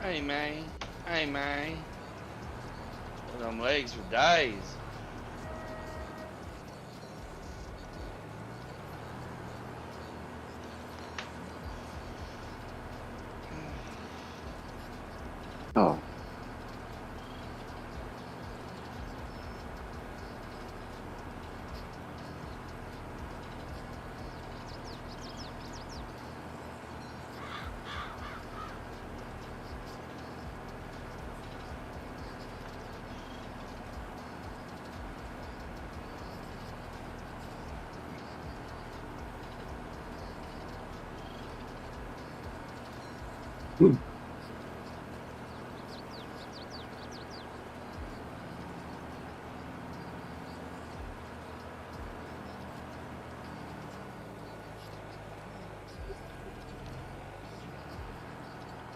Hey, man. Hey, man. Them legs for days. Oh.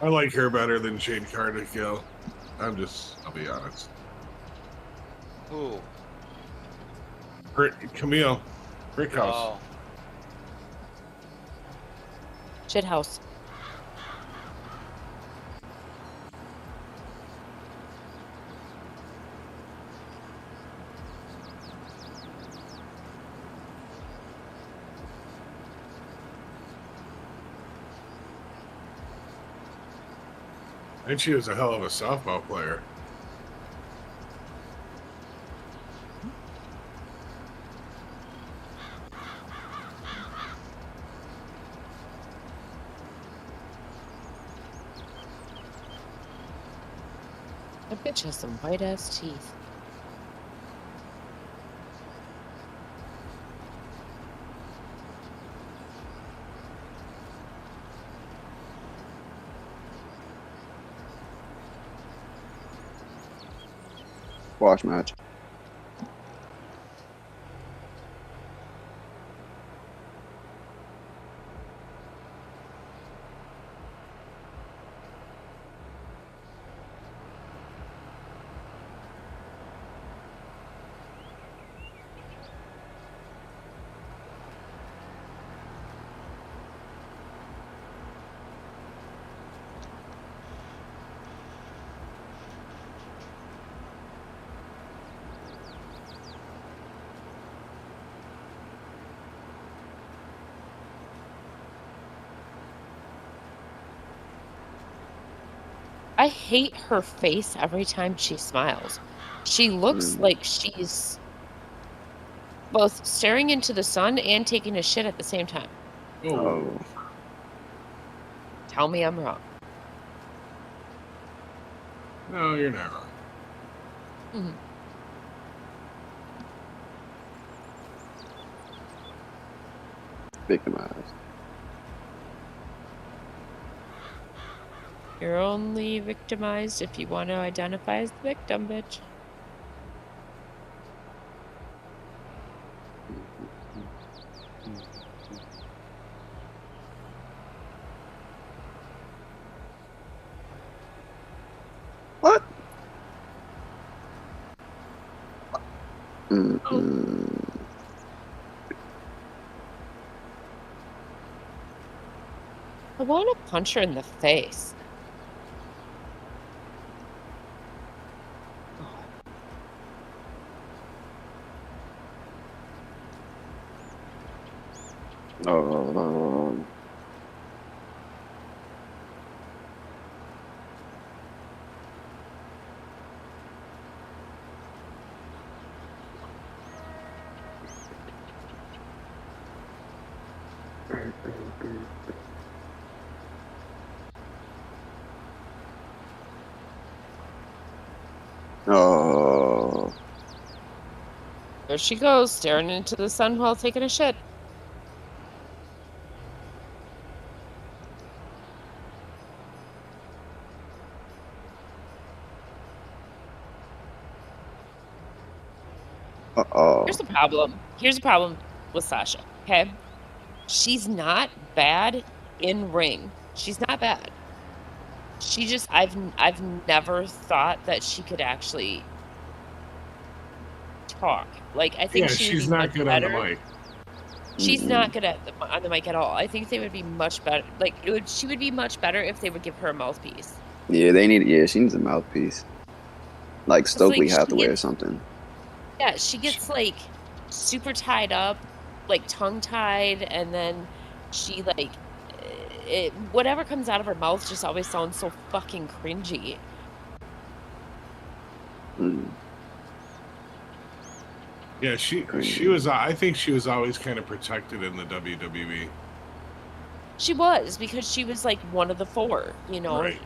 I like her better than Jade Cardigan. I'll be honest. Who? Camille. Brick House. Oh. Shit house. And she was a hell of a softball player. That bitch has some white ass teeth. Squash match. I hate her face every time she smiles. She looks like she's both staring into the sun and taking a shit at the same time. Oh. Tell me I'm wrong. No, you're not wrong. Mm-hmm. Victimized. You're only victimized if you want to identify as the victim, bitch. What? I want to punch her in the face. Oh. There she goes, staring into the sun while taking a shit. Uh-oh. Here's the problem with Sasha, okay? She's not bad in ring. She's not bad. She just, I've never thought that she could actually talk. Like, I think she's not good on the mic. She's not good on the mic at all. I think they would be much better. Like, she would be much better if they would give her a mouthpiece. Yeah, she needs a mouthpiece. Like Stokely Hathaway or something. Yeah, she gets, like, super tied up, like, tongue-tied, and then she, like, whatever comes out of her mouth just always sounds so fucking cringy. Yeah, she was. I think she was always kind of protected in the WWE. She was, because she was, like, one of the four, you know? Right.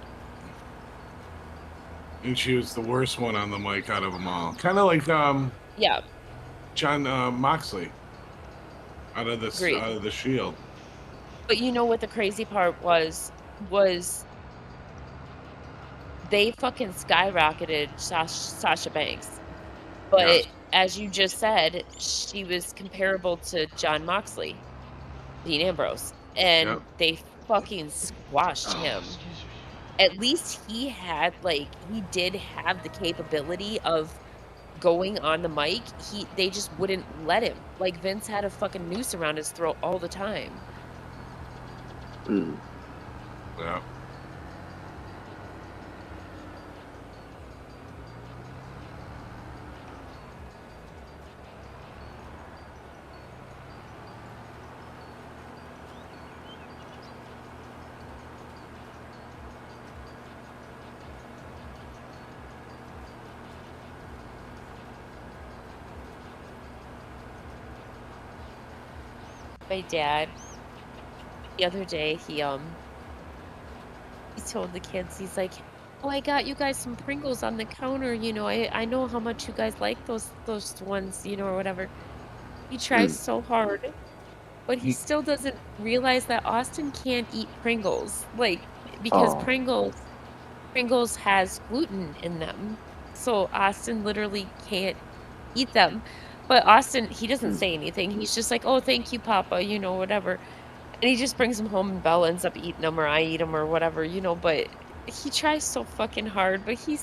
And she was the worst one on the mic out of them all. Kind of like yeah, John Moxley out of the Shield. But you know what the crazy part was they fucking skyrocketed Sasha Banks. But as you just said, she was comparable to John Moxley, Dean Ambrose, and they fucking squashed him. at least he had, like, he did have the capability of going on the mic. They just wouldn't let him. Like, Vince had a fucking noose around his throat all the time. Mm. Yeah. My dad, the other day, he told the kids, he's like, "Oh, I got you guys some Pringles on the counter, you know, I know how much you guys like those ones, you know, or whatever." He tries Mm. so hard, but he still doesn't realize that Austin can't eat Pringles, like, because Oh. Pringles has gluten in them. So Austin literally can't eat them. But Austin, he doesn't Mm. say anything. He's just like, "Oh, thank you, Papa," you know, whatever. And he just brings them home and Belle ends up eating them or I eat them or whatever, you know, but he tries so fucking hard, but he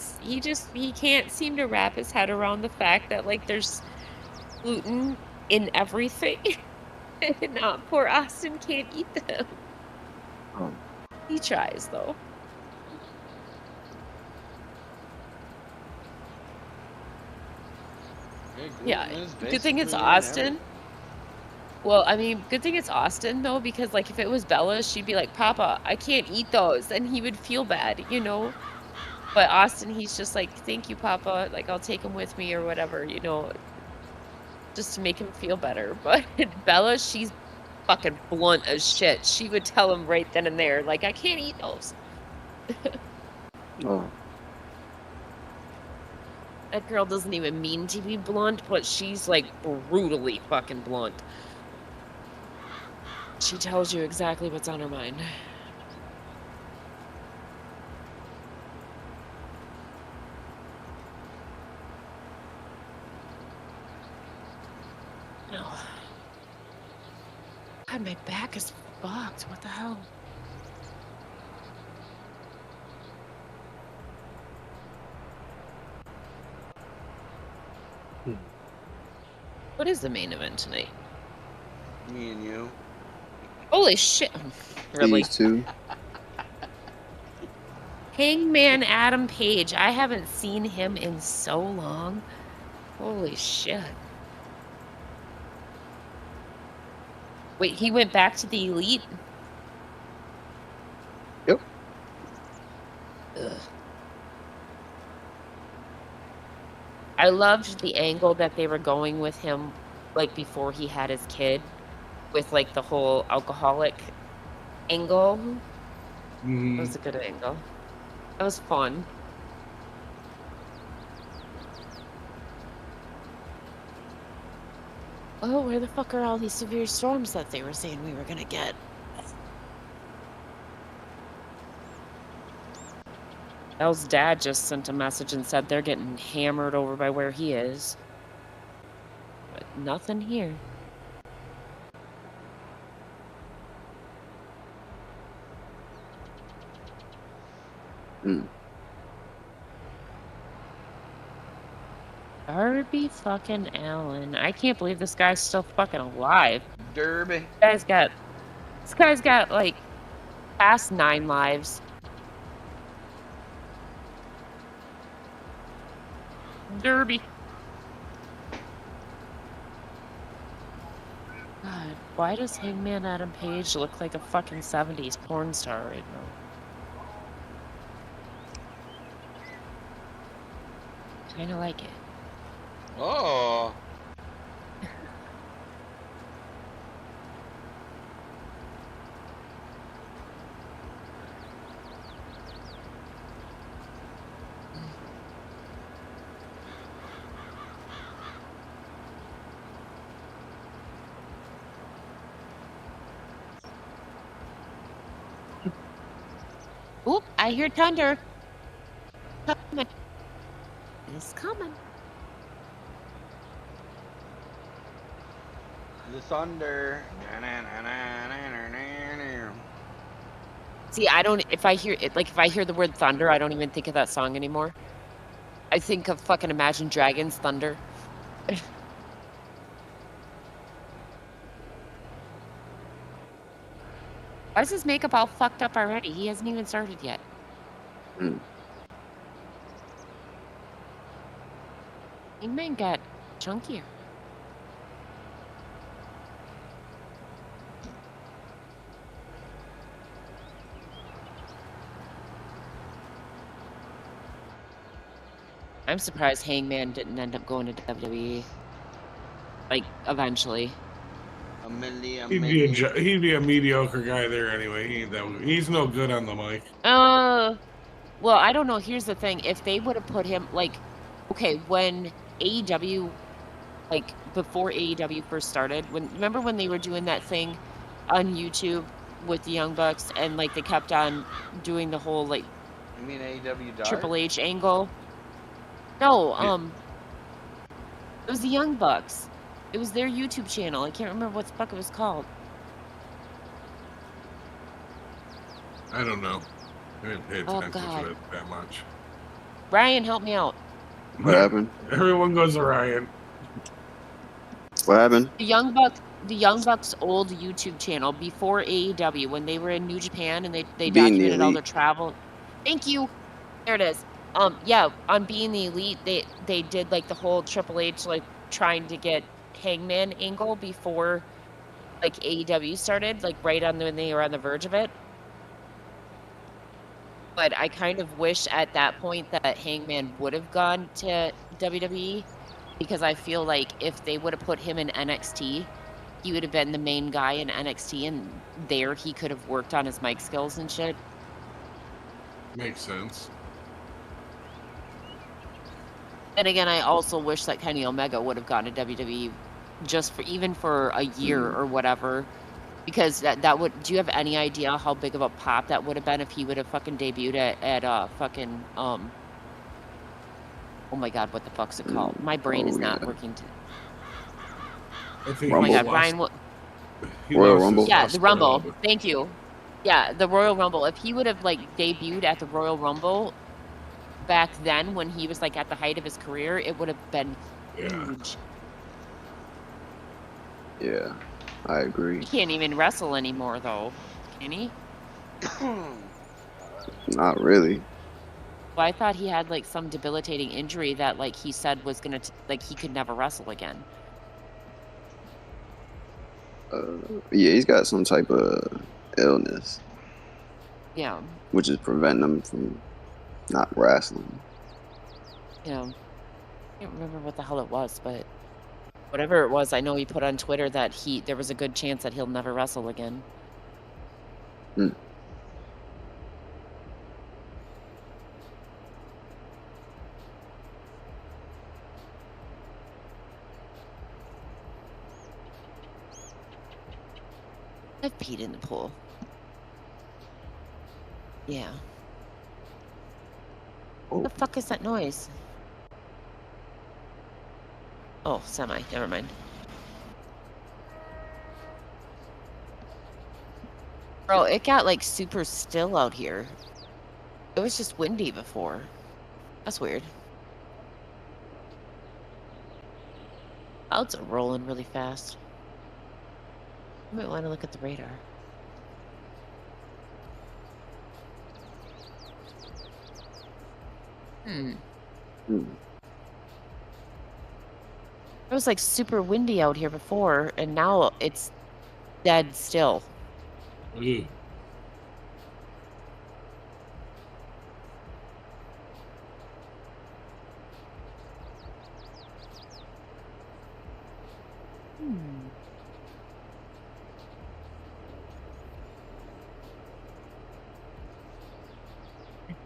can't seem to wrap his head around the fact that, like, there's gluten in everything. And poor Austin can't eat them. Oh. He tries though. Yeah, good thing it's Austin. Well, I mean, good thing it's Austin though, because like if it was Bella, she'd be like, "Papa, I can't eat those," and he would feel bad, you know. But Austin, he's just like, "Thank you, Papa. Like I'll take him with me or whatever," you know, just to make him feel better. But Bella, she's fucking blunt as shit. She would tell him right then and there, like, "I can't eat those." Oh. That girl doesn't even mean to be blunt, but she's like brutally fucking blunt. She tells you exactly what's on her mind. No. God, my back is fucked. What the hell? What is the main event tonight? Me and you. Holy shit. Really? These two. Hangman Adam Page. I haven't seen him in so long. Holy shit. Wait, he went back to the Elite? Yep. Ugh. I loved the angle that they were going with him, like, before he had his kid, with, like, the whole alcoholic angle. Mm-hmm. That was a good angle. That was fun. Oh, where the fuck are all these severe storms that they were saying we were gonna get? Elle's dad just sent a message and said they're getting hammered over by where he is. But nothing here. Mm. Darby fucking Allen. I can't believe this guy's still fucking alive. Derby. This guy's got like past 9 lives. Derby. God, why does Hangman Adam Page look like a fucking 70s porn star right now? Kinda like it. Oh. Oop, I hear thunder. Coming. It's coming. The thunder. See, I don't. If I hear it, like if I hear the word thunder, I don't even think of that song anymore. I think of fucking Imagine Dragons Thunder. Why is his makeup all fucked up already? He hasn't even started yet. Hangman got chunkier. I'm surprised Hangman didn't end up going to WWE. Like, eventually. He'd be a mediocre guy there anyway. He's no good on the mic. Well, I don't know. Here's the thing. If they would have put him, like, okay, when AEW, like, before AEW first started, remember when they were doing that thing on YouTube with the Young Bucks and, like, they kept on doing the whole, like, you mean AEW Dark? Triple H angle? No, it was the Young Bucks. It was their YouTube channel. I can't remember what the fuck it was called. I don't know. I didn't pay attention to it that much. Ryan, help me out. What happened? Everyone goes to Ryan. What happened? The Young Bucks old YouTube channel before AEW, when they were in New Japan and they documented all their travel. Thank you. There it is. Yeah, on Being the Elite, they did like the whole Triple H like trying to get Hangman angle before like AEW started, like right on when they were on the verge of it. But I kind of wish at that point that Hangman would have gone to WWE, because I feel like if they would have put him in NXT, he would have been the main guy in NXT, and there he could have worked on his mic skills and shit. Makes sense. And again, I also wish that Kenny Omega would have gone to WWE just for even for a year or whatever, because that would. Do you have any idea how big of a pop that would have been if he would have fucking debuted at fucking oh my god, what the fuck's it called? My brain is not working. I think oh my god, Brian. Royal Rumble. Yeah, the Rumble. Thank you. Yeah, the Royal Rumble. If he would have like debuted at the Royal Rumble back then, when he was like at the height of his career, it would have been huge. Yeah, I agree. He can't even wrestle anymore, though, can he? Not really. Well, I thought he had like some debilitating injury that like he said was gonna like he could never wrestle again. Yeah, he's got some type of illness. Yeah. Which is preventing him from not wrestling. Yeah. I can't remember what the hell it was, but whatever it was, I know he put on Twitter that there was a good chance that he'll never wrestle again. I've peed in the pool. Yeah. What the fuck is that noise? Oh, semi. Never mind. Bro, it got like super still out here. It was just windy before. That's weird. Clouds are rolling really fast. I might want to look at the radar. It was like super windy out here before, and now it's dead still.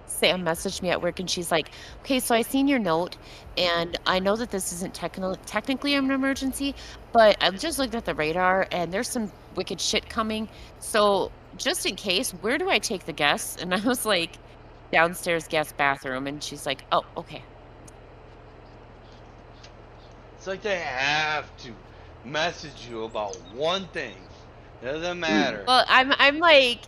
Sam messaged me at work and she's like, okay, so I seen your note and I know that this isn't technically an emergency, but I've just looked at the radar and there's some wicked shit coming. So just in case, where do I take the guests? And I was like, downstairs guest bathroom. And she's like, oh, okay. It's like they have to message you about one thing. Doesn't matter. Well, I'm like,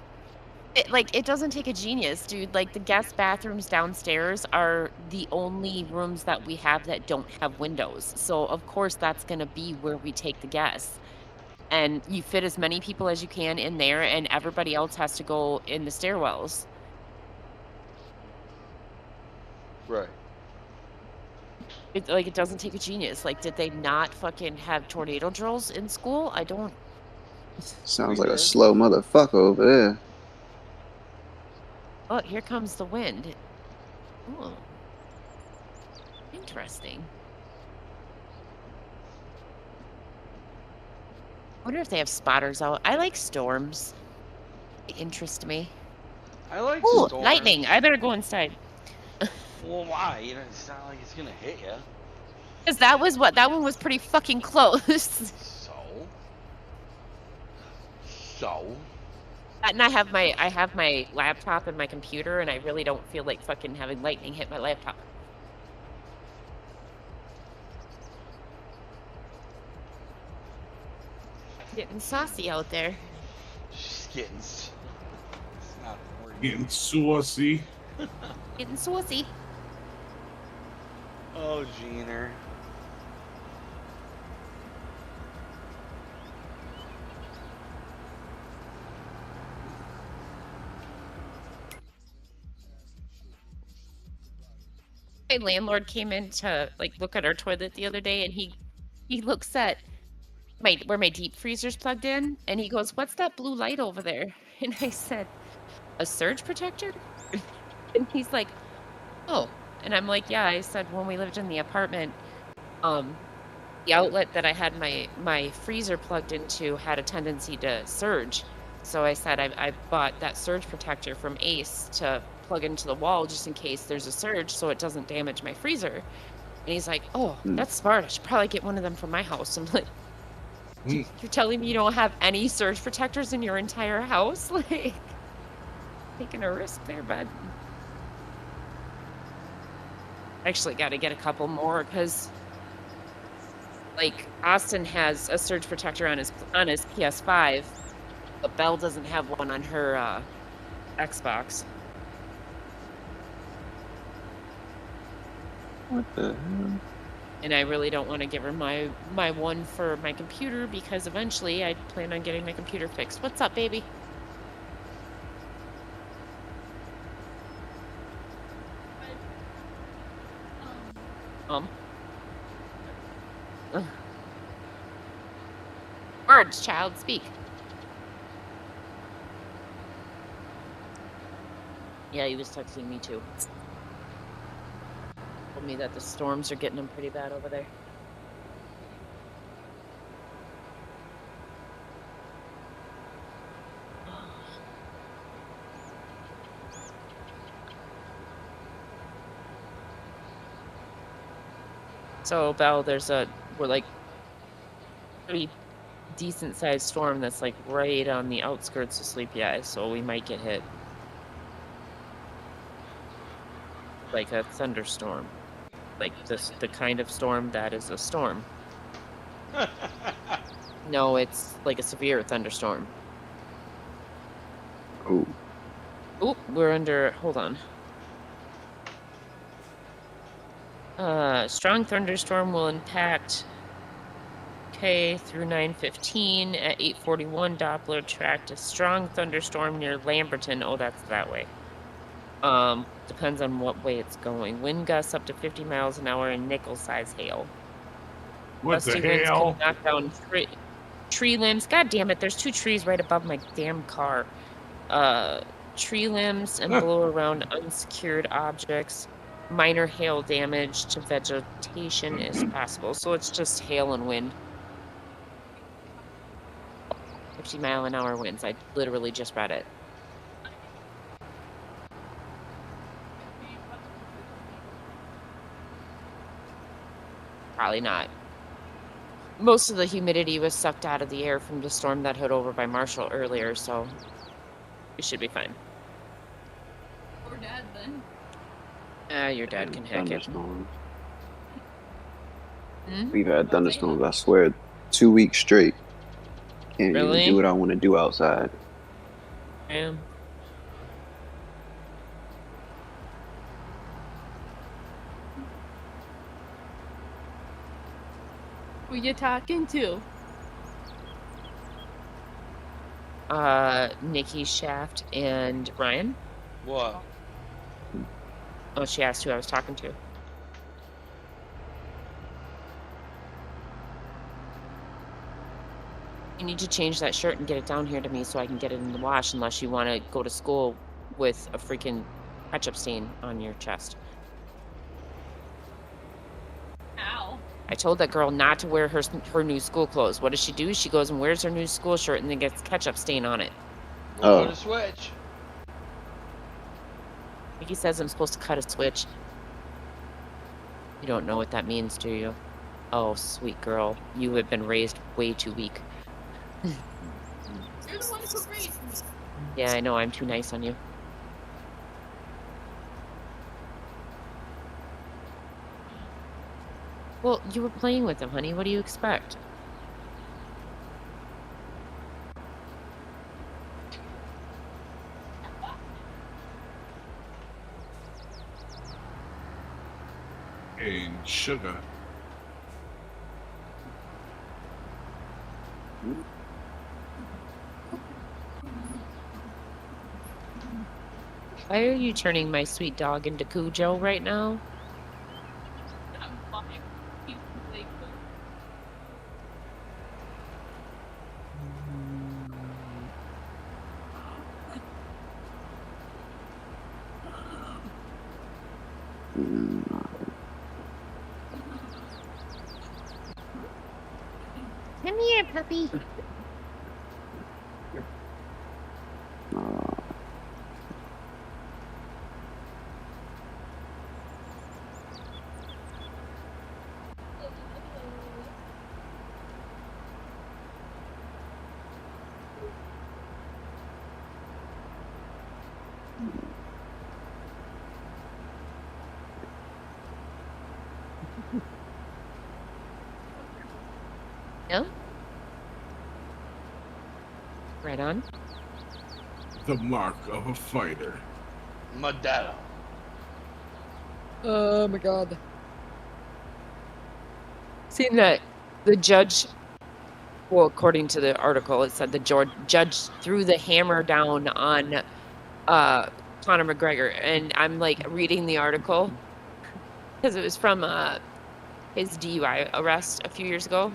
It doesn't take a genius, dude. Like, the guest bathrooms downstairs are the only rooms that we have that don't have windows. So, of course, that's gonna be where we take the guests. And you fit as many people as you can in there, and everybody else has to go in the stairwells. Right. It doesn't take a genius. Like, did they not fucking have tornado drills in school? I don't... Sounds like a slow motherfucker over there. Oh, here comes the wind. Oh. Interesting. I wonder if they have spotters out. I like storms. They interest me. I like Ooh, storms. lightning. I better go inside. Well, why? You know, it's not like it's gonna hit you. Because that one was pretty fucking close. So? And I have my laptop and my computer, and I really don't feel like fucking having lightning hit my laptop. Getting saucy out there. She's getting... It's not Getting saucy. Getting saucy. Oh, Jeaner. My landlord came in to like look at our toilet the other day, and he looks at where my deep freezer's plugged in, and he goes, "What's that blue light over there?" And I said, "A surge protector?" And he's like, "Oh." And I'm like, "Yeah." I said, when we lived in the apartment, the outlet that I had my freezer plugged into had a tendency to surge. So I said I bought that surge protector from Ace to plug into the wall just in case there's a surge so it doesn't damage my freezer. And he's like, "Oh, that's smart. I should probably get one of them for my house." I'm like, "You're telling me you don't have any surge protectors in your entire house?" Like, taking a risk there, bud. Actually got to get a couple more because, like, Austin has a surge protector on his PS5, but Belle doesn't have one on her Xbox. What the hell? And I really don't want to give her my one for my computer because eventually I plan on getting my computer fixed. What's up, baby? Words, child, speak. Yeah, he was texting me too. Told me that the storms are getting him pretty bad over there. So, Belle, we're like pretty decent sized storm that's like right on the outskirts of Sleepy Eye, so we might get hit. Like a thunderstorm. Like the kind of storm that is a storm. No, it's like a severe thunderstorm. Oh. Oop, we're under, hold on. Strong thunderstorm will impact K through 9:15 at 8:41 Doppler tracked a strong thunderstorm near Lamberton. Oh, that's that way. Depends on what way it's going. Wind gusts up to 50 miles an hour and nickel-size hail. What the Gusty winds hell? can knock down tree limbs. God damn it, there's 2 trees right above my damn car. Tree limbs and blow around unsecured objects. Minor hail damage to vegetation is possible. So it's just hail and wind. 50-mile-an-hour winds. I literally just read it. Probably not. Most of the humidity was sucked out of the air from the storm that hit over by Marshall earlier, so we should be fine. Poor Dad, then. Your dad can hack it. Thunderstorms. Hmm? We've had thunderstorms, I swear, 2 weeks straight. Can't Really? even do what I want to do outside. Yeah. Who you talking to? Nikki, Shaft, and Ryan. What? Oh, she asked who I was talking to. You need to change that shirt and get it down here to me so I can get it in the wash, unless you want to go to school with a freaking ketchup stain on your chest. Ow. I told that girl not to wear her new school clothes. What does she do? She goes and wears her new school shirt and then gets ketchup stain on it. We'll put a switch. He says I'm supposed to cut a switch. You don't know what that means, do you? Oh, sweet girl. You have been raised way too weak. You're the one who raised me. Yeah, I know. I'm too nice on you. Well, you were playing with him, honey. What do you expect? And sugar. Why are you turning my sweet dog into Cujo right now? I'm fine. He's like, Come here, puppy. No? Right on. The mark of a fighter. Modelo. Oh my god. Seen that the judge, well, according to the article, it said the judge threw the hammer down on Conor McGregor. And I'm like reading the article because it was from his DUI arrest a few years ago.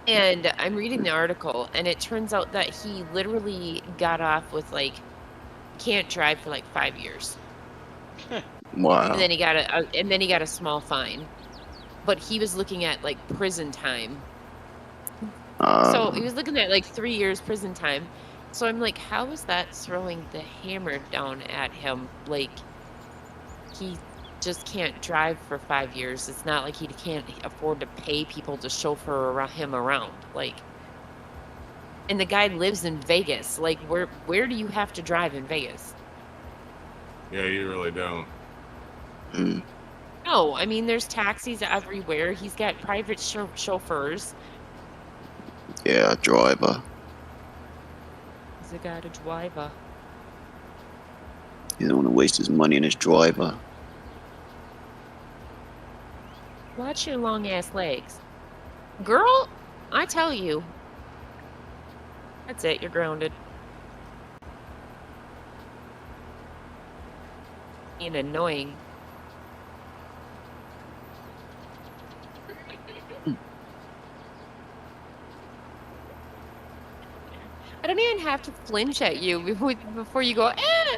And I'm reading the article, and it turns out that he literally got off with like can't drive for like 5 years. Wow. And then he got a small fine, but he was looking at like prison time. So he was looking at like 3 years prison time. So I'm like, how is that throwing the hammer down at him? Like he just can't drive for 5 years. It's not like he can't afford to pay people to chauffeur him around. Like, and the guy lives in Vegas. Like, where do you have to drive in Vegas? Yeah, you really don't. No, I mean, there's taxis everywhere. He's got private chauffeurs. Yeah, driver. He's got a driver. He don't want to waste his money on his driver. Watch your long ass legs. Girl, I tell you. That's it, you're grounded. Being annoying. I don't even have to flinch at you before you go, eh!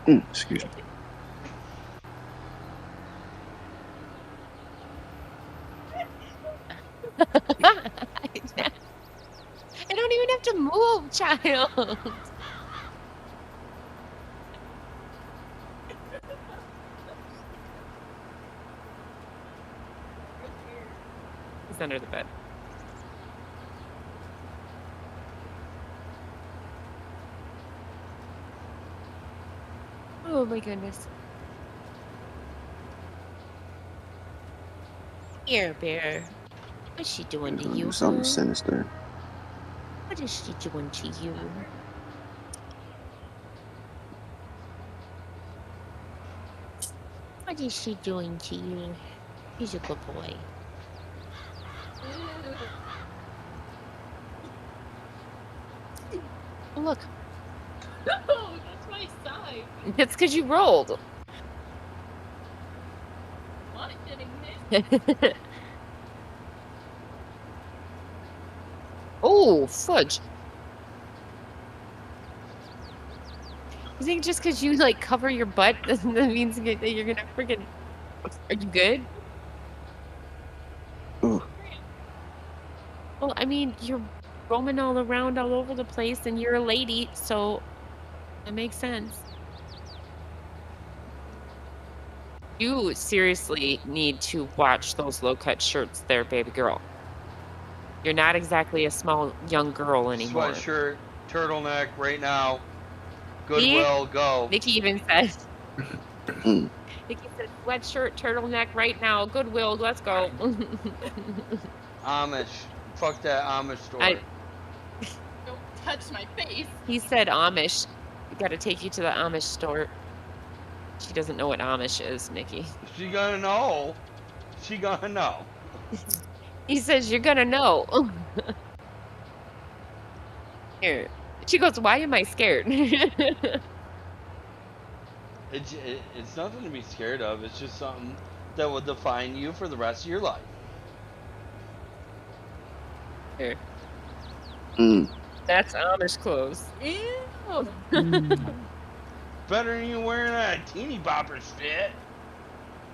Excuse me. I don't even have to move, child. He's under the bed. Oh my goodness. Here, Bear. What's she doing to you? Something huh? sinister. What is she doing to you? What is she doing to you? He's a good boy. Oh, look. Oh, that's my side. It's because you rolled. What? Didn't Oh, fudge. You think just because you, like, cover your butt doesn't that means that you're gonna freaking... Are you good? Ooh. Well, I mean, you're roaming all around all over the place, and you're a lady, so it makes sense. You seriously need to watch those low-cut shirts there, baby girl. You're not exactly a small young girl anymore. Sweatshirt, turtleneck, right now. Goodwill, go. Nikki even said. Nikki said, sweatshirt, turtleneck, right now. Goodwill, let's go. Amish. Fuck that Amish store. Don't touch my face. He said Amish. We gotta take you to the Amish store. She doesn't know what Amish is, Nikki. She gonna know. She gonna know. He says, you're gonna know. Here. She goes, why am I scared? It's nothing to be scared of. It's just something that will define you for the rest of your life. Here. Mm. That's Amish clothes. Ew. Better than you wearing that teeny bopper shit.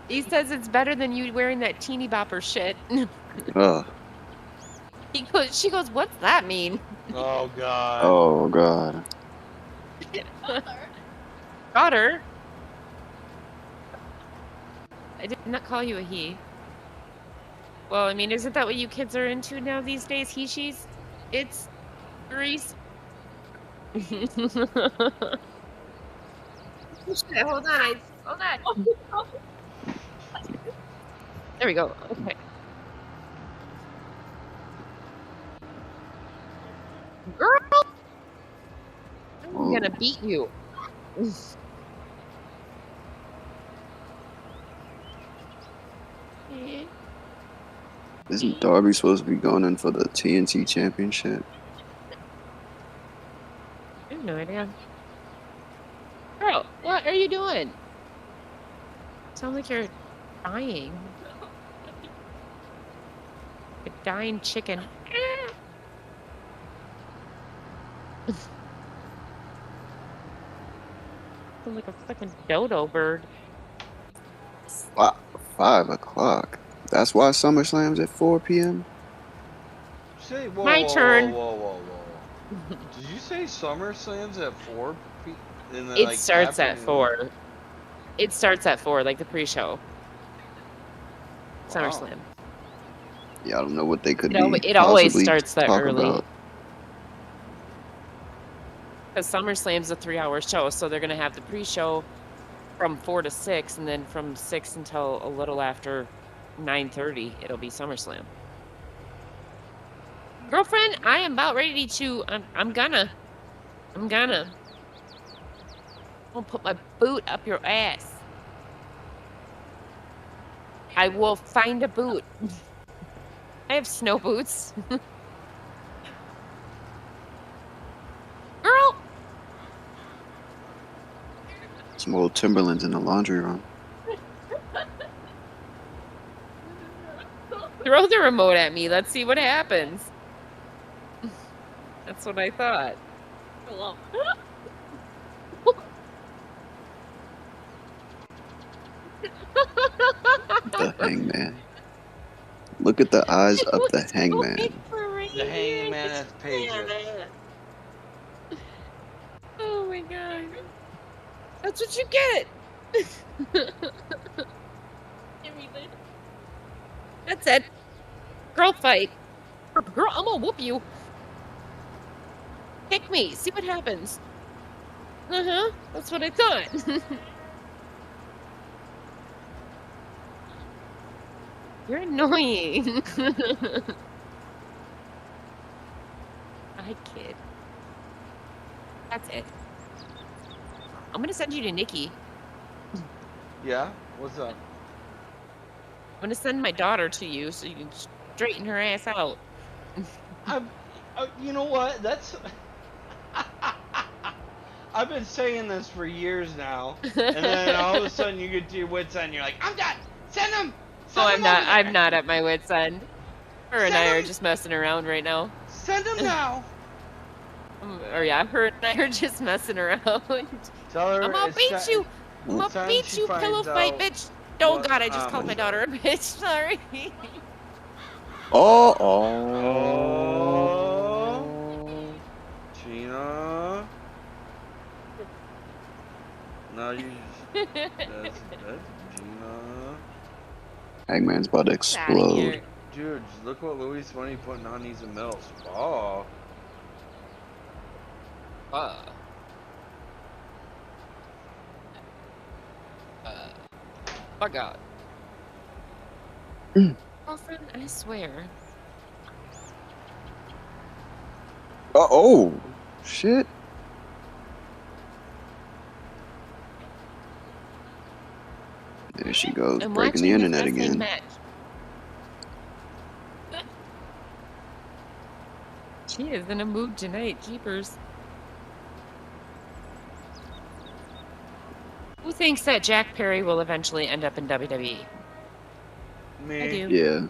He says it's better than you wearing that teeny bopper shit. She goes, what's that mean? Oh, God. Oh, God. Daughter. I did not call you a he. Well, I mean, isn't that what you kids are into now these days? He, she's? It's Grease. Shit, hold on. Hold on. There we go. Okay. Girl! I'm gonna beat you. Isn't Darby supposed to be going in for the TNT championship? I have no idea. Girl, what are you doing? Sound like you're dying. A dying chicken. Sound like a fucking dodo bird. 5 o'clock. That's why SummerSlam's at 4 p.m. Say, whoa, My turn. Whoa. Did you say SummerSlam's at 4 p.m.? It starts at 4. It starts at 4, like the pre-show. SummerSlam. Yeah, I don't know what they could be. It always starts that early. About. Because SummerSlam's a 3-hour show, so they're going to have the pre-show from 4 to 6, and then from 6 until a little after 9:30, it'll be SummerSlam. Girlfriend, I am about ready to... I'm gonna put my boot up your ass. I will find a boot. I have snow boots. Girl! Some old Timberlands in the laundry room. Throw the remote at me. Let's see what happens. That's what I thought. Hello. The hangman. Look at the eyes of the hangman. The hangman has pages. Oh my god. That's what you get. That's it. Girl fight. Girl, I'm gonna whoop you. Kick me. See what happens. Uh-huh. That's what I thought. You're annoying. I kid. That's it. I'm gonna send you to Nikki. Yeah? What's up? I'm gonna send my daughter to you so you can straighten her ass out. You know what? That's. I've been saying this for years now, and then all of a sudden you get to your wits end, and you're like, "I'm done. Send them." Oh, I'm not. I'm not at my wits end. Her and I are just messing around right now. Send them now. Or yeah, her and I are just messing around. Tell her I'm gonna beat you. I'm gonna beat you, pillow fight, bitch. Oh God, I just called my daughter a bitch. Sorry. Oh. Gina. No, you. That's Gina. Hangman's about to explode. Dude, look what Louis Money putting on these mills. Oh. Oh God. Girlfriend, I swear. Oh, shit. There she goes, I'm breaking the watching internet this wrestling again. match. She is in a mood tonight, jeepers. Who thinks that Jack Perry will eventually end up in WWE? Me. I do. Yeah.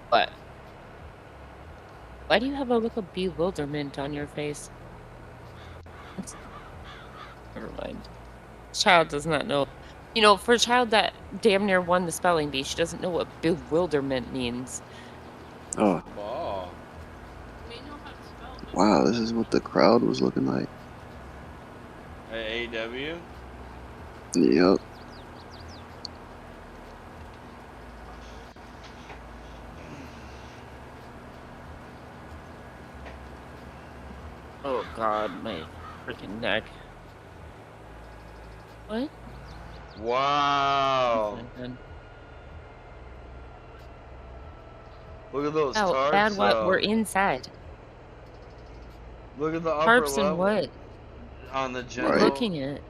What? Why do you have a look of bewilderment on your face? Never mind. Child does not know. You know, for a child that damn near won the spelling bee, she doesn't know what bewilderment means. Oh. Oh. Wow, this is what the crowd was looking like. At AEW? Yep. Oh God, my freaking neck. What? Wow. Look at those Oh, tarps. bad what? We're inside. Look at the upper Tarps level. and what? On the We're general. looking at.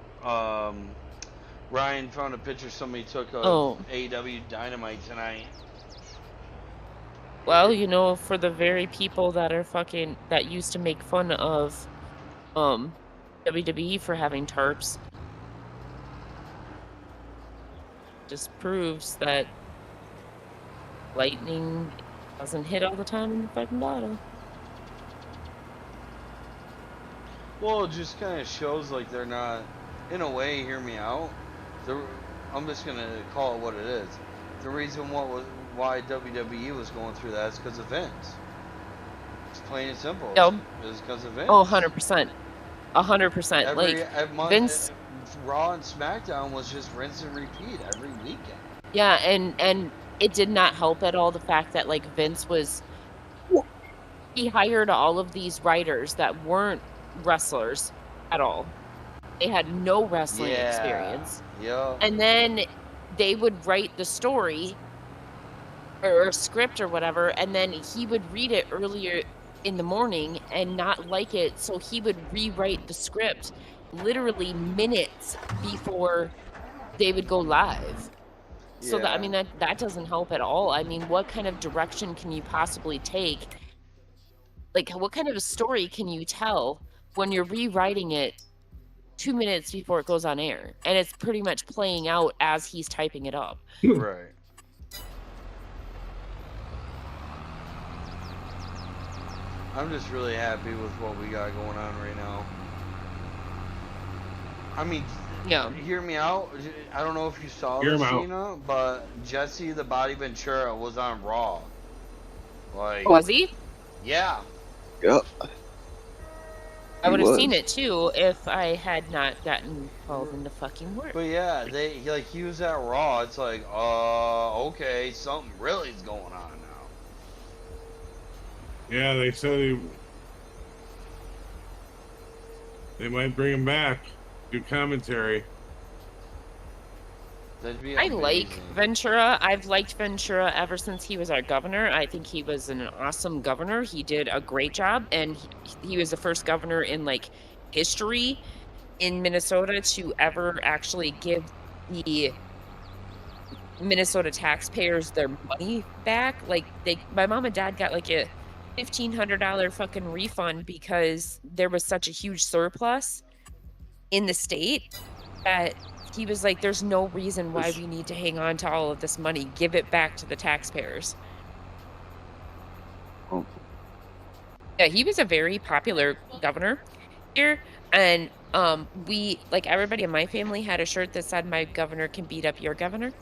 Ryan found a picture somebody took of AEW Dynamite tonight. Well, you know, for the very people that are that used to make fun of WWE for having tarps, just proves that lightning doesn't hit all the time in the fucking bottle. Well, it just kind of shows like they're not, in a way, hear me out. I'm just gonna call it what it is. The reason why WWE was going through that is because of Vince. It's plain and simple. Yep. It's because of Vince. Oh, 100%. 100%. Like, Vince... Raw and SmackDown was just rinse and repeat every weekend. Yeah, and it did not help at all the fact that, like, Vince was... He hired all of these writers that weren't wrestlers at all. They had no wrestling experience. Yeah. And then they would write the story or script or whatever, and then he would read it earlier in the morning and not like it, so he would rewrite the script literally minutes before they would go live. So that, I mean, that doesn't help at all. I mean, what kind of direction can you possibly take? Like, what kind of a story can you tell when you're rewriting it 2 minutes before it goes on air, and it's pretty much playing out as he's typing it up? Right. I'm just really happy with what we got going on right now. I mean, Yeah. Hear me out. I don't know if you saw this, Gina, but Jesse the Body Ventura was on Raw. Like, was he? Yeah. Yep. I would have seen it too if I had not gotten called into fucking work. But yeah, he was at Raw. It's like, okay, something really is going on now. Yeah, they said they might bring him back. Do commentary. I like Ventura. I've liked Ventura ever since he was our governor. I think he was an awesome governor. He did a great job, and he was the first governor in like history in Minnesota to ever actually give the Minnesota taxpayers their money back. Like my mom and dad got like a $1,500 fucking refund because there was such a huge surplus in the state that he was like, there's no reason why we need to hang on to all of this money. Give it back to the taxpayers. Oh. Yeah, he was a very popular governor here. And we, like, everybody in my family had a shirt that said, "My governor can beat up your governor."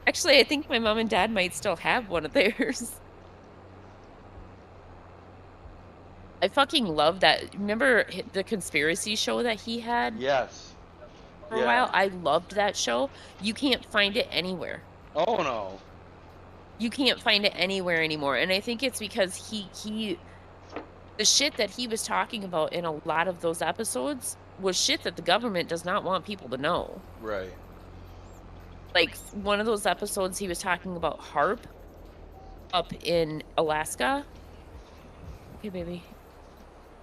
Actually, I think my mom and dad might still have one of theirs. I fucking love that. Remember the conspiracy show that he had? Yes. For a while? I loved that show. You can't find it anywhere. Oh, no. You can't find it anywhere anymore. And I think it's because the shit that he was talking about in a lot of those episodes was shit that the government does not want people to know. Right. Like, one of those episodes, he was talking about HARP up in Alaska. Okay, baby.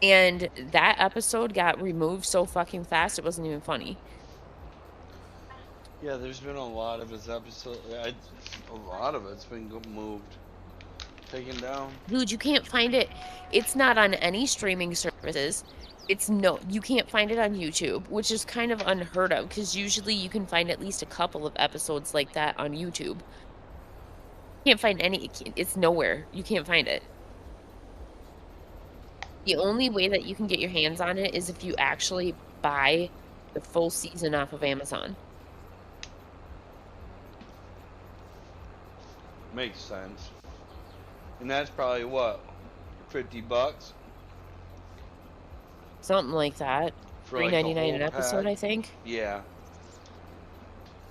And that episode got removed so fucking fast, it wasn't even funny. Yeah, there's been a lot of his episodes. A lot of it's been moved. Taken down. Dude, you can't find it. It's not on any streaming services. You can't find it on YouTube, which is kind of unheard of, because usually you can find at least a couple of episodes like that on YouTube. You can't find any. It's nowhere. You can't find it. The only way that you can get your hands on it is if you actually buy the full season off of Amazon. Makes sense. And that's probably what? $50? Something like that. For $3.99 an episode, I think. Yeah.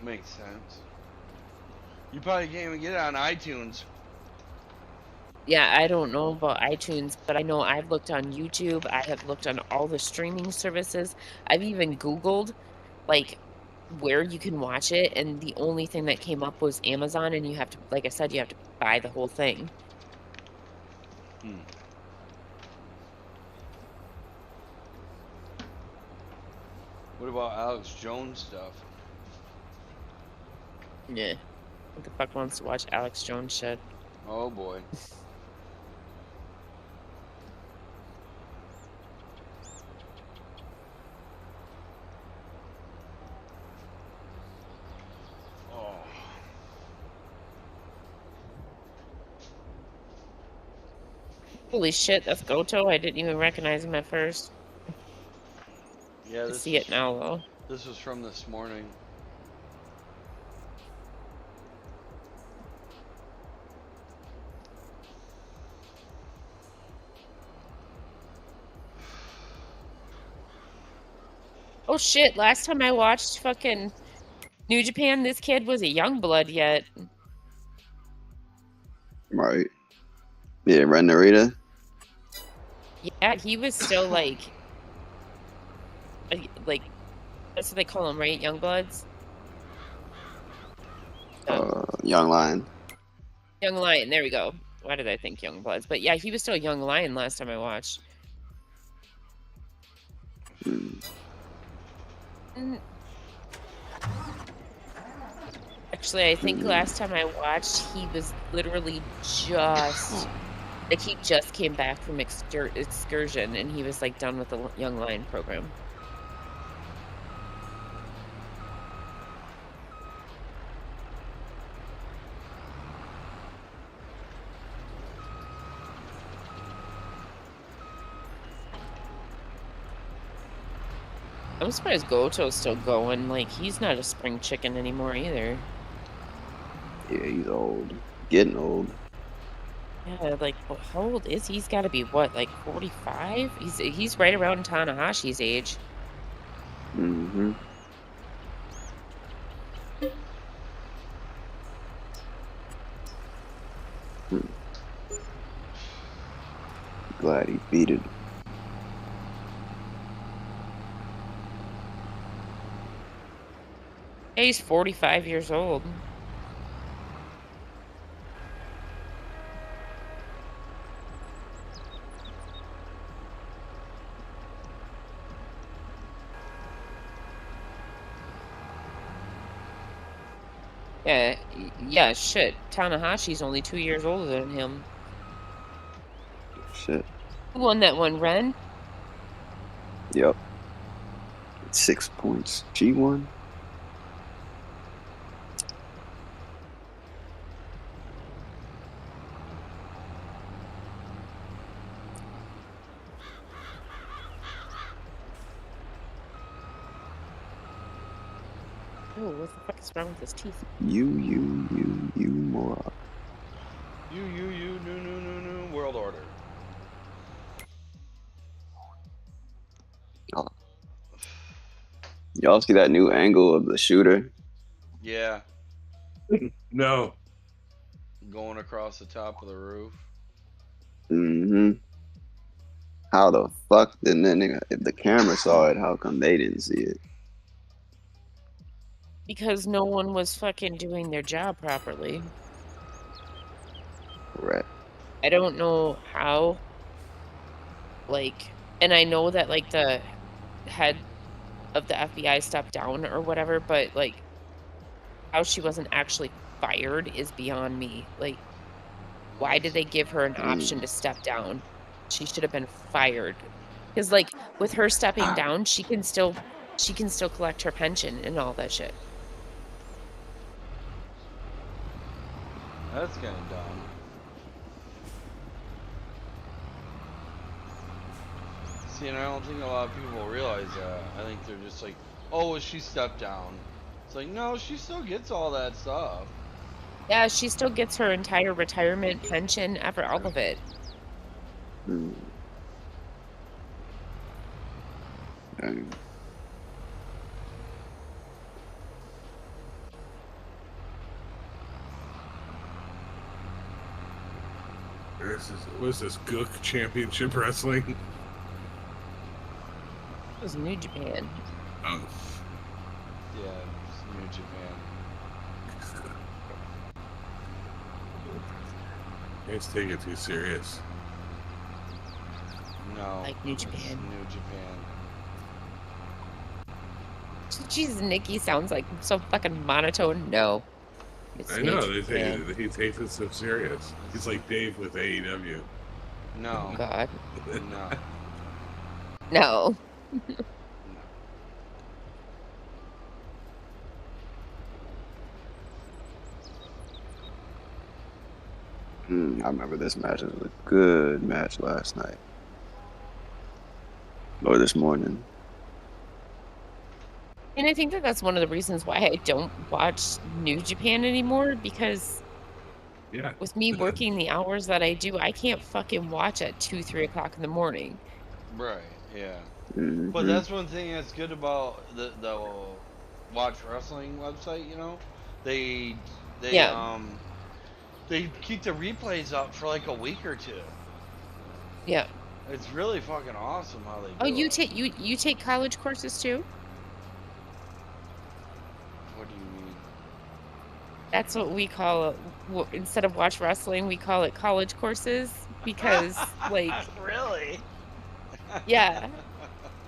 Makes sense. You probably can't even get it on iTunes. Yeah, I don't know about iTunes, but I know I've looked on YouTube. I have looked on all the streaming services. I've even Googled, like, where you can watch it, and the only thing that came up was Amazon, and you have to, like I said, you have to buy the whole thing. What about Alex Jones stuff? Yeah. Who the fuck wants to watch Alex Jones shit? Oh boy. Holy shit, that's Goto. I didn't even recognize him at first. Yeah, I see it now though. This was from this morning. Oh shit, last time I watched fucking New Japan, this kid was a young blood yet. Right. Yeah, Ren Narita. Yeah, he was still like that's what they call them, right? Young bloods? Young Lion. Young Lion, there we go. Why did I think Young Bloods? But yeah, he was still Young Lion last time I watched. Actually, I think last time I watched, he was literally just... Like, he just came back from excursion, and he was, like, done with the Young Lion program. I'm surprised Goto's still going. Like, he's not a spring chicken anymore either. Yeah, he's old. Getting old. Yeah, like, how old is he? He's got to be, what, like 45? He's right around Tanahashi's age. Mm-hmm. Glad he beat it. Yeah, he's 45 years old. Yeah, shit. Tanahashi's only 2 years older than him. Shit. Who won that one, Ren? Yep. 6 points. She won. Oh, what the fuck is wrong with his teeth? You moron. New world order. Oh. Y'all see that new angle of the shooter? Yeah. No. Going across the top of the roof. Mm-hmm. How the fuck didn't if the camera saw it, how come they didn't see it? Because no one was fucking doing their job properly. Correct. I don't know how, like, and I know that, like, the head of the FBI stepped down or whatever, but, like, how she wasn't actually fired is beyond me. Like, why did they give her an option to step down? She should have been fired. Because, like, with her stepping down, she can still collect her pension and all that shit. That's kind of dumb. See, and I don't think a lot of people realize that. I think they're just like, oh, well, she stepped down. It's like, no, she still gets all that stuff. Yeah, she still gets her entire retirement pension, all of it. Dang. What's this Gook Championship Wrestling? It was New Japan. Oh. Yeah, it's New Japan. Let's take it too serious. No. Like New Japan. New Japan. Jesus, Nikki sounds like so fucking monotone. No. I know, he takes it so serious. He's like Dave with AEW. No. Oh, God. No. I remember this match. It was a good match last night. Or this morning. And I think that that's one of the reasons why I don't watch New Japan anymore, because with me working the hours that I do, I can't fucking watch at 2, 3 o'clock in the morning. Right, yeah. Mm-hmm. But that's one thing that's good about the Watch Wrestling website, you know? They keep the replays up for like a week or two. Yeah. It's really fucking awesome how they do Oh, you it. you take college courses too? What do you mean? That's what we call it. Instead of Watch Wrestling, we call it college courses because, like... Really? Yeah.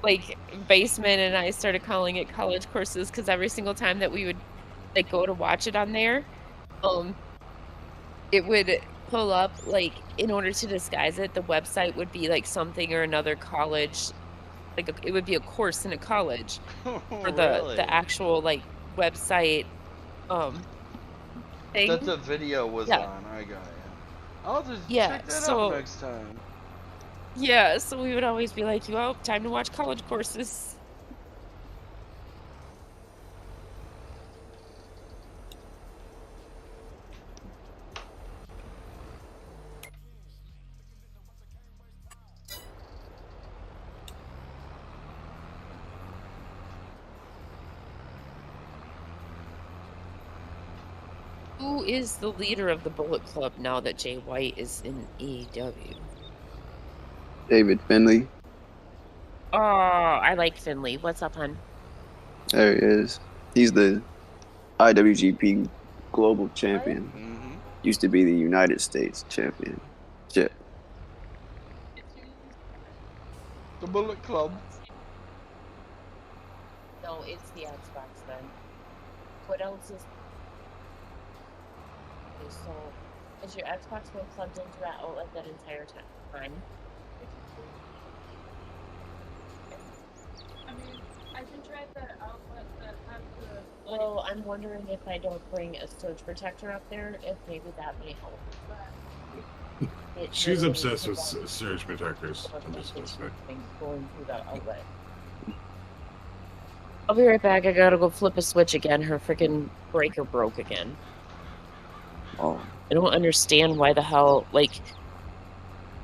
Like, Basement and I started calling it college courses because every single time that we would, like, go to watch it on there, it would pull up, like, in order to disguise it, the website would be, like, something or another college. Like, it would be a course in a college for the actual, like, website, thing. That the video was on, I got it. I'll just check that out next time. Yeah, so we would always be like, well, time to watch college courses. Who is the leader of the Bullet Club now that Jay White is in AEW? David Finley. Oh, I like Finley. What's up, hon? There he is. He's the IWGP Global Champion. Mm-hmm. Used to be the United States Champion. Shit. The Bullet Club. No, it's the Xbox then. What else is... Okay, so, is your Xbox been plugged into that outlet that entire time? I mean, I can try the outlet that has the. Well, I'm wondering if I don't bring a surge protector up there, if maybe that may help. She's obsessed with surge protectors. I'm just gonna say. Going through that outlet. I'll be right back. I gotta go flip a switch again. Her freaking breaker broke again. Oh. I don't understand why the hell, like,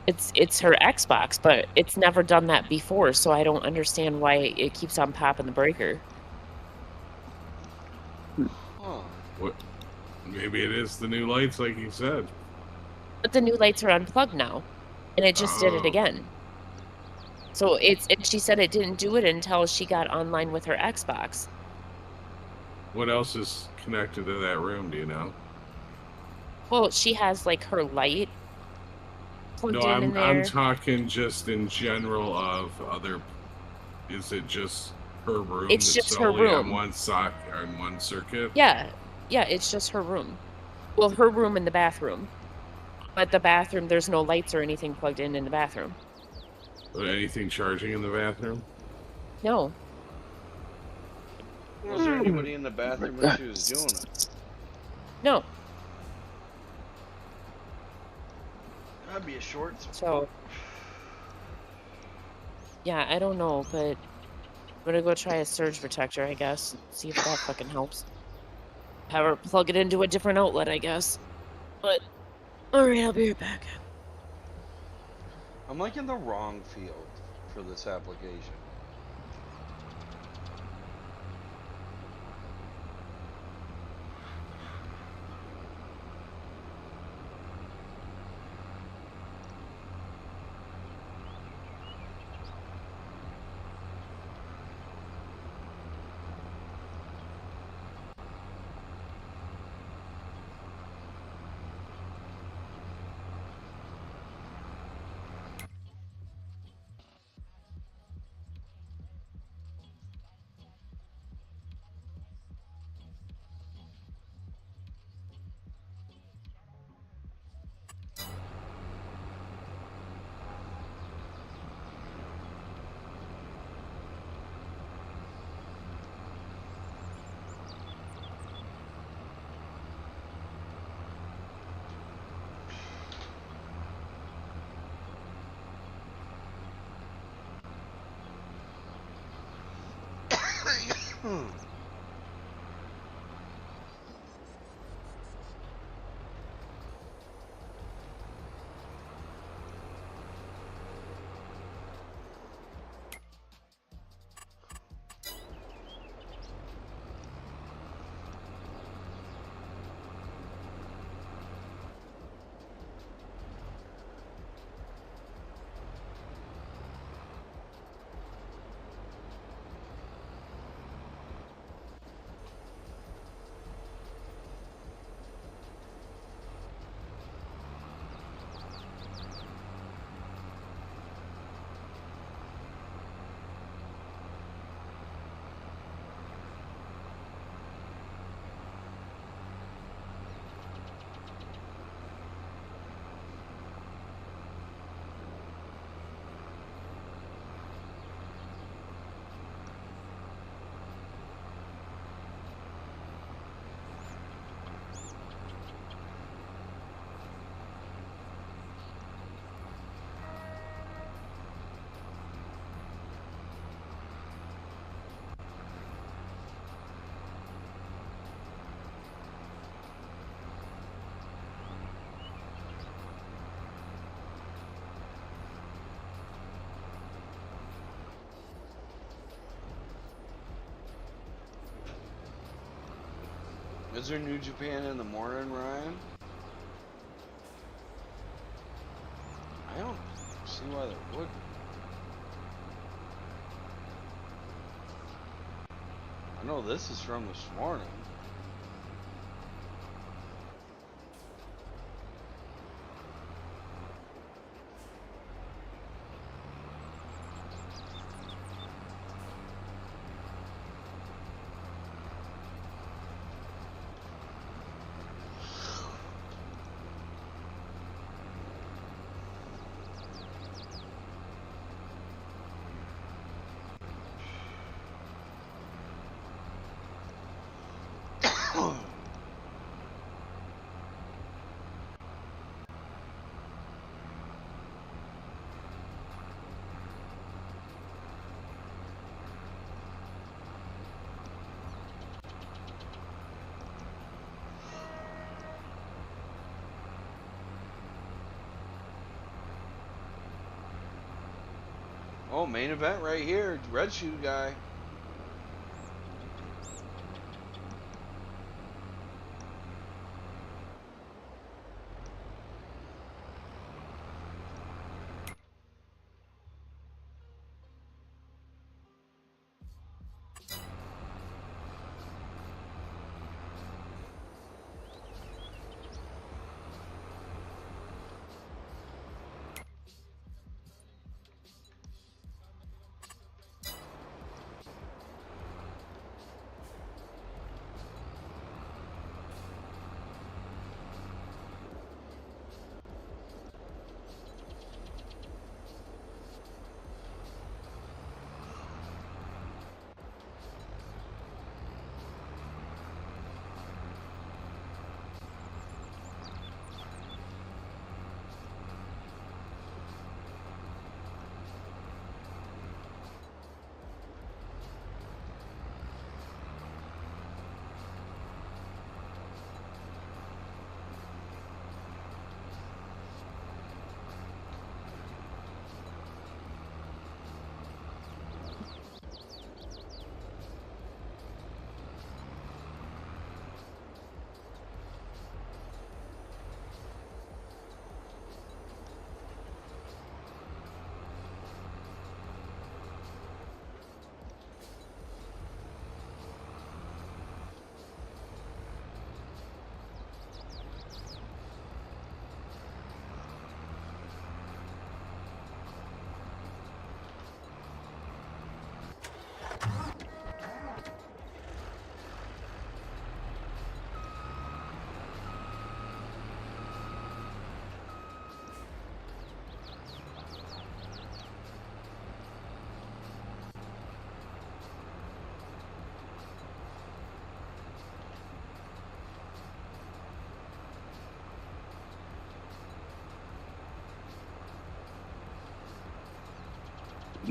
it's her Xbox, but it's never done that before, so I don't understand why it keeps on popping the breaker. Oh. What? Maybe it is the new lights, like you said. But the new lights are unplugged now, and it just did it again. So she said it didn't do it until she got online with her Xbox. What else is connected to that room? Do you know? Well, she has like her light plugged No, in there. I'm talking just in general of other. Is it just her room? It's that's just her solely room. on on one circuit. Yeah, it's just her room. Well, her room and the bathroom. But the bathroom, there's no lights or anything plugged in the bathroom. But anything charging in the bathroom? No. Was there anybody in the bathroom when she was doing it? No. That'd be a short. So. Yeah, I don't know, but I'm gonna go try a surge protector, I guess. See if that fucking helps. Have her plug it into a different outlet, I guess. But, alright, I'll be right back. I'm like in the wrong field for this application. Is there New Japan in the morning, Ryan? I don't see why there would. I know this is from this morning. Oh, main event right here. Red shoe guy.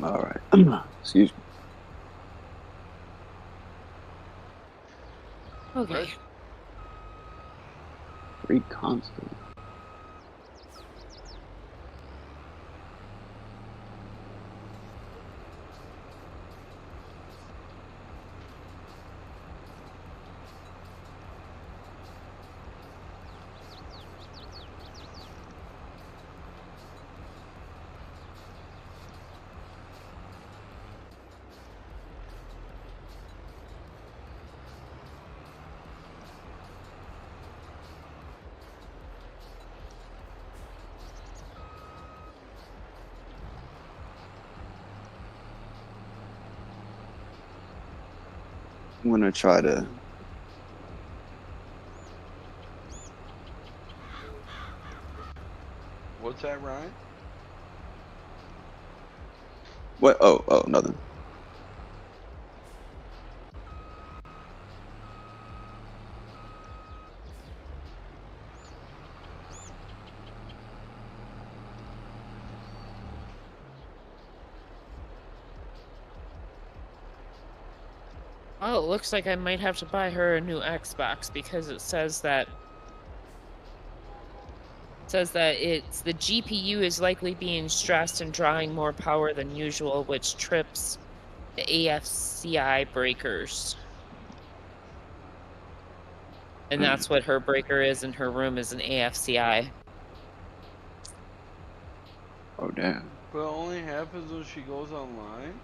All right. Excuse me. Okay. Free console. I'm gonna try to. What's that, Ryan? What? Oh, nothing. Oh, it looks like I might have to buy her a new Xbox because it says that it's the GPU is likely being stressed and drawing more power than usual, which trips the AFCI breakers. And that's what her breaker is, and her room is an AFCI. Oh damn. But it only happens when she goes online?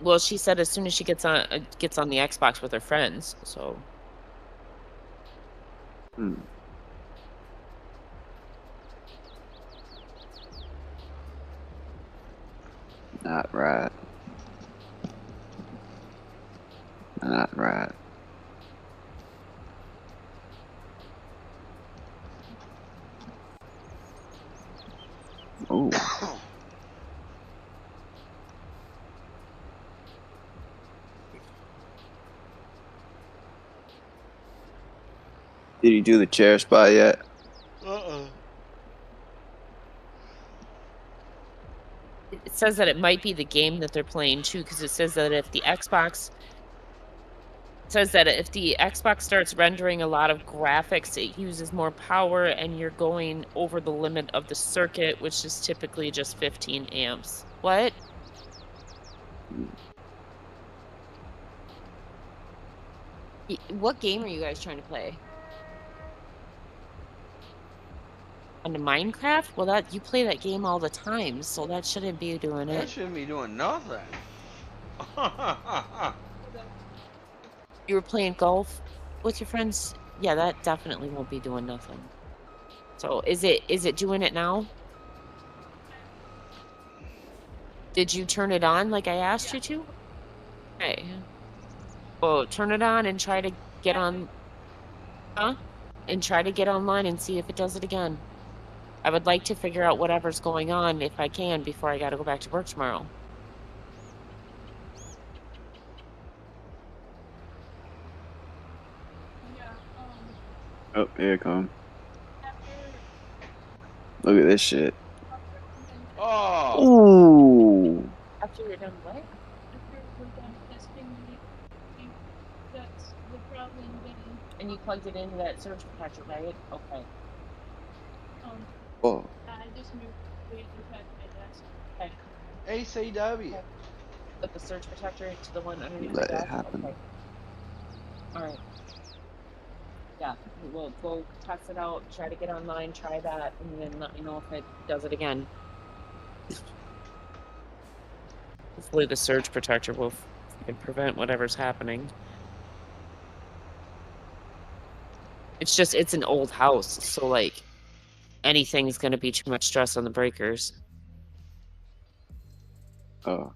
Well, she said as soon as she gets on the Xbox with her friends, so. Not right. Not right. Oh. Did you do the chair spot yet? It says that it might be the game that they're playing too, because it says that if the Xbox starts rendering a lot of graphics, it uses more power and you're going over the limit of the circuit, which is typically just 15 amps. What? What game are you guys trying to play? On the Minecraft? Well, you play that game all the time, so that shouldn't be doing That it. shouldn't be doing nothing. You were playing golf with your friends? Yeah, that definitely won't be doing nothing. So is it doing it now? Did you turn it on like I asked you to? Okay. Well, turn it on and try to get on. Huh? And try to get online and see if it does it again. I would like to figure out whatever's going on if I can before I gotta go back to work tomorrow. Oh, here it comes. Look at this shit. Oh. Ooh. After you're done what? After we're done testing, that's the problem. And you plugged it into that surge protector, right? Okay. Oh. I just moved way too fast my desk. Okay. ACW. Put the surge protector into the one underneath the Let it desk? happen. Okay. Alright. Yeah, we'll go test it out, try to get online, try that, and then let me know if it does it again. Hopefully the surge protector will prevent whatever's happening. It's an old house, so like anything's gonna be too much stress on the breakers. Oh.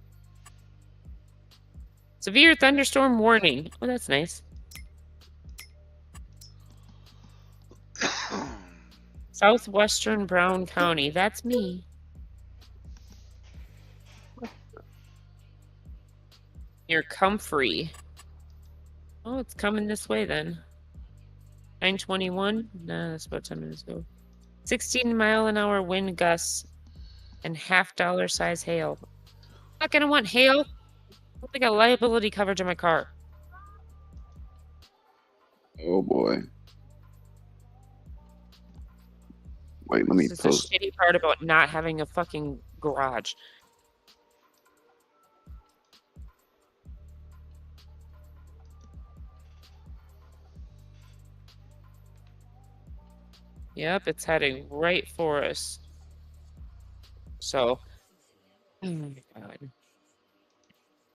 Severe thunderstorm warning. Oh, that's nice. Southwestern Brown County. That's me. Near Comfrey. Oh, it's coming this way then. 9:21? Nah, that's about 10 minutes ago. 16-mile-an-hour wind gusts and $50 size hail. I'm not gonna want hail. I got liability coverage on my car. Oh boy. Wait, let me This is the post. shitty part about not having a fucking garage. Yep, it's heading right for us. So, oh my god.